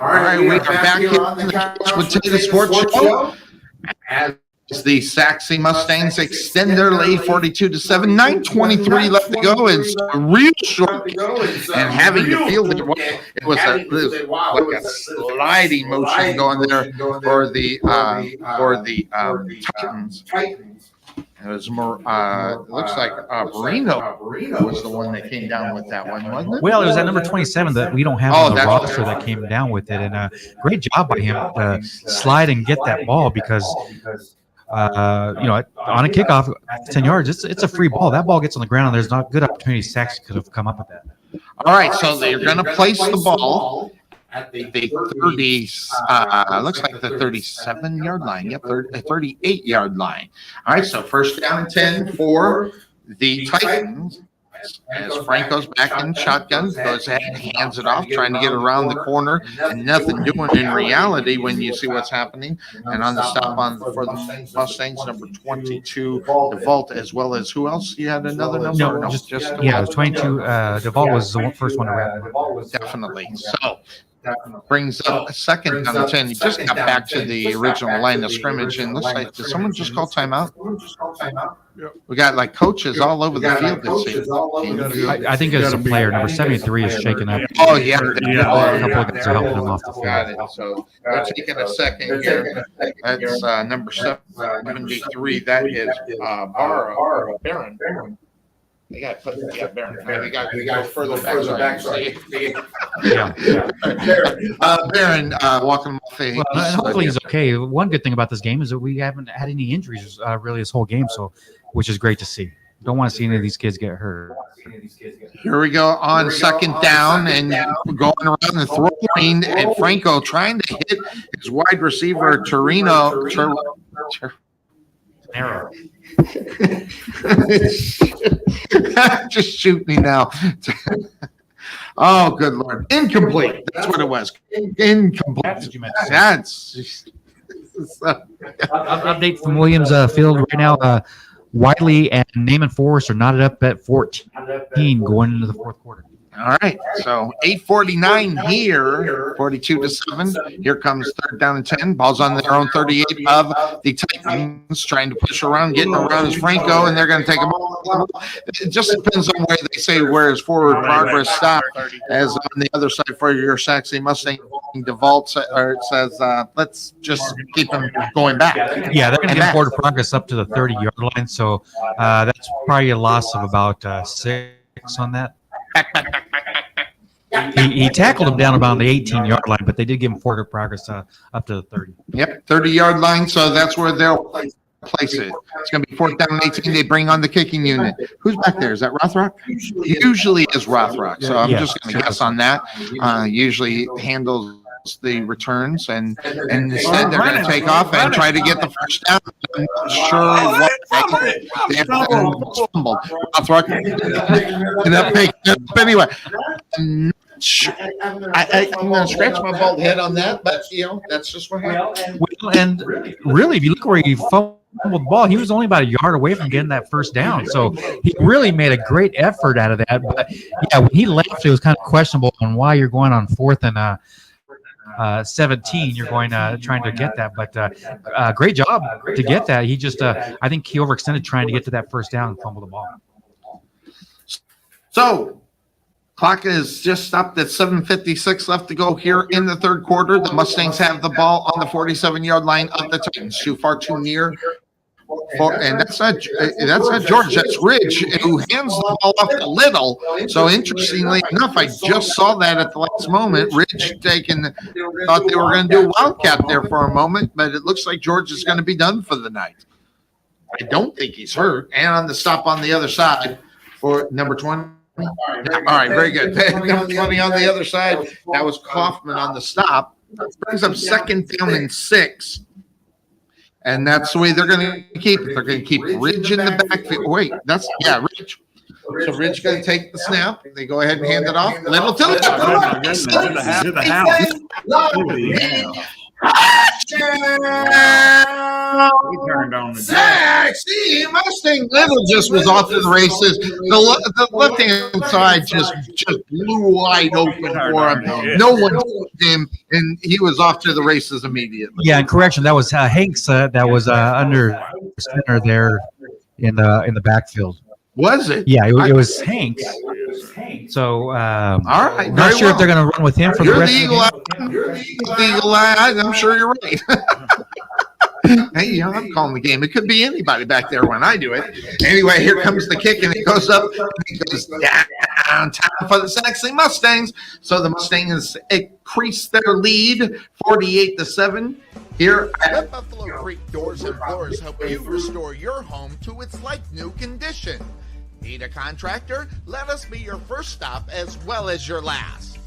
All right, we are back here on the Couch Potato Sports Show. As the Sachse Mustangs extend their lead 42-7, 9:23 left to go. It's a real short, and having to field it was like a sliding motion going there for the Titans. It was more. Looks like Marino was the one that came down with that one, wasn't it? Well, it was at number 27 that we don't have on the roster that came down with it, and great job by him to slide and get that ball because. On a kickoff, 10 yards, it's a free ball. That ball gets on the ground, and there's not good opportunity. Sachs could have come up with that. All right, so they're going to place the ball at the 30, looks like the 37-yard line. Yep, 38-yard line. All right, so first down and 10 for the Titans. As Franco's back in shotgun, goes ahead and hands it off, trying to get around the corner, and nothing doing in reality when you see what's happening. And on the stop for the Mustangs, number 22, DeVault, as well as who else? You had another number? No, just yeah, it was 22. DeVault was the first one to wrap. Definitely. So brings up a second down and 10. He just got back to the original line of scrimmage, and looks like, did someone just call timeout? We got like coaches all over the field this season. I think it's a player. Number 73 is shaking up. Oh, yeah. A couple of guys are helping him off the field. Got it. So they're taking a second here. That's number 73. That is Barron. They got to put Barron. They got to go further back. Yeah. Barron walking off the. Well, and hopefully he's okay. One good thing about this game is that we haven't had any injuries really this whole game, so which is great to see. Don't want to see any of these kids get hurt. Here we go on second down and going around the throwing, and Franco trying to hit his wide receiver Torino. Arrow. Just shoot me now. Oh, good Lord. Incomplete. That's what it was. Incomplete. That's what you meant. That's update from Williams Field right now. Wiley and Naaman Forrest are knotted up at 14 going into the fourth quarter. All right, so 8:49 here, 42-7. Here comes third down and 10. Ball's on their own 38 of the Titans, trying to push around, getting around his Franco, and they're going to take him off. It just depends on where they say where his forward progress stops. As on the other side for your Sachse Mustang, DeVault says, let's just keep him going back. Yeah, they're going to get forward progress up to the 30-yard line, so that's probably a loss of about 6 on that. He tackled him down about the 18-yard line, but they did give him forward progress up to the 30. Yep, 30-yard line, so that's where they'll place it. It's going to be fourth down and 18. They bring on the kicking unit. Who's back there? Is that Rothrock? Usually is Rothrock, so I'm just going to guess on that. Usually handles the returns, and instead they're going to take off and try to get the first down. I'm not sure what they have fumbled. Rothrock ended up picking it up anyway. I'm going to scratch my bald head on that, but that's just what happened. Well, and really, if you look where he fumbled the ball, he was only about a yard away from getting that first down. So he really made a great effort out of that. But yeah, when he left, it was kind of questionable on why you're going on 4th and 17. You're going trying to get that, but great job to get that. He just, I think he overextended trying to get to that first down and fumble the ball. So, clock is just stopped at 7:56 left to go here in the third quarter. The Mustangs have the ball on the 47-yard line of the Titans. Too far, too near. And that's not George. That's Ridge who hands the ball off to Little. So interestingly enough, I just saw that at the last moment. Ridge thought they were going to do a wildcat there for a moment, but it looks like George is going to be done for the night. I don't think he's hurt. And on the stop on the other side for number 20. All right, very good. Number 20 on the other side. That was Kaufman on the stop. Brings up 2nd down and 6. And that's the way they're going to keep it. They're going to keep Ridge in the backfield. Wait, Ridge. So Ridge going to take the snap. They go ahead and hand it off. Little to Sachse Mustang Little just was off to the races. The left-hand side just blew wide open for him. No one told him, and he was off to the races immediately. Yeah, and correction, that was Hanks that was under center there in the backfield. Was it? Yeah, it was Hanks. So, all right, not sure if they're going to run with him for the rest of the game. You're the Eagle Eye. I'm sure you're right. Hey, I'm calling the game. It could be anybody back there when I do it. Anyway, here comes the kick, and it goes up, and it goes downtown for the Sachse Mustangs. So the Mustangs increase their lead, 48-7. Here at Buffalo Creek Doors and Floors help you restore your home to its like-new condition. Need a contractor? Let us be your first stop as well as your last.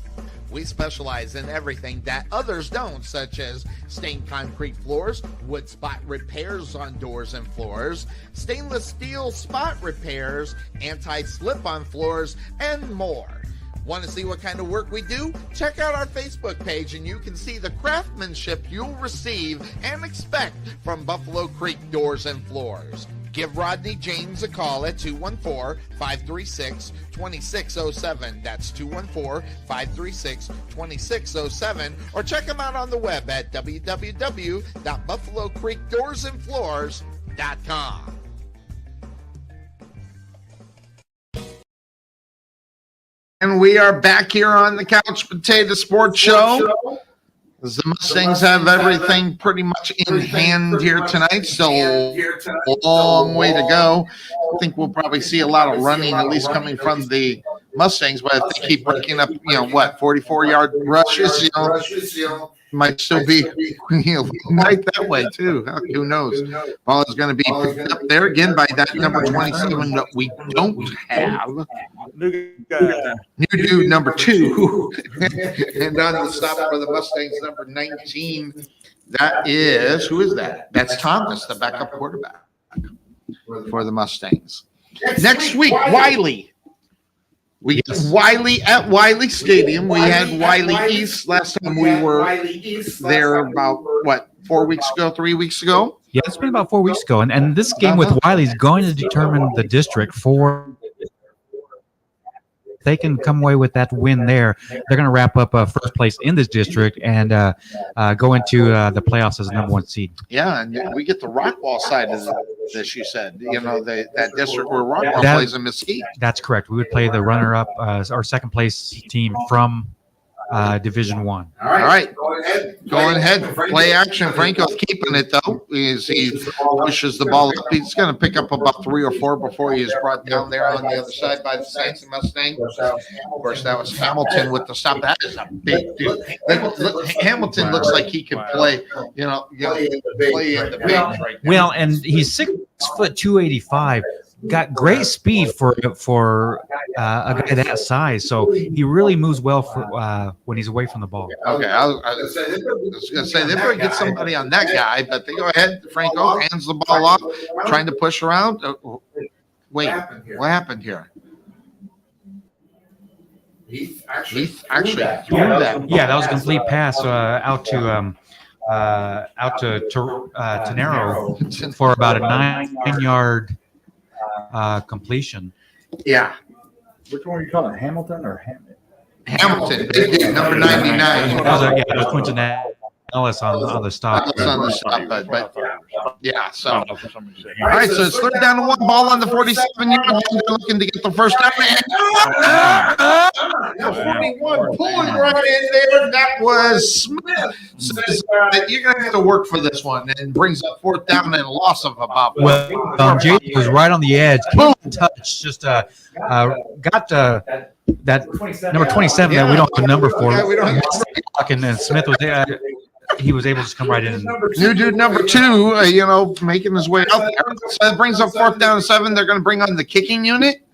We specialize in everything that others don't, such as stained concrete floors, wood spot repairs on doors and floors, stainless steel spot repairs, anti-slip on floors, and more. Want to see what kind of work we do? Check out our Facebook page and you can see the craftsmanship you'll receive and expect from Buffalo Creek Doors and Floors. Give Rodney James a call at 214-536-2607. That's 214-536-2607. Or check him out on the web at www.buffalocreekdoorsandfloors.com. And we are back here on the Couch Potato Sports Show. The Mustangs have everything pretty much in hand here tonight. Still a long way to go. I think we'll probably see a lot of running, at least coming from the Mustangs. But if they keep breaking up, 44-yard rushes, might still be right that way too. Who knows? Ball is going to be picked up there again by that number 27 that we don't have. New dude number 2, and on the stop for the Mustangs, number 19. That is, who is that? That's Thomas, the backup quarterback for the Mustangs. Next week, Wiley. We get Wiley at Wiley Stadium. We had Wiley East last time we were there about, 4 weeks ago, 3 weeks ago? Yeah, it's been about 4 weeks ago. And this game with Wiley is going to determine the district for. If they can come away with that win there, they're going to wrap up first place in this district and go into the playoffs as a number 1 seed. Yeah, and we get the Rockwall side of this, you said. That district where Rockwall plays in Mesquite. That's correct. We would play the runner-up, our second place team from Division 1. All right. Go ahead. Play action. Franco's keeping it, though. As he pushes the ball up. He's going to pick up about 3 or 4 before he is brought down there on the other side by the Sachse Mustang. Of course, that was Hamilton with the stop. That is a big dude. Hamilton looks like he could play, play in the bigs right now. Well, and he's 6 foot 285. Got great speed for a guy that size, so he really moves well for when he's away from the ball. Okay, I was going to say they better get somebody on that guy, but they go ahead. Franco hands the ball off, trying to push around. Wait, what happened here? He actually threw that. Yeah, that was a complete pass out to Tenero for about a 9-yard completion. Yeah. Which one are you calling? Hamilton or Hammett? Hamilton, big dude, number 99. That was Quentin Ellis on the stop. Ellis on the stop, but yeah. So all right, so it's 3rd down to 1, ball on the 47-yard line. They're looking to get the first down. 41 pulling right in there. That was Smith. Says that you're gonna have to work for this one, and brings up 4th down and a loss of about. Well, JD was right on the edge. Boom, touch. Just got that number 27 that we don't have a number for. Yeah, we don't have and Smith was there. He was able to just come right in. New dude number 2, making his way out there. So it brings up 4th down and 7. They're going to bring on the kicking unit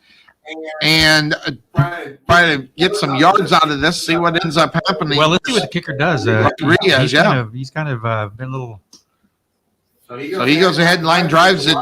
and try to get some yards out of this. See what ends up happening. Well, let's see what the kicker does. Rodriguez, he's kind of been a little. So he goes ahead and line drives it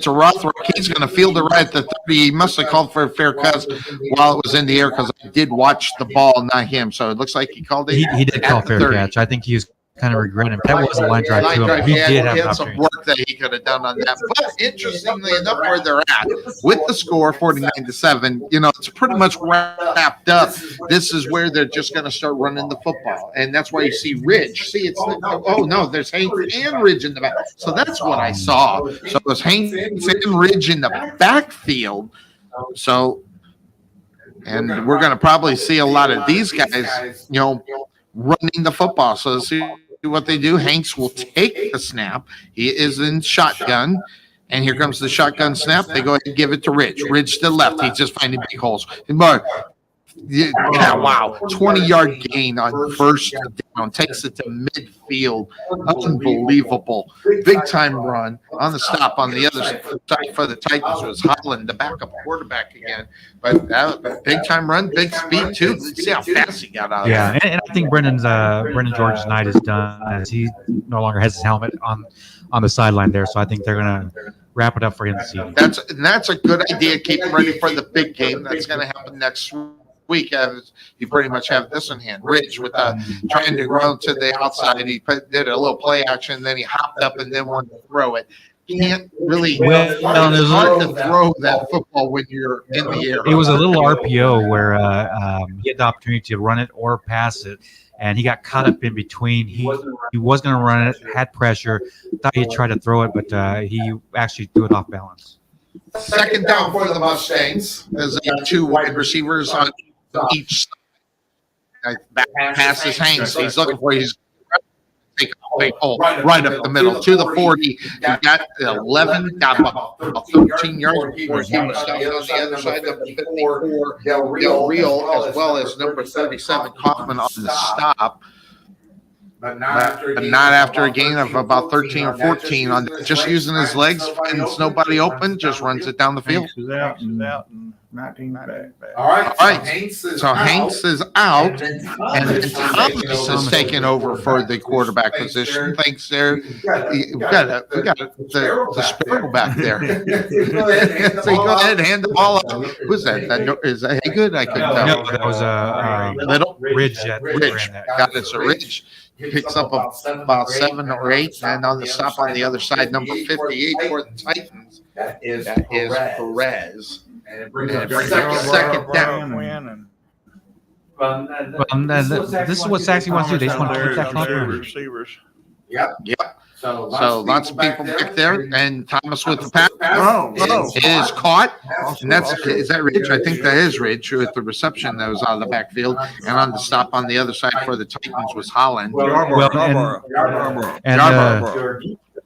to Rothrock. He's going to field it right at the 30. He must have called for a fair catch while it was in the air because I did watch the ball, not him. So it looks like he called it. He did call fair catch. I think he was kind of regretting. That was a line drive to him. He did have some work that he could have done on that. But interestingly enough, where they're at with the score 49-7, it's pretty much wrapped up. This is where they're just going to start running the football, and that's why you see Ridge. See, there's Hanks and Ridge in the back. So that's what I saw. So it was Hanks and Ridge in the backfield. So, and we're going to probably see a lot of these guys, running the football. So let's see what they do. Hanks will take the snap. He is in shotgun. And here comes the shotgun snap. They go ahead and give it to Ridge. Ridge to the left. He's just finding big holes. Wow. 20-yard gain on 1st down. Takes it to midfield. Unbelievable. Big-time run on the stop on the other side for the Titans was Holland, the backup quarterback again. But big-time run, big speed, too. See how fast he got out there. And I think Brendan George's night is done as he no longer has his helmet on the sideline there. So I think they're going to wrap it up for him this evening. That's a good idea. Keep him ready for the big game. That's going to happen next week. You pretty much have this in hand. Ridge with trying to run to the outside. He did a little play action, then he hopped up and then wanted to throw it. Can't really. It's hard to throw that football when you're in the air. It was a little RPO where he had the opportunity to run it or pass it, and he got caught up in between. He was going to run it, had pressure, thought he'd try to throw it, but he actually threw it off balance. 2nd down for the Mustangs. There's 2 wide receivers on each side. Back passes Hanks. He's looking for he's take a big hole right up the middle to the 40. He got 11, got about 13 yards before he was stopped on the other side. Number 54, Del Real, as well as number 37, Kaufman on the stop. But not after a gain of about 13 or 14 on just using his legs, finds nobody open, just runs it down the field. Hanks is out and 19 back. All right. So Hanks is out, and then Thomas is taking over for the quarterback position. Thanks there. We got the sparrow back there. So go ahead and hand the ball up. Who's that? Is that good? I couldn't tell. No, that was Little Ridge. Ridge. Got it. So Ridge picks up about 7 or 8, and on the stop on the other side, number 58 for the Titans. That is Perez. And it brings up 2nd down. This is what Sachse wants to do. They just want to keep that clock running. Receivers. Yep. So lots of people back there, and Thomas with the pass is caught. And is that Ridge? I think that is Ridge with the reception that was out of the backfield. And on the stop on the other side for the Titans was Holland.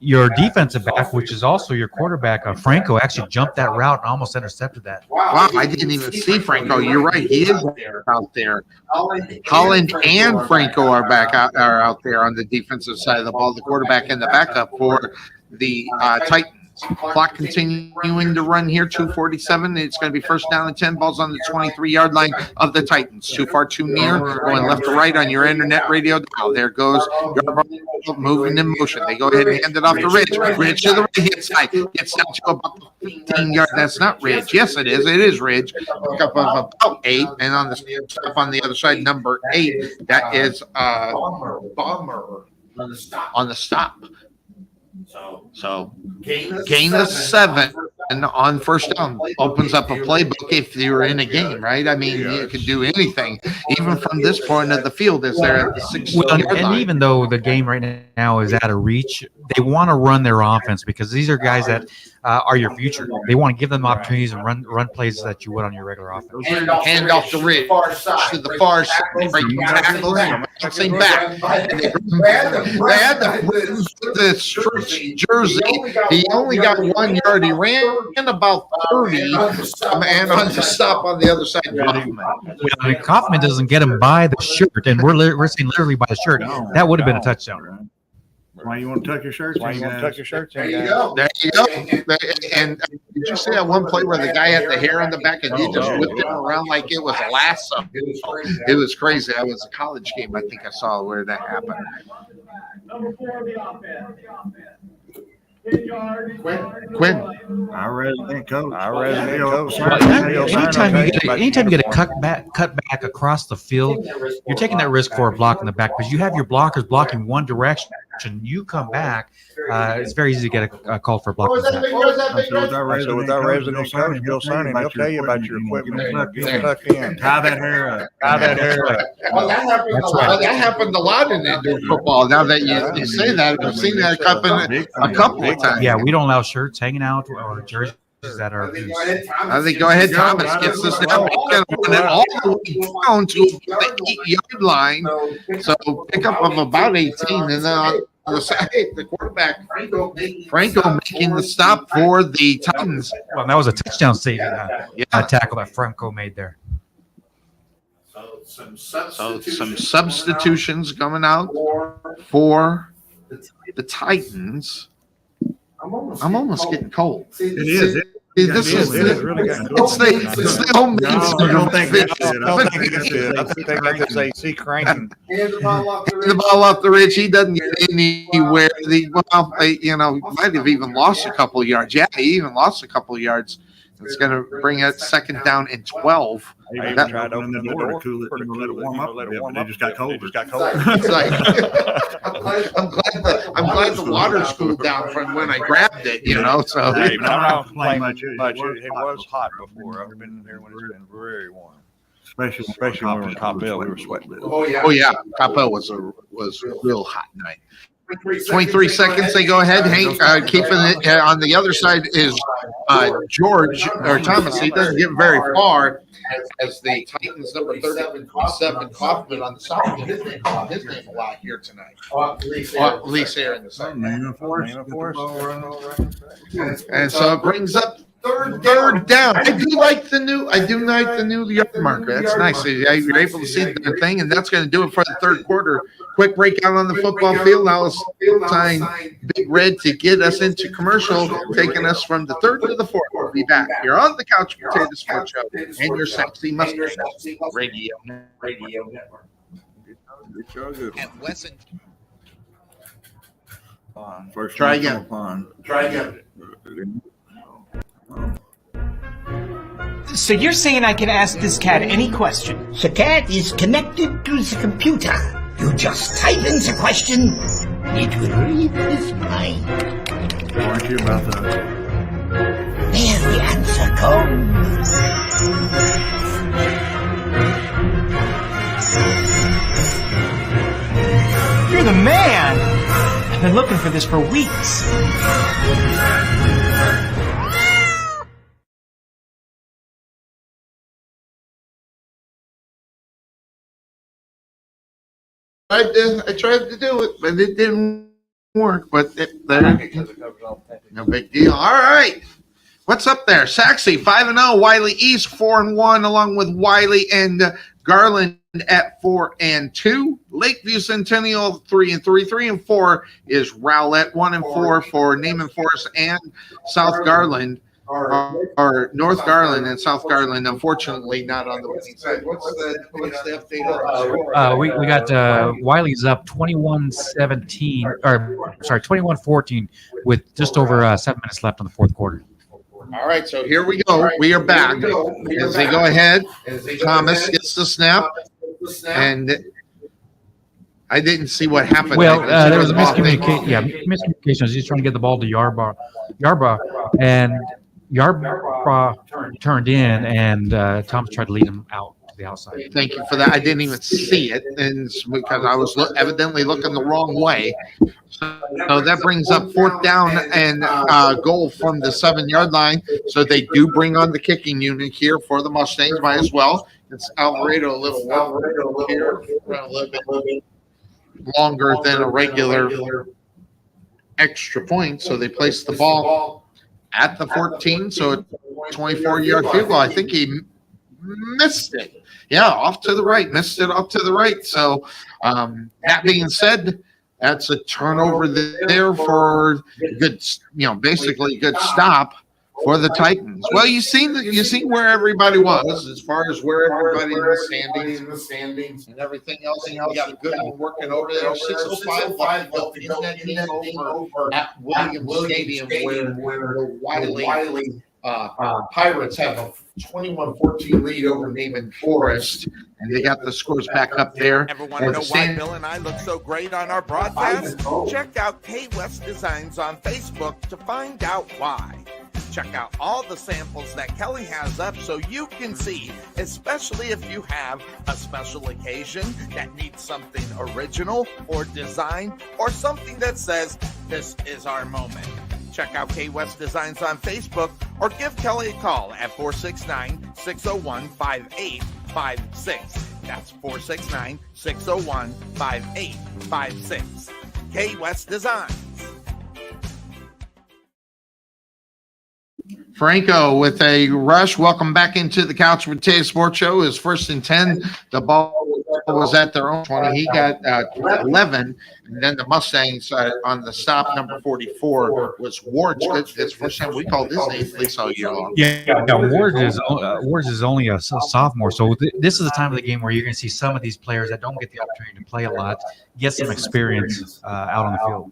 Your defensive back, which is also your quarterback, Franco, actually jumped that route and almost intercepted that. Wow, I didn't even see Franco. You're right. He is out there. Holland and Franco are out there on the defensive side of the ball, the quarterback and the backup for the Titans. Clock continuing to run here, 2:47. It's going to be first down and 10. Balls on the 23-yard line of the Titans. Too far, too near. Going left to right on your internet radio dial. There goes moving in motion. They go ahead and hand it off to Ridge. Ridge to the right-hand side. Gets down to about 15 yards. That's not Ridge. Yes, it is. It is Ridge. Pick up of about 8. And on the stop on the other side, number 8, that is Bomber on the stop. So gain of 7 and on first down opens up a playbook if you're in a game, right? I mean, you can do anything, even from this point of the field as they're at the 6-yard line. And even though the game right now is out of reach, they want to run their offense because these are guys that are your future. They want to give them opportunities and run plays that you would on your regular offense. Hand off the Ridge to the far side. Breaking tackles, bouncing back. They had the stretch jersey. He only got 1 yard. He ran about 30, and on the stop on the other side. Kaufman doesn't get him by the shirt, and we're saying literally by the shirt. That would have been a touchdown. Why you want to tuck your shirts? Why you want to tuck your shirts? There you go. And did you see that one play where the guy had the hair on the back and he just whipped it around like it was a lasso? It was crazy. That was a college game, I think I saw where that happened. Number 4 of the offense. Quinn. I read coach. Anytime you get a cut back across the field, you're taking that risk for a block in the back because you have your blockers blocking one direction. You come back, it's very easy to get a call for a block. So with our resident coach, Bill Sonny, he'll tell you about your equipment. Get tucked in. Tie that hair up. Well, that happened a lot in indoor football. Now that you say that, I've seen that a couple of times. Yeah, we don't allow shirts hanging out or jerseys that are loose. I think go ahead, Thomas gets this down. Run it all the way down to the 8-yard line. So pick up of about 18, and then on the side, the quarterback Franco making the stop for the Titans. Well, that was a touchdown saving tackle that Franco made there. So some substitutions coming out for the Titans. I'm almost getting cold. It is. It's the home base. I don't think that's it. I think they got this AC cranking. The ball off the Ridge. He doesn't get anywhere. Might have even lost a couple of yards. Yeah, he even lost a couple of yards. It's going to bring it second down and 12. I tried to open the door to cool it, let it warm up, but they just got cold. It's like, I'm glad the water's cooled down from when I grabbed it, So Hey, I'm not complaining much. It was hot before. I've been there when it's been very warm. Especially when we were in Top Hill, we were sweating. Oh yeah, Top Hill was a real hot night. 23 seconds. They go ahead. Hank keeping it on the other side is George or Thomas. He doesn't get very far as the Titans number 37 Kaufman on the side. His name a lot here tonight. At least here in the second. And so it brings up third down. I do like the new yard marker. That's nice. You're able to see the thing, and that's going to do it for the third quarter. Quick breakout on the football field. Now it's time Big Red to get us into commercial, taking us from the third to the fourth. We'll be back here on the Couch Potato Sports Show and your Sachse Mustangs Radio Network. And Wesson. First Try again. So you're saying I can ask this cat any question? The cat is connected to the computer. You just type in the question, it will read his mind. Aren't you about to? There the answer comes. You're the man! I've been looking for this for weeks. I tried to do it, but it didn't work. But no big deal. All right. What's up there? Sachse 5-0, Wiley East 4-1, along with Wiley and Garland at 4-2. Lakeview Centennial 3-3. 3-4 is Rowlett. 1-4 for Neiman Forest and South Garland. Or North Garland and South Garland, unfortunately, not on the winning side. What's the update on the score? We got Wiley's up 21-17, or sorry, 21-14 with just over 7 minutes left on the fourth quarter. All right, so here we go. We are back. As they go ahead, Thomas gets the snap, and I didn't see what happened. Well, there was a miscommunication. Yeah, miscommunication. He's trying to get the ball to Yarba, and Yarba turned in, and Thomas tried to lead him out to the outside. Thank you for that. I didn't even see it, and it's because I was evidently looking the wrong way. So that brings up fourth down and goal from the 7-yard line. So they do bring on the kicking unit here for the Mustangs. Might as well. It's Alvarado a little here, a little bit longer than a regular extra point. So they place the ball at the 14, so a 24-yard field goal. I think he missed it. Yeah, off to the right. Missed it off to the right. So that being said, that's a turnover there for good, basically good stop for the Titans. Well, you seen where everybody was as far as where everybody in the standings and everything else. And you got a good one working over there. 6:05 left to go in that game over at Williams Stadium, where the Wiley Pirates have a 21-14 lead over Neiman Forest, and they got the scores back up there. Ever want to know why Bill and I look so great on our broadcast? Check out K West Designs on Facebook to find out why. Check out all the samples that Kelly has up so you can see, especially if you have a special occasion that needs something original or design or something that says, this is our moment. Check out K West Designs on Facebook or give Kelly a call at 469-601-5856. That's 469-601-5856. K West Designs. Franco with a rush. Welcome back into the Couch Potato Sports Show. His 1st and 10. The ball was at their own 20. He got 11. And then the Mustangs on the stop, number 44, was Ward's. It's first time we called his name at least all year long. Yeah, Ward is only a sophomore. So this is the time of the game where you're going to see some of these players that don't get the opportunity to play a lot, get some experience out on the field.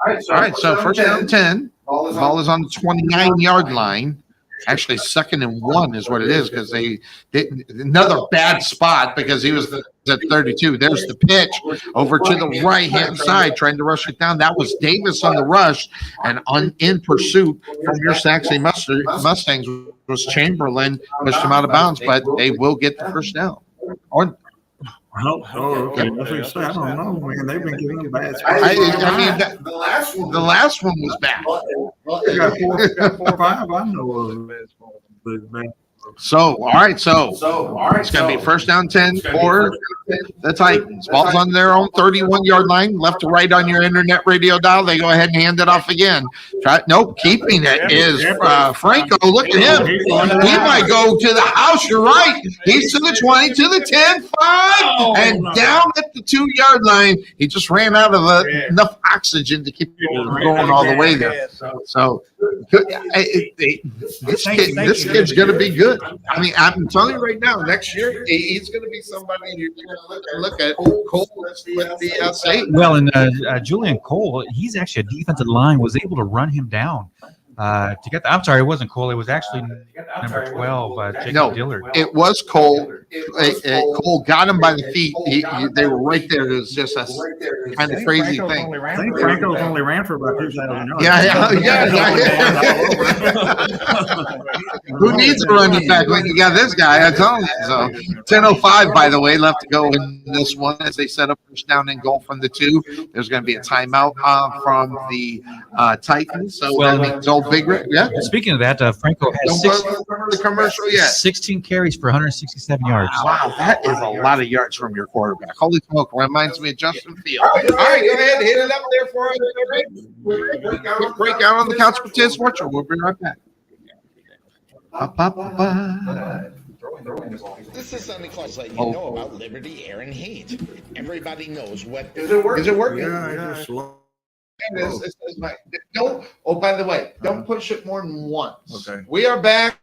All right, so 1st down 10. Ball is on the 29-yard line. Actually, 2nd and 1 is what it is, because they did another bad spot because he was at 32. There's the pitch over to the right-hand side, trying to rush it down. That was Davis on the rush, and in pursuit from your Sachse Mustangs was Chamberlain. Pushed him out of bounds, but they will get the first down. Okay. I don't know, man. They've been giving bad spots. I mean, the last one was bad. They got 4 or 5. I know of. So, all right. So it's going to be 1st down 10 for the Titans. Ball's on their own 31-yard line, left to right on your internet radio dial. They go ahead and hand it off again. Nope, keeping it is Franco. Look at him. He might go to the house. You're right. He's to the 20, to the 10, 5, and down at the 2-yard line. He just ran out of enough oxygen to keep going all the way there. So this kid's going to be good. I mean, I'm telling you right now, next year he's going to be somebody you're going to look at. Cole with the state. Well, and Julian Cole, he's actually a defensive line, was able to run him down to get I'm sorry, it wasn't Cole. It was actually number 12, Jacob Dillard. It was Cole. Cole got him by the feet. They were right there. It was just a kind of crazy thing. I think Franco's only ran for about 2,000 yards. Yeah. Who needs a running back when you got this guy? I told you. So 10:05, by the way, left to go in this one as they set up 1st down and goal from the 2. There's going to be a timeout from the Titans. So it's all big. Yeah. Speaking of that, Franco has 16 carries for 167 yards. Wow, that is a lot of yards from your quarterback. Holy smoke, reminds me of Justin Fields. All right, go ahead, hit it up there for us. Quick breakout on the Couch Potato Sports Show. We'll be right back. This is Sonny Claus letting Oh. you know about Liberty Air and Heat. Everybody knows what. Is it working? Yeah, just slow. Don't. Oh, by the way, don't push it more than once. Okay. We are back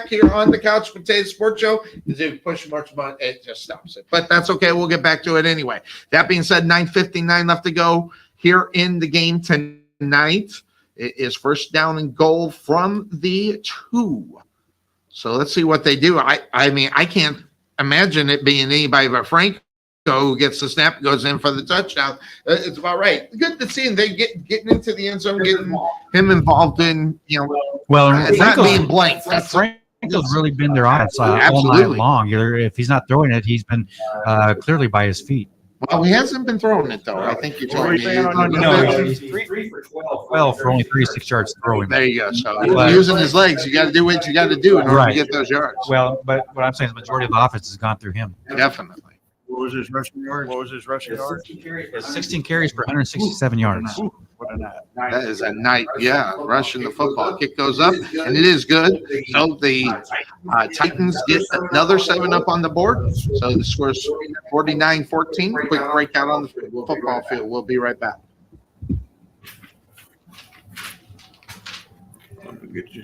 here on the Couch Potato Sports Show. If you push much, it just stops it. But that's okay. We'll get back to it anyway. That being said, 9:59 left to go here in the game tonight. It is first down and goal from the 2. So let's see what they do. I mean, I can't imagine it being anybody but Franco who gets the snap, goes in for the touchdown. It's about right. Good to see him. They getting into the end zone, getting him involved in, Well, it's not Franco's- being blanked. That's Franco's really been their offense all night Absolutely. long. If he's not throwing it, he's been clearly by his feet. Well, he hasn't been throwing it though. I think you told me. He's 3 for 12 for only 36 yards throwing. There you go. So But- using his legs, you got to do what you got to do in order Right. to get those yards. Well, but what I'm saying is the majority of the offense has gone through him. Definitely. What was his rushing yard? 16 carries for 167 yards. What a night. That is a night. Yeah, rushing the football. Kick goes up, and it is good. So the Titans get another 7 up on the board. So the score's 49-14. Quick breakout on the football field. We'll be right back. Get you.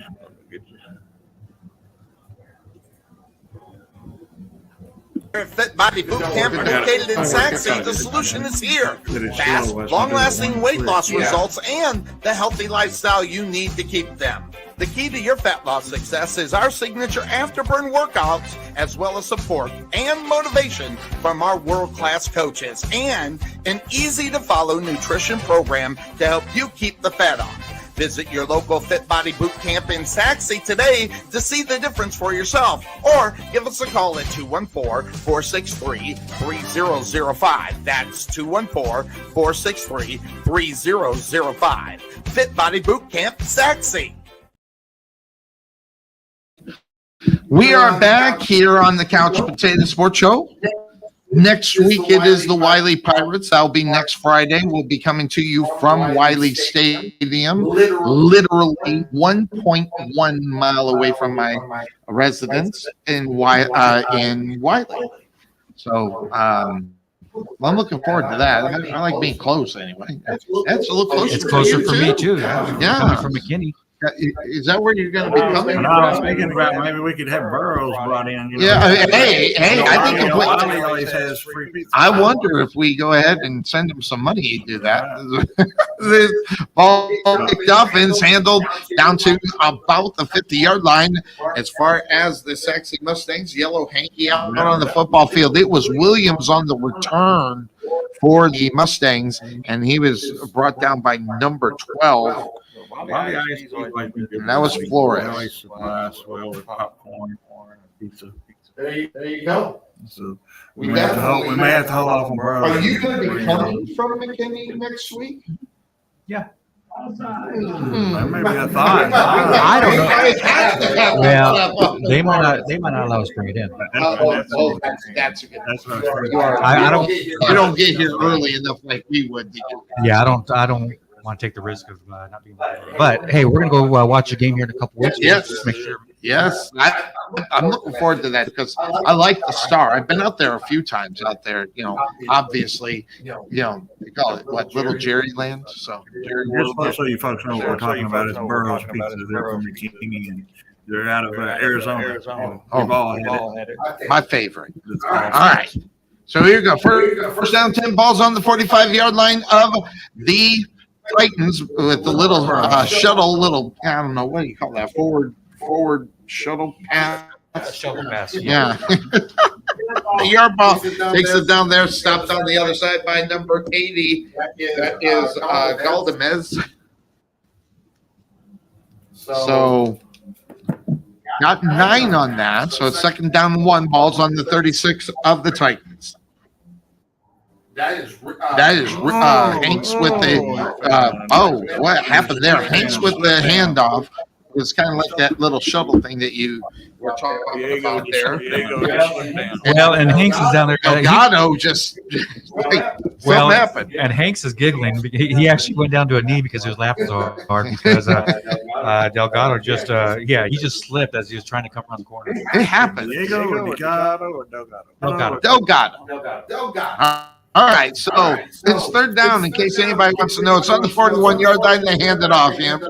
Fit Body Boot Camp located in Sachse. The solution is here. Fast, long-lasting weight loss results and the healthy lifestyle you need to keep them. The key to your fat loss success is our signature afterburn workouts, as well as support and motivation from our world-class coaches, and an easy-to-follow nutrition program to help you keep the fat off. Visit your local Fit Body Boot Camp in Sachse today to see the difference for yourself, or give us a call at 214-463-3005. That's 214-463-3005. Fit Body Boot Camp, Sachse. We are back here on the Couch Potato Sports Show. Next week, it is the Wiley Pirates. That'll be next Friday. We'll be coming to you from Wiley Stadium, literally 1.1 mile away from my residence in Wiley. So I'm looking forward to that. I like being close anyway. That's a little closer. It's closer you for me too. Yeah. Coming from McKinney. Is that where you're going to be coming And I was from? thinking about maybe we could have Burrows brought in. Yeah, hey, I think if Wiley always has free pizza. I wonder if we go ahead and send him some money to do that. The ball picked up and handled down to about the 50-yard line as far as the Sachse Mustangs. Yellow hanky out on the football field. It was Williams on the return for the Mustangs, and he was brought down by number 12. And that was Flores. Always supplies well with popcorn, pizza. There you go. So we may have to hold off on Burrows. Are you going to be coming from McKinney next week? Yeah. That may be a thought. I don't know. Well, Well, they might not allow us to bring it in. that's a good. That's what I was I don't. You don't get here early enough like we would. Yeah, I don't want to take the risk of not being able to. But hey, we're gonna go watch a game here in a couple weeks. Yes. Just make sure. Yes, I'm looking forward to that because I like the Star. I've been out there a few times out there. Obviously, they call it what, Little Jerry Land. So Just so you folks know what we're talking about is Burrows Pizza. They're from McKinney and they're out of Arizona. We've all had it. my favorite. It's All awesome. right. So here you go. First down, 10 balls on the 45-yard line of the Titans with the little shuttle, I don't know, what do you call that? Forward shuttle pass. Shovel pass. Yeah. The yard ball takes it down there, stopped on the other side by number 80. That is Galdamez. So got 9 on that. So it's second down and 1. Balls on the 36 of the Titans. That is Hanks with the what happened there? Hanks with the handoff It's kind of like that little shuttle thing that you were talking about there. Well, and Hanks is down there. Delgado just well, something happened. And Hanks is giggling. He actually went down to a knee because he was laughing so hard because Delgado just he just slipped as he was trying to come around the corner. It happened. Delgado. All right, so it's third down. In case anybody wants to know, it's on the 41-yard line. They hand it off. People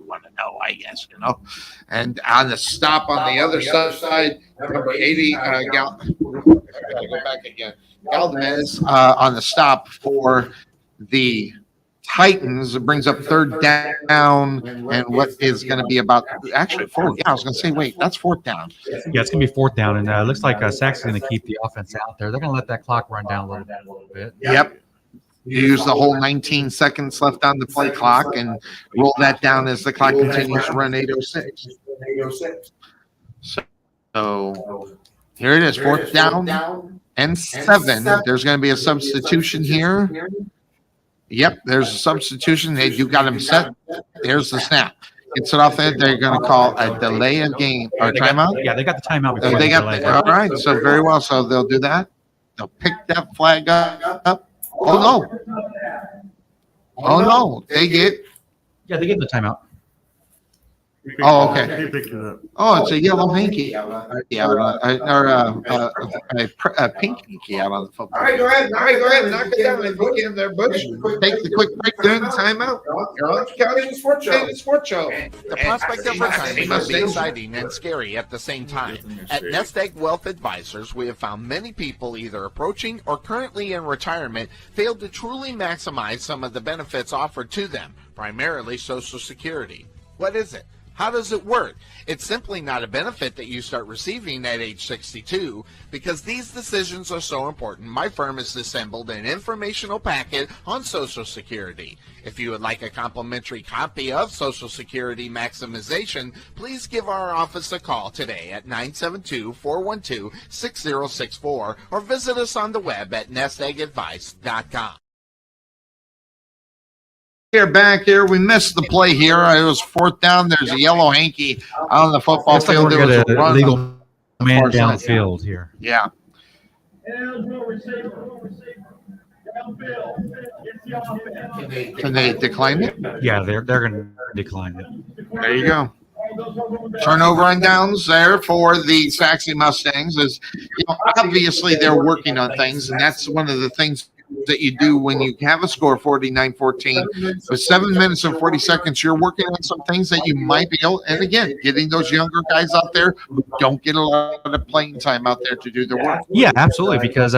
want to know, I guess, And on the stop on the other side, number 80, gotta go back again. Galdamez on the stop for the Titans. It brings up third down and what is going to be about actually fourth. Yeah, I was going to say, wait, that's fourth down. Yeah, it's going to be fourth down, and it looks like Sachse is going to keep the offense out there. They're going to let that clock run down a little bit. Yep. You use the whole 19 seconds left on the play clock and roll that down as the clock continues to run 8:06. So here it is, fourth down and 7. There's going to be a substitution here. Yep, there's a substitution. You got him set. There's the snap. Gets it off there. They're going to call a delay of game or timeout. Yeah, they got the timeout. All right, so very well. So they'll do that. They'll pick that flag up. Oh no! They get. Yeah, they get the timeout. Oh, okay. He picked it up. Oh, it's a yellow hanky or a pink hanky out on the football. All right, go ahead. Knock it down and look in there, Butch. Take the quick break during the timeout. You're on County Sports Show. The prospect of retirement must be exciting and scary at the same time. At Nest Egg Wealth Advisors, we have found many people either approaching or currently in retirement failed to truly maximize some of the benefits offered to them, primarily Social Security. What is it? How does it work? It's simply not a benefit that you start receiving at age 62. Because these decisions are so important, my firm has assembled an informational packet on Social Security. If you would like a complimentary copy of Social Security Maximization, please give our office a call today at 972-412-6064 or visit us on the web at nesteggadvice.com. Back here, we missed the play here. It was fourth down. There's a yellow hanky on the football field. There was a run. Legal man downfield here. Yeah. Can they decline it? Yeah, they're going to decline it. There you go. Turnover on downs there for the Sachse Mustangs. Obviously they're working on things, and that's one of the things that you do when you have a score 49-14 with 7 minutes and 40 seconds. You're working on some things that you might be able, and again, getting those younger guys out there who don't get a lot of playing time out there to do their work. Yeah, absolutely, because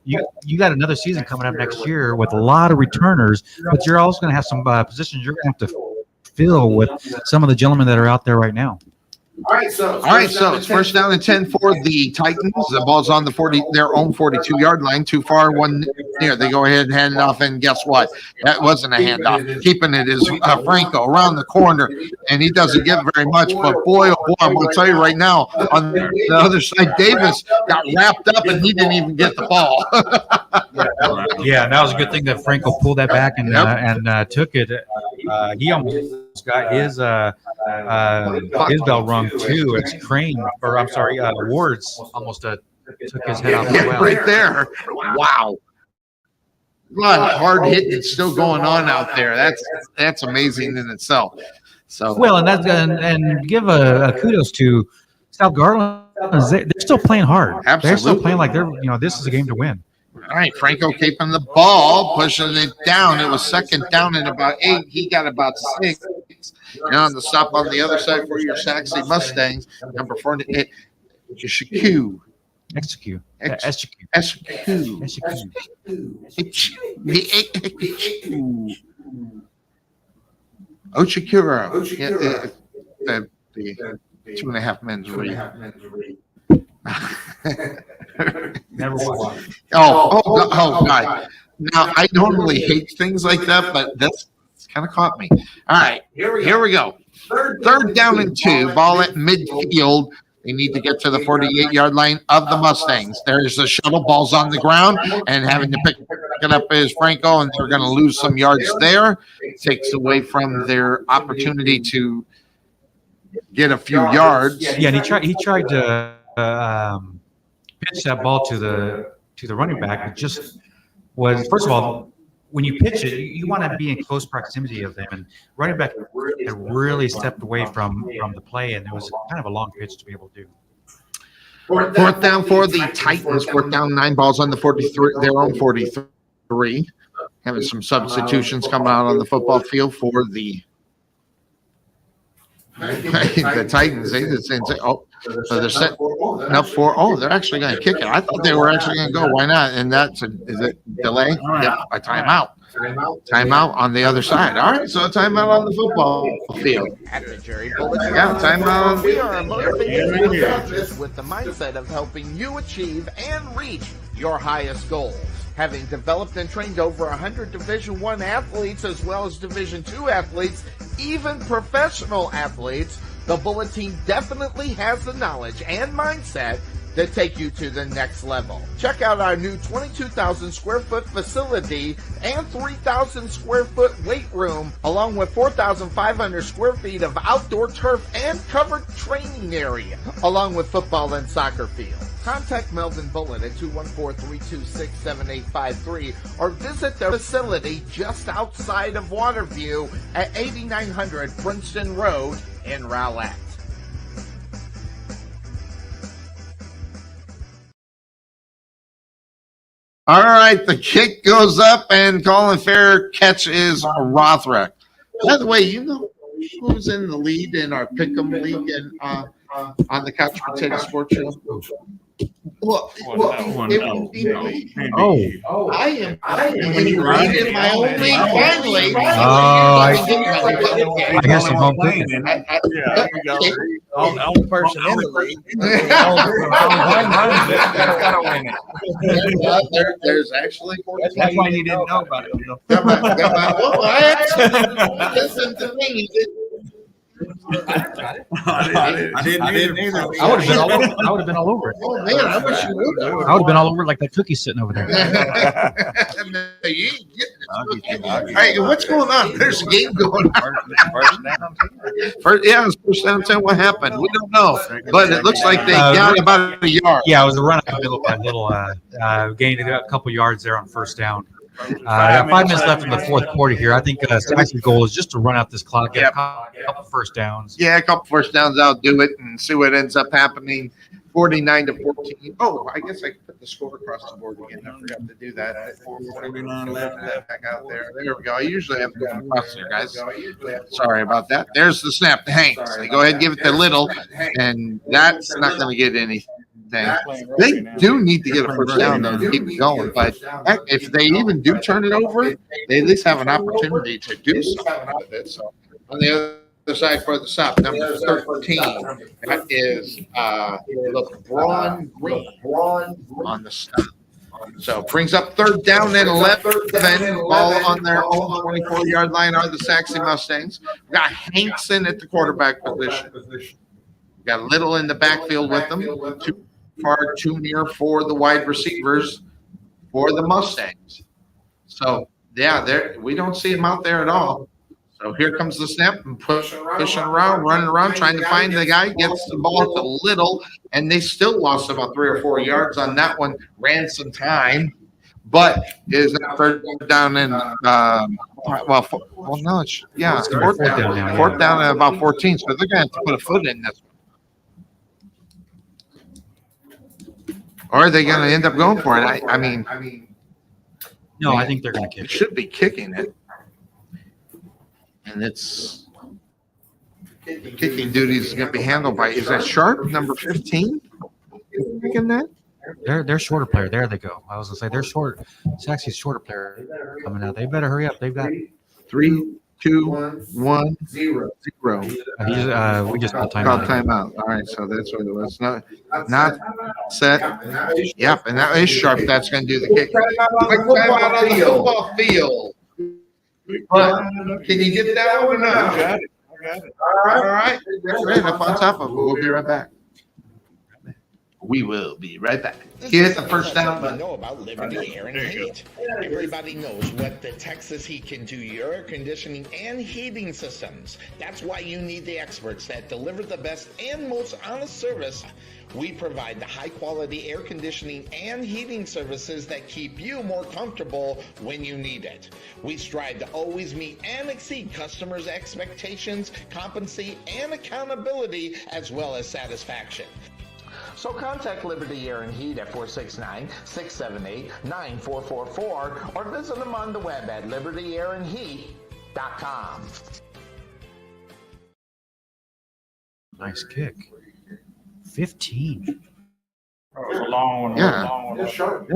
you got another season coming up next year with a lot of returners, but you're also going to have some positions you're going to have to fill with some of the gentlemen that are out there right now. All right, so it's first down and 10 for the Titans. The ball's on their own 42-yard line. Too far, one near. They go ahead and hand it off, and guess what? That wasn't a handoff. Keeping it is Franco around the corner, and he doesn't get very much. But boy, oh boy, I'm going to tell you right now, on the other side, Davis got wrapped up, and he didn't even get the ball. Yeah, and that was a good thing that Franco pulled that back and took it. He almost got his bell rung too. It's Ward's almost took his head off as well. Right there. Wow. A lot of hard hitting still going on out there. That's amazing in itself. So well, and give a kudos to South Garland. They're still playing hard. Absolutely. They're still playing like this is a game to win. All right, Franco keeping the ball, pushing it down. It was second down and about 8. He got about 6. Now on the stop on the other side for your Sachse Mustangs, number 48, Execute. Ochikura. The 2.5 men's read. Never won. Oh, God. Now, I normally hate things like that, but that's kind of caught me. All right, here we go. Third down and 2, ball at midfield. They need to get to the 48-yard line of the Mustangs. There's the shuttle, ball's on the ground, and having to pick it up is Franco, and they're going to lose some yards there. It takes away from their opportunity to get a few yards. Yeah, and he tried to pitch that ball to the running back, but just was, first of all, when you pitch it, you want to be in close proximity of them, and running back had really stepped away from the play, and it was kind of a long pitch to be able to do. Fourth down for the Titans. Fourth down, 9 balls on the 43, their own 43. Having some substitutions coming out on the football field for the Titans. So they're setting up for. Oh, they're actually going to kick it. I thought they were actually going to go. Why not? And is it delay? Yep, a timeout. Timeout on the other side. All right, so a timeout on the football field. At the Jerry Bulletin, timeout. We are a motivated coaches with the mindset of helping you achieve and reach your highest goals. Having developed and trained over 100 Division I athletes as well as Division II athletes, even professional athletes, the Bulletin definitely has the knowledge and mindset to take you to the next level. Check out our new 22,000 square foot facility and 3,000 square foot weight room, along with 4,500 square feet of outdoor turf and covered training area, along with football and soccer field. Contact Melvin Bullitt at 214-326-7853 or visit their facility just outside of Waterview at 8900 Princeton Road in Rowlett. All right, the kick goes up, and calling fair catch is Rothreck. By the way, you know who's in the lead in our Pick'em League and on the Couch Potato Sports Show? Look, I am in my own league finally. I hear some home cooking. I'm the person in the league. There's actually. That's why you didn't know about it. Well, I actually listened to me. I didn't either. I would have been all over it. Oh man, I wish you would. I would have been all over it like that cookie sitting over there. You ain't getting it. Hey, what's going on? There's a game going on. First down 10. What happened? We don't know, but it looks like they got about a yard. Yeah, it was a run up middle, gained a couple yards there on first down. 5 minutes left in the fourth quarter here. I think Saxon's goal is just to run out this clock, get a couple first downs. Yeah, a couple first downs. I'll do it and see what ends up happening. 49-14. Oh, I guess I could put the score across the board again. I forgot to do that. 49 left. Back out there. There we go. I usually have to go across there, guys. Sorry about that. There's the snap to Hanks. They go ahead and give it to Little, and that's not going to get anything. They do need to get a first down though to keep it going, but heck, if they even do turn it over, they at least have an opportunity to do something with it. So on the other side for the stop, number 13, that is LeBron Green on the stop. So brings up third down and 11. Ball on their own 24-yard line are the Sachse Mustangs. We got Hankson at the quarterback position. We got Little in the backfield with them. Too far, too near for the wide receivers for the Mustangs. So, yeah, we don't see him out there at all. So here comes the snap and pushing around, running around, trying to find the guy, gets the ball to Little, and they still lost about 3 or 4 yards on that one, ran some time, but is that third down and fourth down at about 14, so they're going to have to put a foot in this one. Or are they going to end up going for it? I mean, no, I think they're going to kick it. Should be kicking it. And it's kicking duties is going to be handled by, is that Sharp, number 15? Kicking that? They're shorter player. There they go. I was going to say they're short. Saxe's shorter player coming out. They better hurry up. They've got 3, 2, 1, 0. We just got timeout. All right, so that's what it was. Not set. Yep, and that is Sharp. That's going to do the kick. Quick timeout on the football field. But can you get that one or not? I got it. All right. Right up on top of it. We'll be right back. We will be right back. Here's the first down. What you know about Liberty Air and Heat. Everybody knows what the Texas Heat can do to your air conditioning and heating systems. That's why you need the experts that deliver the best and most honest service. We provide the high-quality air conditioning and heating services that keep you more comfortable when you need it. We strive to always meet and exceed customers' expectations, competency, and accountability, as well as satisfaction. So contact Liberty Air and Heat at 469-678-9444 or visit them on the web at libertyairandheat.com. Nice kick. 15. Yeah, sure.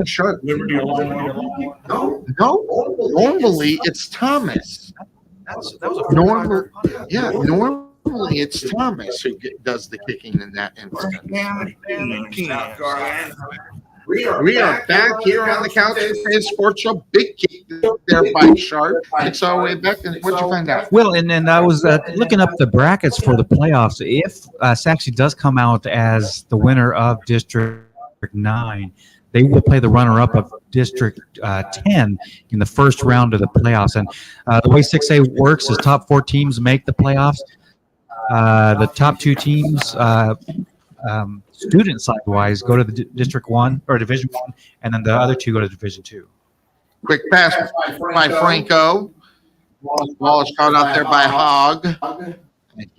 Liberty No, normally it's Thomas. That was a Normally it's Thomas who does the kicking in that instance. We are back here on the couch with Sports Show. Big kick there by Sharp. It's all the way back. And what'd you find out? Well, and then I was looking up the brackets for the playoffs. If Sachse does come out as the winner of District 9, they will play the runner-up of District 10 in the first round of the playoffs. And the way 6A works is top 4 teams make the playoffs. The top 2 teams, student side-wise, go to the District 1 or Division 1, and then the other 2 go to Division 2. Quick pass by Franco. Ball is caught out there by Hogg. A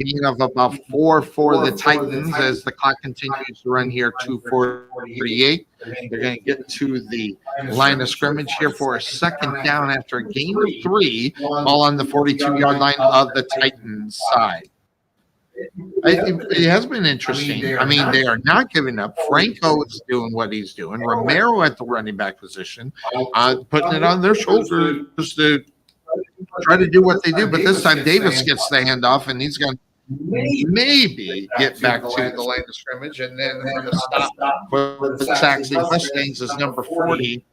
gain of about 4 for the Titans as the clock continues to run here, 2:48. They're going to get to the line of scrimmage here for a second down after a gain of 3. Ball on the 42-yard line of the Titans side. It has been interesting. I mean, they are not giving up. Franco is doing what he's doing. Romero at the running back position, putting it on their shoulders to try to do what they do. But this time Davis gets the handoff, and he's going to maybe get back to the line of scrimmage. And then the stop for the Sachse Mustangs is number 40.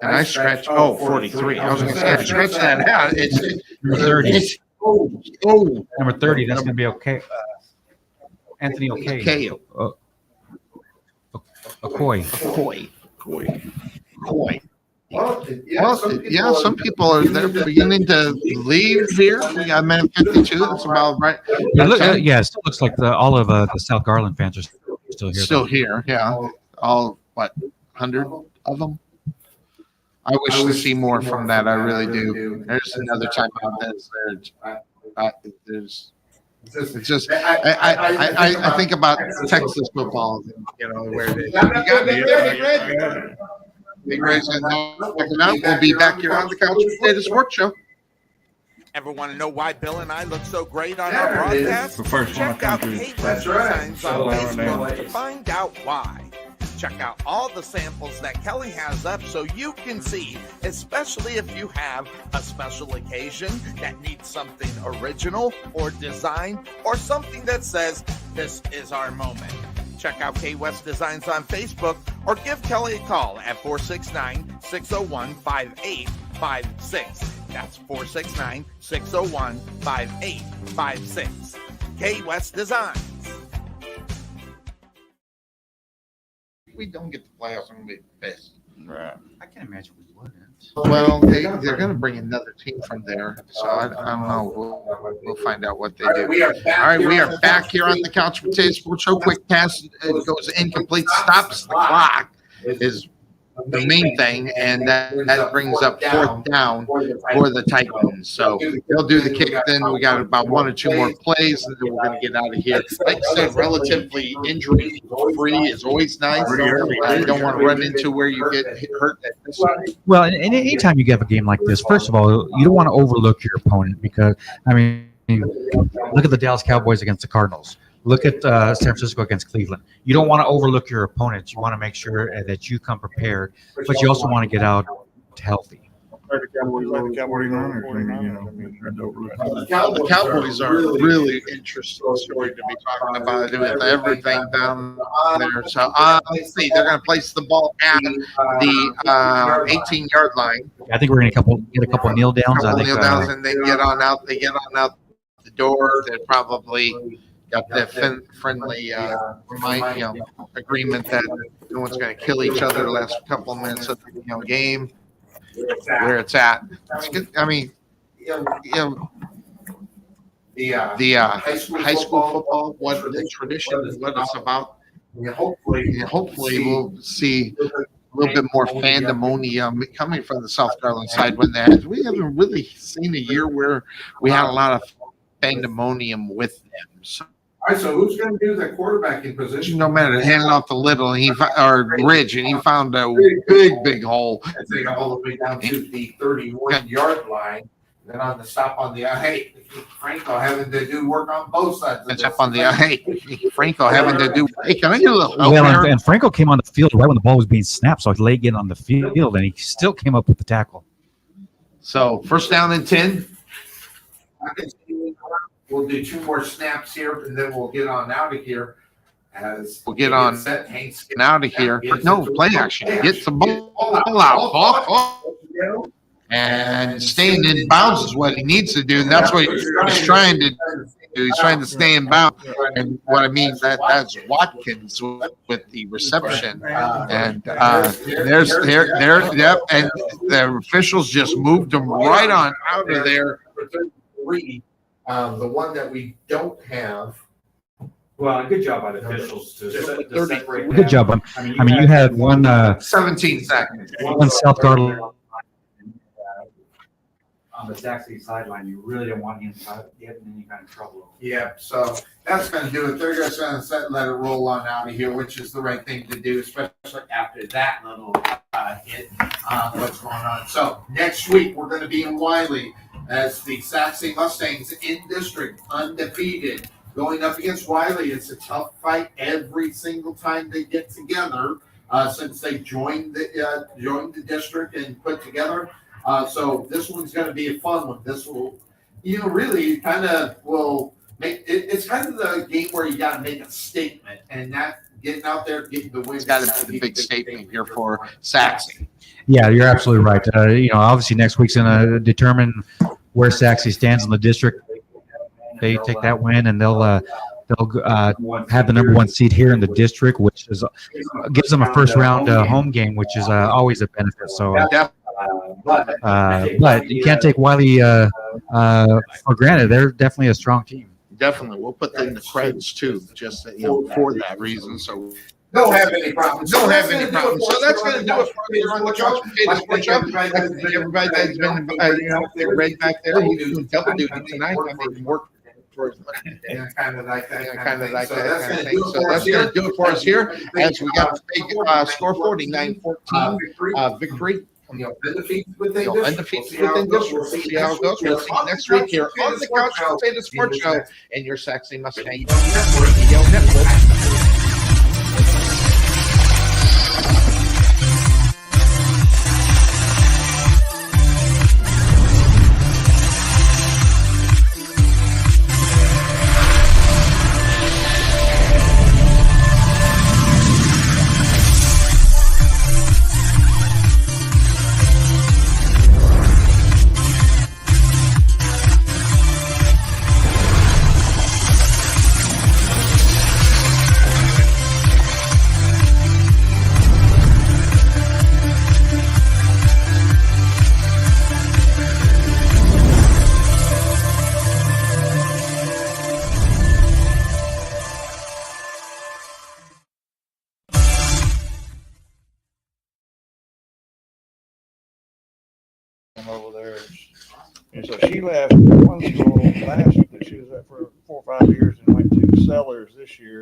And I scratched, 43. I was going to say, I scratched that out. It's 30. Number 30, that's going to be okay. Anthony Okay. Okoye. Well, yeah, some people are they're beginning to leave here. I'm at 52. That's about right. Yeah, it still looks like all of the South Garland fans are still here. Still here, yeah. All, 100 of them? I wish to see more from that. I really do. There's another time out there's it's just I think about Texas football, where it is. Big Ray's and we'll be back here on the couch with the Sports Show. Ever want to know why Bill and I look so great on our broadcast? Check out Kate West Designs on Facebook to find out why. Check out all the samples that Kelly has up so you can see, especially if you have a special occasion that needs something original or design or something that says, this is our moment. Check out K West Designs on Facebook or give Kelly a call at 469-601-5856. That's 469-601-5856. K West Designs. We don't get the playoffs, I'm going to be pissed. Right. I can't imagine we wouldn't. Well, they're going to bring another team from there, so I don't know. We'll find out what they do. All right, we are back here on the couch with today's Sports Show. Quick pass, it goes incomplete, stops the clock is the main thing, and that brings up 4th down for the Titans. So they'll do the kick. Then we got about 1 or 2 more plays, and then we're going to get out of here. Like I said, relatively injury-free is always nice. You don't want to run into where you get hurt at this time. Well, and anytime you have a game like this, first of all, you don't want to overlook your opponent because, I mean, look at the Dallas Cowboys against the Cardinals. Look at San Francisco against Cleveland. You don't want to overlook your opponents. You want to make sure that you come prepared, but you also want to get out healthy. The Cowboys are a really interesting story to be talking about with everything down there. So let's see, they're going to place the ball at the 18-yard line. I think we're going to get a couple kneel downs. Kneel downs, and they get on out. They get on out the door. They're probably got the friendly agreement that no one's going to kill each other the last couple of minutes of the game. Where it's at. It's good. I mean, the high school football, what the tradition, what it's about. Hopefully, we'll see a little bit more pandemonium coming from the South Garland side when that. We haven't really seen a year where we had a lot of pandemonium with them. So, all right, so who's going to do the quarterbacking position? No matter, handing off the little, or Ridge, and he found a big hole. I think all the way down to the 31-yard line. Then on the stop on the hey, Franco having to do work on both sides. It's up on the hey, Franco having to do. Hey, can I get a little? Well, and Franco came on the field right when the ball was being snapped, so he laid in on the field, and he still came up with the tackle. So 1st down and 10. We'll do 2 more snaps here, and then we'll get on out of here. As we'll get on out of here. No play action. Get the ball out. Ball. And staying in bounds is what he needs to do. And that's what he's trying to do. He's trying to stay in bounds. And what I mean, that's Watkins with the reception. And there's yep. And the officials just moved him right on out of there. The one that we don't have. Well, good job by the officials to separate. Good job. I mean, you had one 17 seconds. One South Garland. On the Sachse sideline, you really don't want him getting in any kind of trouble. Yeah, so that's going to do it. They're just going to let it roll on out of here, which is the right thing to do, especially after that little hit. What's going on? So next week we're going to be in Wiley as the Sachse Mustangs in district, undefeated, going up against Wiley. It's a tough fight every single time they get together since they joined the district and put together. So this one's going to be a fun one. This will, really kind of will make it. It's kind of the game where you got to make a statement, and that getting out there, getting the win. It's got to be the big statement here for Sachse. Yeah, you're absolutely right. Obviously next week's going to determine where Sachse stands in the district. They take that win, and they'll have the number 1 seed here in the district, which gives them a first round home game, which is always a benefit. So. But you can't take Wiley for granted. They're definitely a strong team. Definitely, we'll put them in the credits too, just for that reason. So don't have any problems. Don't have any problems. So that's going to do it for here on the Couch Potatoes Sports Show. Everybody that's been right back there, he's doing double duty tonight. I mean, work. Kind of like that. So that's going to do it for us here. As we got a big score 49-14 victory. Undefeated within district. We'll see how it goes. We'll see you next week here on the Couch Potatoes Sports Show and your Sachse Mustangs Network. Over there. And so she left one school last year that she was at for 4 or 5 years and went to Sellers this year.